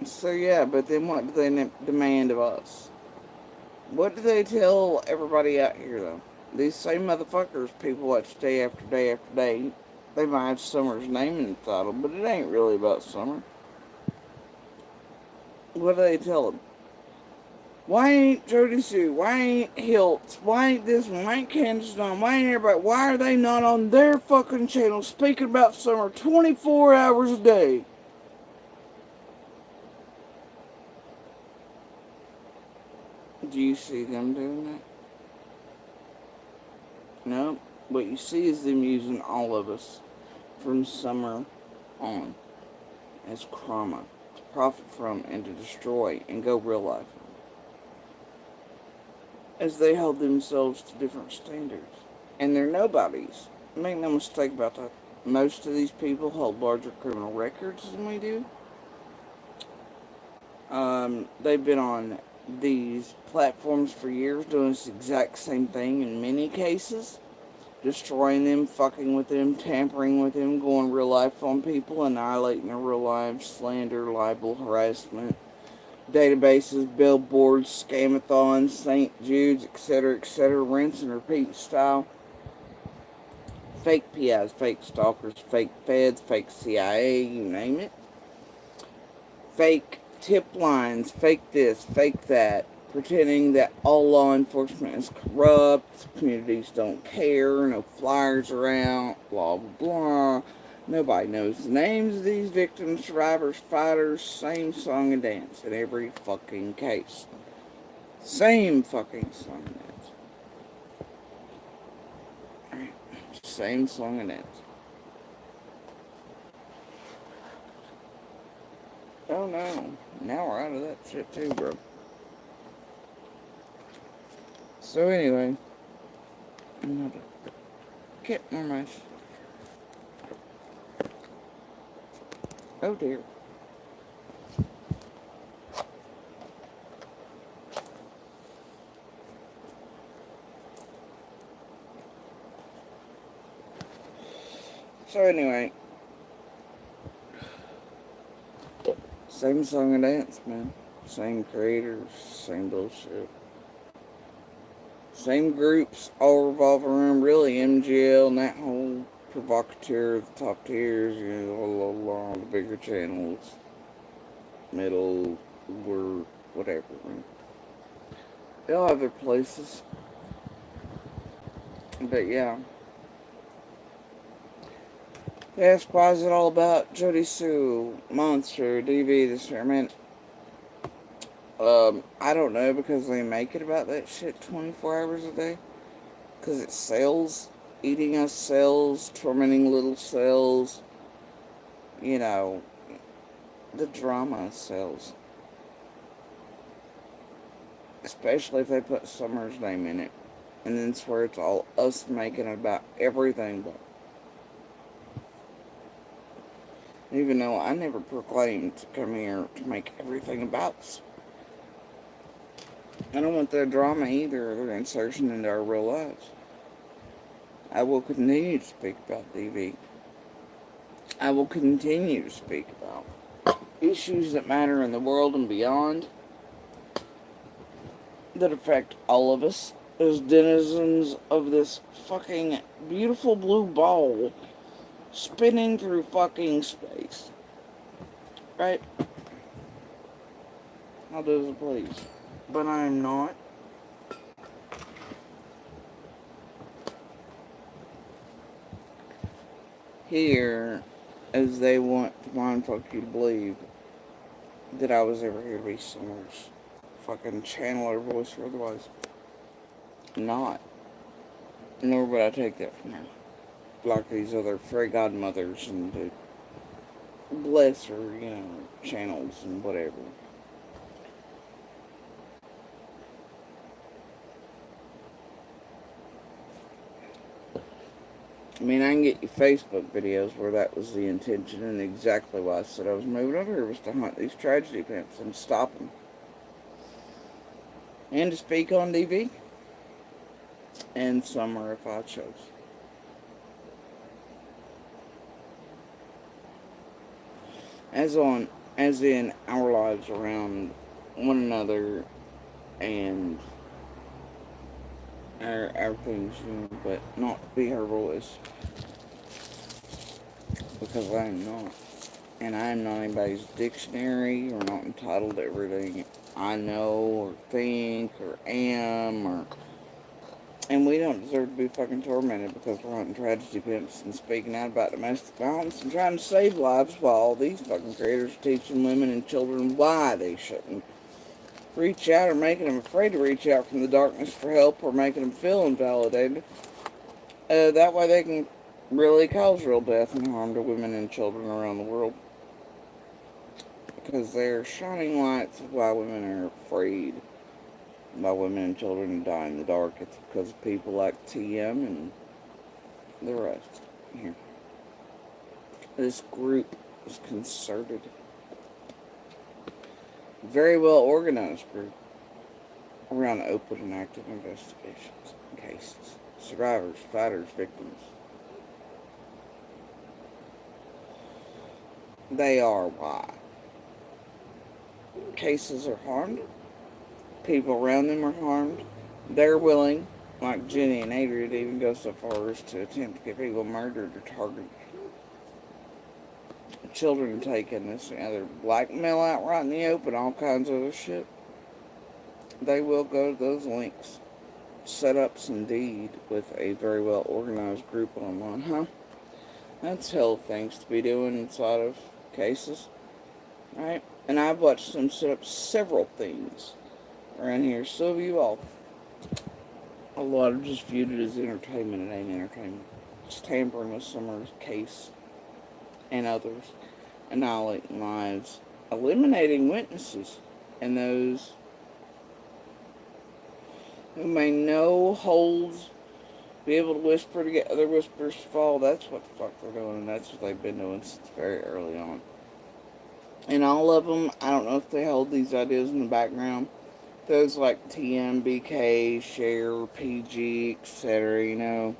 So, yeah, but then what do they demand of us? What do they tell everybody out here, though? These same motherfuckers people watch day after day after day. They might have Summer's name in the title, but it ain't really about Summer. What do they tell them? Why ain't Jody Sue? Why ain't Hiltz? Why ain't this one? Why ain't Candace Dawn? Why ain't everybody? Why are they not on their fucking channel speaking about Summer 24 hours a day? Do you see them doing that? No. What you see is them using all of us from Summer on as karma to profit from and to destroy and go real life, as they hold themselves to different standards. And they're nobodies. Make no mistake about that. Most of these people hold larger criminal records than we do. They've been on these platforms for years doing this exact same thing in many cases. Destroying them, fucking with them, tampering with them, going real life on people, annihilating their real lives, slander, libel, harassment, databases, billboards, scamathons, St. Jude's, etc., rinse and repeat style. Fake PIs, fake stalkers, fake feds, fake CIA, you name it. Fake tip lines, fake this, fake that, pretending that all law enforcement is corrupt, communities don't care, no flyers are out, blah, blah, blah. Nobody knows the names of these victims, survivors, fighters, same song and dance in every fucking case. Same fucking song and dance. Alright, same song and dance. Oh no, now we're out of that shit too, bro. So anyway, I'm gonna get more mice. Oh dear. So anyway, same song and dance, man. Same creators, same bullshit. Same groups, all revolve around really MGL and that whole provocateur, the top tiers, you know, all the bigger channels, middle, or whatever. Man. They all have their places. But yeah. They ask, why is it all about Jody Sue, Monster, DV, this year? I mean, I don't know, because they make it about that shit 24 hours a day. Because it sells. Eating us cells, tormenting little cells. You know, the drama sells. Especially if they put Summer's name in it. And then swear it's all us making it about everything but. Even though I never proclaimed to come here to make everything about us. I don't want their drama either, or their insertion into our real lives. I will continue to speak about DV. I will continue to speak about issues that matter in the world and beyond, that affect all of us as denizens of this fucking beautiful blue ball spinning through fucking space. Right? How does it please? But I'm not. Here, as they want to mindfuck you to believe that I was ever here to be Summer's fucking channeler, voice, or otherwise. Not. Nor would I take that from her. Like these other fairy godmothers and the bless her, you know, channels and whatever. I mean, I can get you Facebook videos where that was the intention, and exactly why I said I was moving over here was to hunt these tragedy pimps and stop them. And to speak on DV. And Summer if I chose. As in our lives around one another and our things, you know, but not be her voice. Because I am not. And I am not anybody's dictionary, or not entitled to everything I know, or think, or am, or... And we don't deserve to be fucking tormented because we're hunting tragedy pimps and speaking out about domestic violence and trying to save lives, while all these fucking creators are teaching women and children why they shouldn't reach out, or making them afraid to reach out from the darkness for help, or making them feel invalidated. That way they can really cause real death and harm to women and children around the world. Because they're shining lights of why women are afraid. Why women and children die in the dark. It's because of people like TM and the rest here. This group is concerted. Very well organized group around open and active investigations and cases. Survivors, fighters, victims. They are why. cases are harmed. People around them are harmed. They're willing, like Jenny and Adrian, to even go so far as to attempt to get people murdered or target children taken. This and other blackmail out right in the open, all kinds of other shit. They will go to those links. Setups indeed with a very well organized group online, huh? That's hell of things to be doing inside of cases, right? And I've watched them set up several things around here. So have you all. A lot of just viewed it as entertainment. It ain't entertainment. It's tampering with Summer's case and others, annihilating lives, eliminating witnesses, and those who may no holds be able to whisper to get other whispers to fall. That's what the fuck they're doing, and that's what they've been doing since very early on. And all of them, I don't know if they hold these ideas in the background. Those like TM, BK, Share, PG, etc.,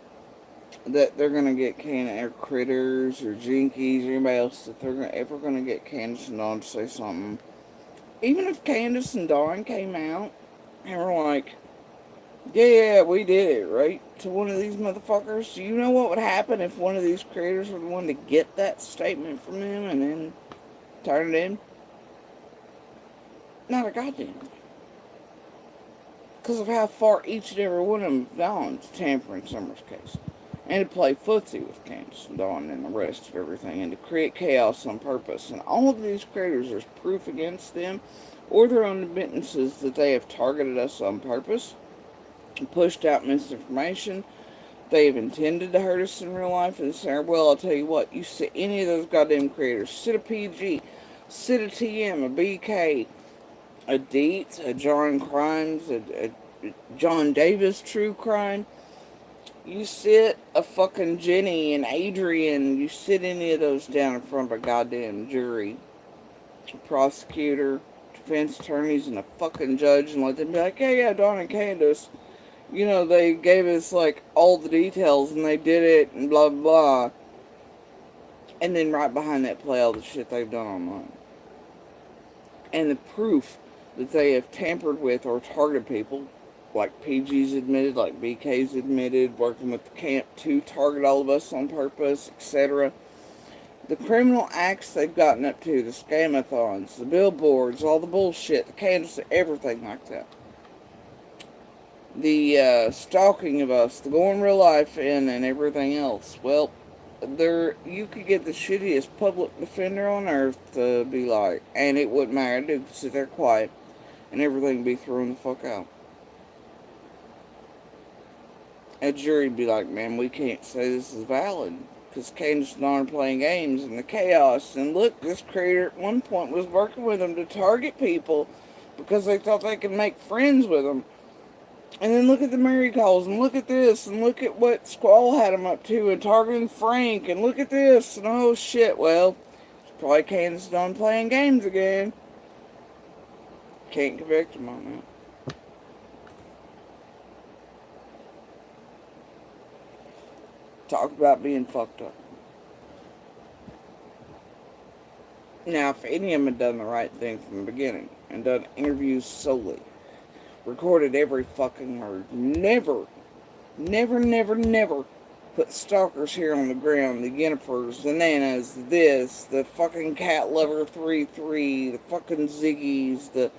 that they're going to get or Critters or Jinkies or anybody else that they're ever going to get Candace and Dawn to say something. Even if Candace and Dawn came out and were like, yeah, we did it, right? To one of these motherfuckers. Do you know what would happen if one of these creators were the one to get that statement from them and then turn it in? Not a goddamn thing. Because of how far each and every one of them have gone to tamper in Summer's case. And to play footsie with Candace and Dawn and the rest of everything. And to create chaos on purpose. And all of these creators, there's proof against them or their own admittances that they have targeted us on purpose. Pushed out misinformation. They have intended to hurt us in real life. And say, well, I'll tell you what, you sit any of those goddamn creators, sit a PG, sit a TM, a BK, a Deets, a John Crimes, a John Davis True Crime, you sit a fucking Jenny and Adrian, you sit any of those down in front of a goddamn jury, prosecutor, defense attorneys, and a fucking judge, and let them be like, yeah, Dawn and Candace, they gave us, like, all the details, and they did it, and blah, blah, blah. And then right behind that play all the shit they've done online. And the proof that they have tampered with or targeted people, like PG's admitted, like BK's admitted, working with the camp to target all of us on purpose, etc. The criminal acts they've gotten up to, the scamathons, the billboards, all the bullshit, the Candace, everything like that. The stalking of us, the going real life in, and everything else. Well, you could get the shittiest public defender on earth to be like, and it wouldn't matter. Dude could sit there quiet, and everything would be thrown the fuck out. A jury would be like, man, we can't say this is valid, because Candace and Dawn are playing games, and the chaos, and look, this creator at one point was working with them to target people, because they thought they could make friends with them. And then look at the Mary calls, and look at this, and look at what Squall had him up to, and targeting Frank, and look at this, and oh shit, well, it's probably Candace Dawn playing games again. Can't convict him on that. Talk about being fucked up. Now, if any of them had done the right thing from the beginning, and done interviews solely, recorded every fucking word. Never put stalkers here on the ground. The Yennifers, the Nanas, the fucking Cat Lover 3-3, the fucking Ziggies, the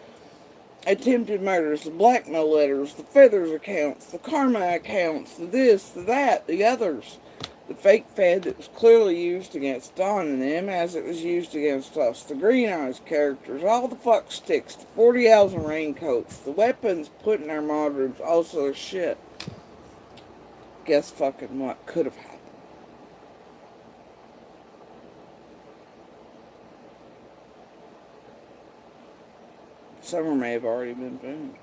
attempted murders, the blackmail letters, the Feathers accounts, the Karma accounts, the this, the that, the others. The fake Fed that was clearly used against Dawn and them as it was used against us. The Green Eyes characters, all the fuck sticks, the 40 owls and raincoats, the weapons put in our mod rooms, also shit. Guess fucking what could have happened. Summer may have already been found.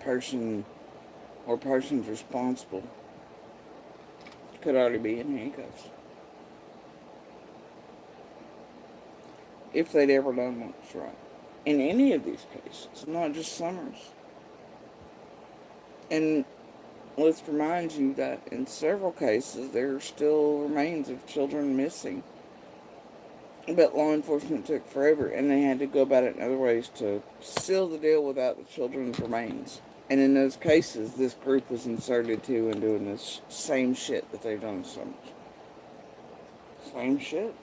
Person or persons responsible could already be in handcuffs. If they'd ever done what's right. In any of these cases, not just Summers. And let's remind you that in several cases, there are still remains of children missing. But law enforcement took forever, and they had to go about it in other ways to seal the deal without the children's remains. And in those cases, this group was inserted too in doing this same shit that they've done so much. Same shit.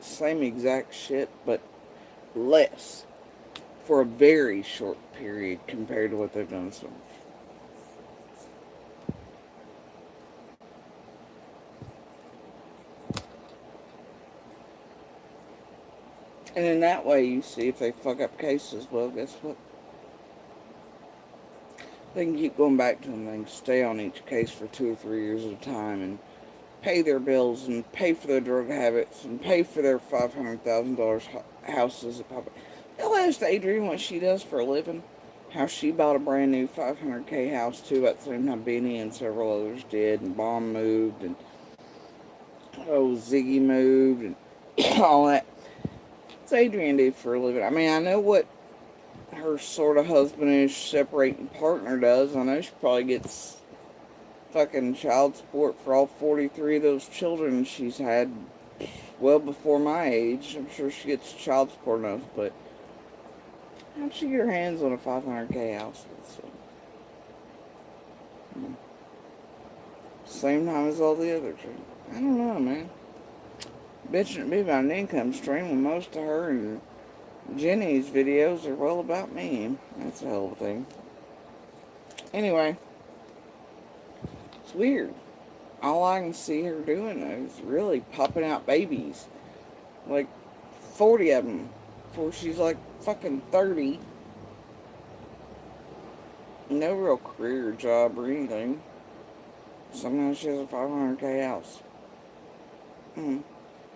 Same exact shit, but less. For a very short period compared to what they've done so much. And in that way, you see if they fuck up cases, well, guess what? They can keep going back to them. They can stay on each case for 2 or 3 years at a time and pay their bills and pay for their drug habits and pay for their $500,000 houses. They'll ask Adrienne what she does for a living. How she bought a brand new $500K house too at the same time Benny and several others did, and Bomb moved, and Ziggy moved, and all that. What's Adrienne do for a living? I mean, I know what her sort of husbandish separating partner does. I know she probably gets fucking child support for all 43 of those children she's had well before my age. I'm sure she gets child support enough, but how'd she get her hands on a $500K house? Same time as all the others. I don't know, man. Bitching at me about an income stream when most of her and Jenny's videos are well about me. That's a hell of a thing. Anyway, it's weird. All I can see her doing is really popping out babies. Like 40 of them before she's like fucking 30. No real career job or anything. Somehow she has a $500K house.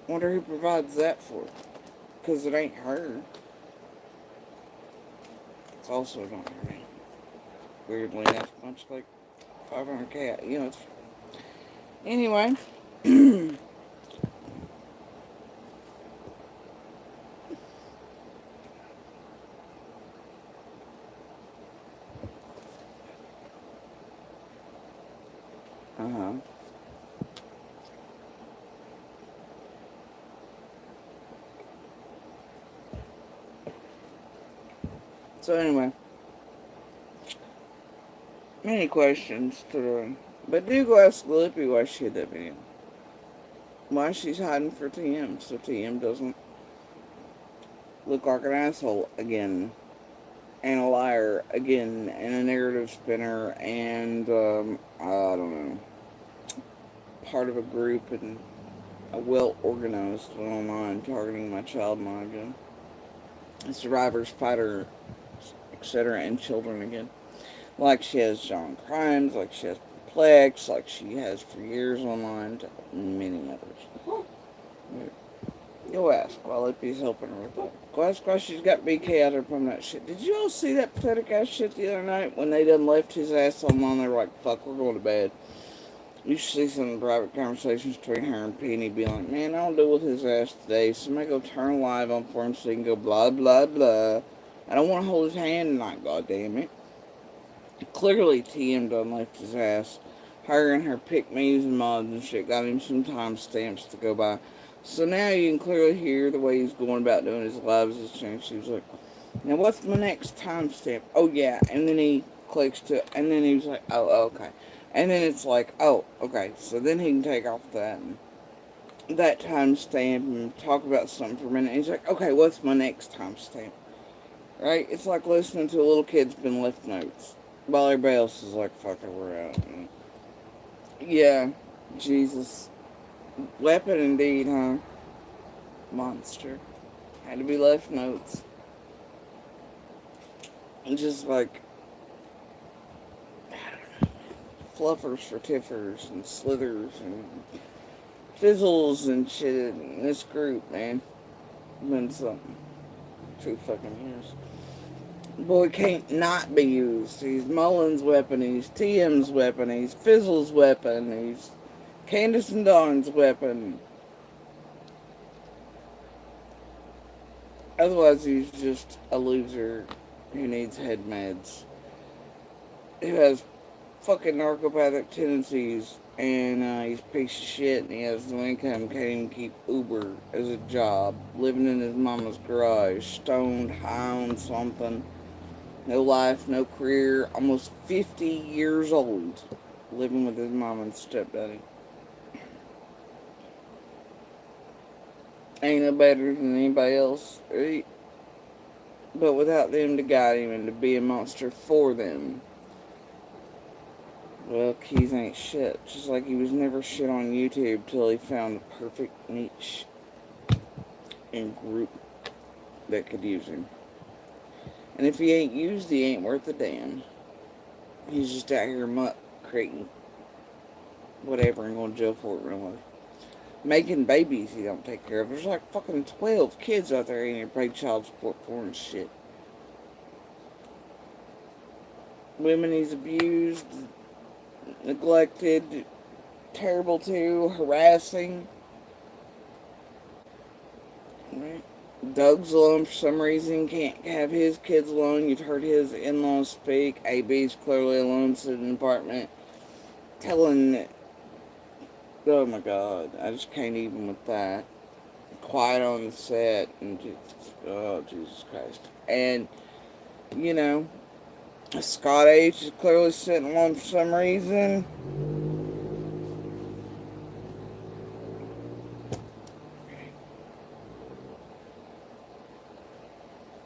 Wonder who provides that for her. Because it ain't her. It's also not her name. Weirdly enough, much like 500K. You know, it's... Anyway. So anyway, many questions to but do go ask Lippy why she had that video. Why she's hiding for TM, so TM doesn't look like an asshole again, and a liar again, and a narrative spinner, and I don't know, part of a group and a well-organized one online targeting my child mind again. A survivor's fighter, etc., and children again. Like she has John Crimes, like she has Perplex, like she has for years online, to many others. Go ask while Lippy's helping her with that. Go ask why she's got BK out there from that shit. Did you all see that pathetic ass shit the other night when they done left his ass online? They were like, fuck, we're going to bed. You should see some private conversations between her and Penny being like, man, I'll deal with his ass today. Somebody go turn live on for him so he can go blah, blah, blah. I don't want to hold his hand tonight, goddammit. Clearly, TM done left his ass. Her and her pick-me's and mods and shit got him some timestamps to go by. So now you can clearly hear the way he's going about doing his lives has changed. She was like, now what's my next timestamp? Oh, yeah. And then he clicks to, and then he was like, oh, okay. And then it's like, oh, okay. So then he can take off that timestamp and talk about something for a minute. And he's like, okay, what's my next timestamp? Right? It's like listening to a little kid's been left notes. While everybody else is like, fuck it, we're out. And yeah, Jesus. Weapon indeed, huh? Monster. Had to be left notes. And just like, I don't know, fluffers for tiffers and slithers and fizzles and shit in this group, man. Been something. 2 fucking years. Boy can't not be used. He's Mullen's weapon, he's TM's weapon, he's Fizzle's weapon, he's Candace and Dawn's weapon. Otherwise, he's just a loser who needs head meds. Who has fucking narcopathic tendencies And he's a piece of shit, and he has no income, can't even keep Uber as a job, living in his mama's garage, stoned, high on something, no life, no career, almost 50 years old, living with his mom and stepdaddy. Ain't no better than anybody else, but without them to guide him and to be a monster for them. Well, Keys ain't shit. Just like he was never shit on YouTube till he found the perfect niche and group that could use him. And if he ain't used, he ain't worth a damn. He's just out here muck creating whatever and going to jail for it, really. Making babies he don't take care of. There's like fucking 12 kids out there ain't even paid child support for and shit. Women he's abused, neglected, terrible to, harassing. Right? Doug's alone for some reason, can't have his kids alone. You've heard his in-laws speak. AB's clearly alone, sitting in an apartment, telling, oh my god, I just can't even with that. Quiet on the set, and just, oh Jesus Christ. And, you know, Scott H is clearly sitting alone for some reason.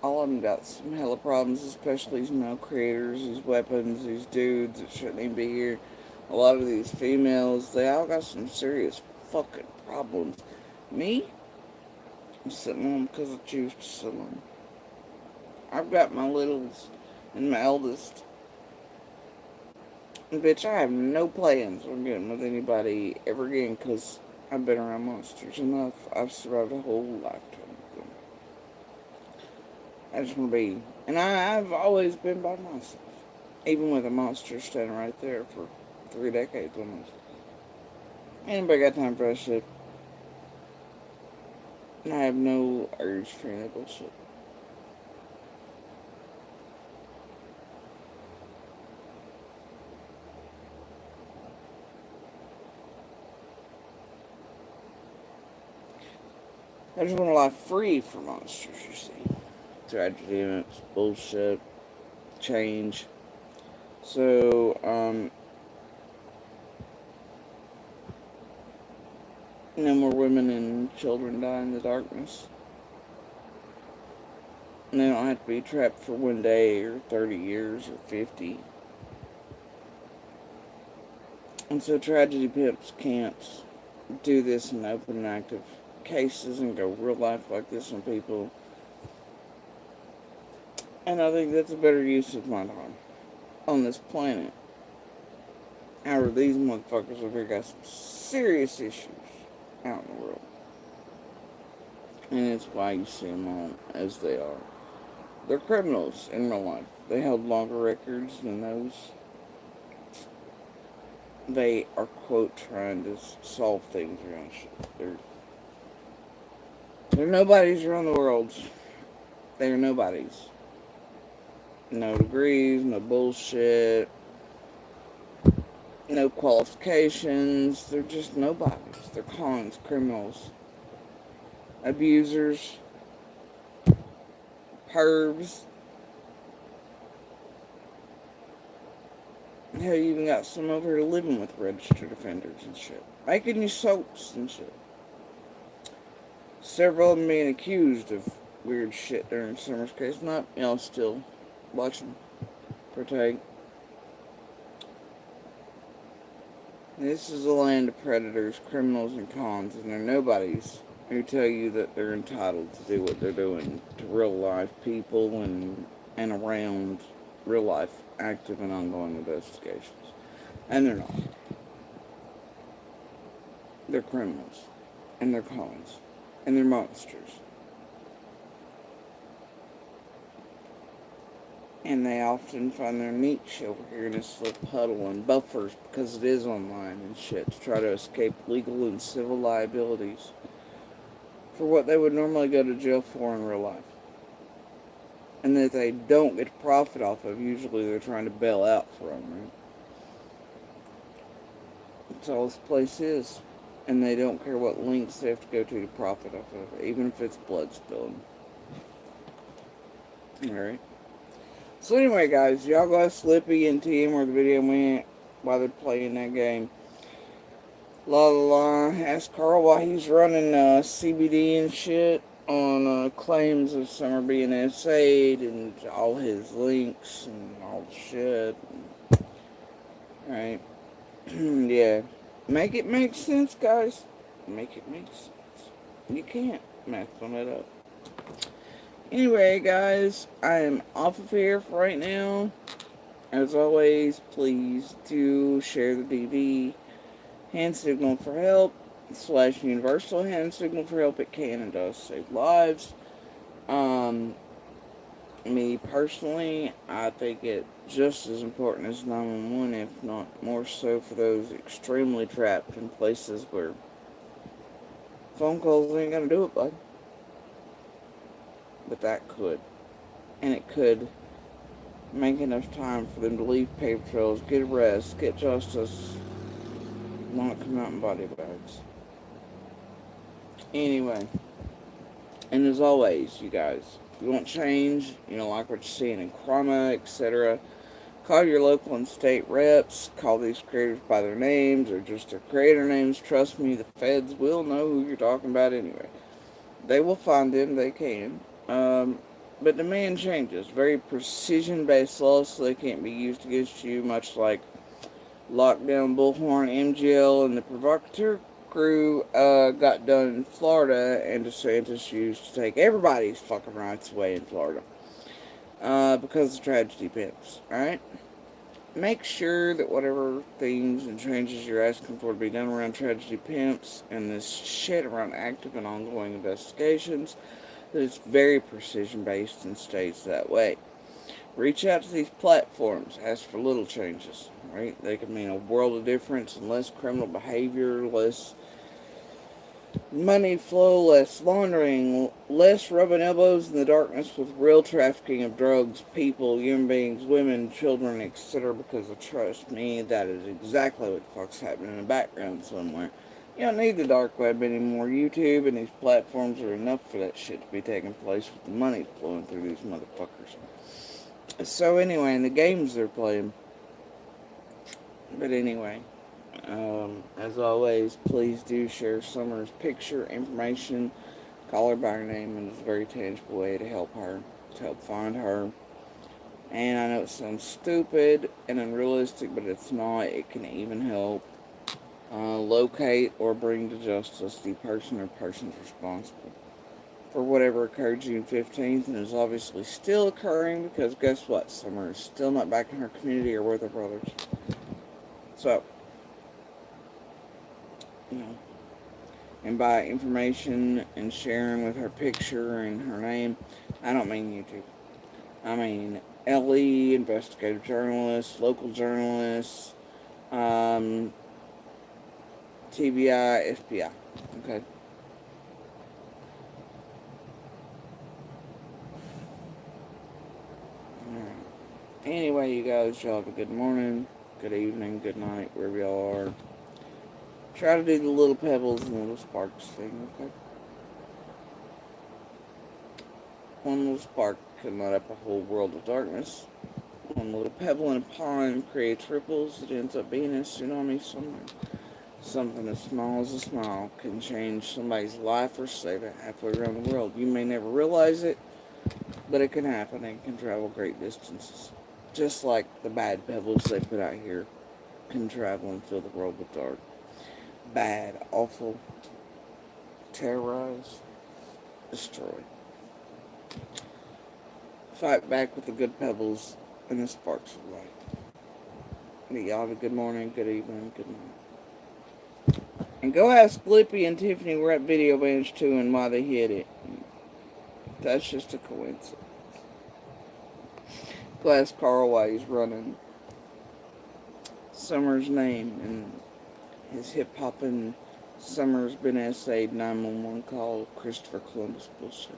All of them got some hella problems, especially these male creators, these weapons, these dudes that shouldn't even be here. A lot of these females, they all got some serious fucking problems. Me? I'm sitting home because I choose to sit home. I've got my littles and my eldest. And bitch, I have no plans on getting with anybody ever again because I've been around monsters enough. I've survived a whole lifetime with them. I just want to be. And I've always been by myself. Even with a monster standing right there for 3 decades almost. Anybody got time for that shit? I have no urge for any bullshit. I just want a life free from monsters, you see. Tragedy, events, bullshit, change. So, no more women and children die in the darkness. And they don't have to be trapped for 1 day or 30 years or 50. And so tragedy pimps can't do this in open and active cases and go real life like this on people. And I think that's a better use of my time on this planet. However, these motherfuckers over here got some serious issues out in the world. And it's why you see them all as they are. They're criminals in real life. They held longer records than those. They are, quote, trying to solve things around shit. They're nobodies around the world. They are nobodies. No degrees, no bullshit, no qualifications. They're just nobodies. They're cons, criminals, abusers, pervs. Hell, you even got some over here living with registered offenders and shit. Making you soaps and shit. Several of them being accused of weird shit during Summer's case. Not, still watching, partake. This is a land of predators, criminals, and cons, and they're nobodies who tell you that they're entitled to do what they're doing to real life people and around real life active and ongoing investigations. And they're not. They're criminals. And they're cons. And they're monsters. And they often find their niche over here in this little puddle and buffers because it is online and shit to try to escape legal and civil liabilities for what they would normally go to jail for in real life. And that they don't get a profit off of, usually they're trying to bail out from, right? That's all this place is. And they don't care what links they have to go to profit off of it, even if it's blood spilling. Alright. So anyway, guys, y'all go ask Lippy and Team where the video went while they're playing that game. La la la. Ask Carl why he's running CBD and shit on claims of Summer being essayed and all his links and all the shit. Alright. Yeah. Make it make sense, guys. Make it make sense. You can't mess it up. Anyway, guys, I am off of here for right now. As always, please do share the DV. Hand signal for help / universal hand signal for help. It can and does save lives. Me personally, I think it just as important as 911, if not more so, for those extremely trapped in places where phone calls ain't gonna do it, bud. But that could. And it could make enough time for them to leave paper trails, get arrest, get justice, not come out in body bags. Anyway, and as always, you guys, if you want change, you know, like what you're seeing in Krama, etc., call your local and state reps, call these creators by their names or just their creator names. Trust me, the feds will know who you're talking about anyway. They will find them, they can. But demand changes. Very precision-based laws, so they can't be used against you, much like Lockdown, Bullhorn, MGL, and the Provocateur crew got done in Florida, and DeSantis used to take everybody's fucking rights away in Florida. Because of tragedy pimps, alright? Make sure that whatever things and changes you're asking for to be done around tragedy pimps and this shit around active and ongoing investigations, that it's very precision-based and stays that way. Reach out to these platforms, ask for little changes, right? They can mean a world of difference and less criminal behavior, less money flow, less laundering, less rubbing elbows in the darkness with real trafficking of drugs, people, human beings, women, children, etc. Because trust me, that is exactly what the fuck's happening in the background somewhere. You don't need the dark web anymore. YouTube and these platforms are enough for that shit to be taking place with the money flowing through these motherfuckers. So anyway, in the games they're playing. But anyway, as always, please do share Summer's picture, information, call her by her name, and it's a very tangible way to help her, to help find her. And I know it sounds stupid and unrealistic, but it's not. It can even help locate or bring to justice the person or persons responsible for whatever occurred June 15th and is obviously still occurring, because guess what? Summer is still not back in her community or with her brothers. So, you know, and by information and sharing with her picture and her name, I don't mean YouTube. I mean LE, investigative journalists, local journalists, TBI, FBI. Okay. Anyway, you guys, y'all have a good morning, good evening, good night, wherever y'all are. Try to do the little pebbles and little sparks thing, okay? One little spark can light up a whole world of darkness. One little pebble in a pond creates ripples. It ends up being a tsunami somewhere. Something as small as a smile can change somebody's life or save it halfway around the world. You may never realize it, but it can happen and can travel great distances. Just like the bad pebbles they put out here can travel and fill the world with dark. Bad, awful, terrorize, destroy. Fight back with the good pebbles and the sparks of light. Y'all have a good morning, good evening, good night. And go ask Lippy and Tiffany were at Video Bench 2 and why they hit it. That's just a coincidence. Go ask Carl why he's running Summer's name and his hip-hopping Summer's been essayed 911 call Christopher Columbus bullshit.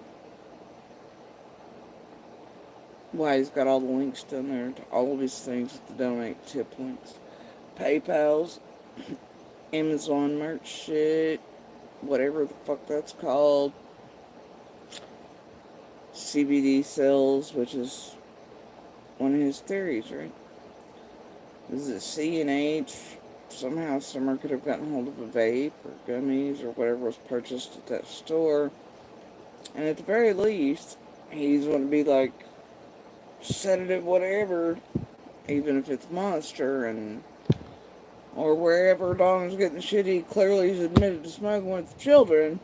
Why he's got all the links down there to all of his things with the donate tip links. PayPal's, Amazon merch shit, whatever the fuck that's called. CBD cells, which is one of his theories, right? Is it C and H? Somehow Summer could have gotten hold of a vape or gummies or whatever was purchased at that store. And at the very least, he's going to be like sedative whatever, even if it's Monster, and or wherever Don's getting shit he clearly he's admitted to smoking with children.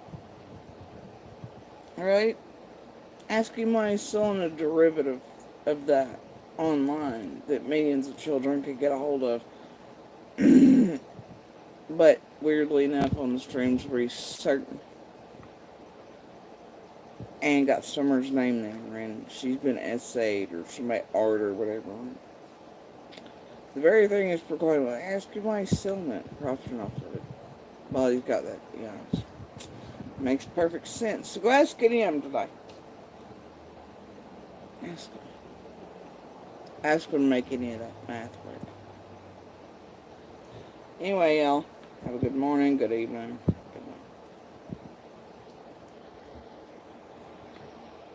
Right? Ask him why he's selling a derivative of that online that millions of children could get a hold of. But weirdly enough, on the streams where he's certain. And got Summer's name there, and she's been essayed, or somebody art, or whatever. The very thing is proclaimed. Ask him why he's selling it, profiting off of it. Well, he's got that, yeah. Makes perfect sense. So go ask him today. Ask him. Ask him to make any of that math work. Anyway, y'all, have a good morning, good evening.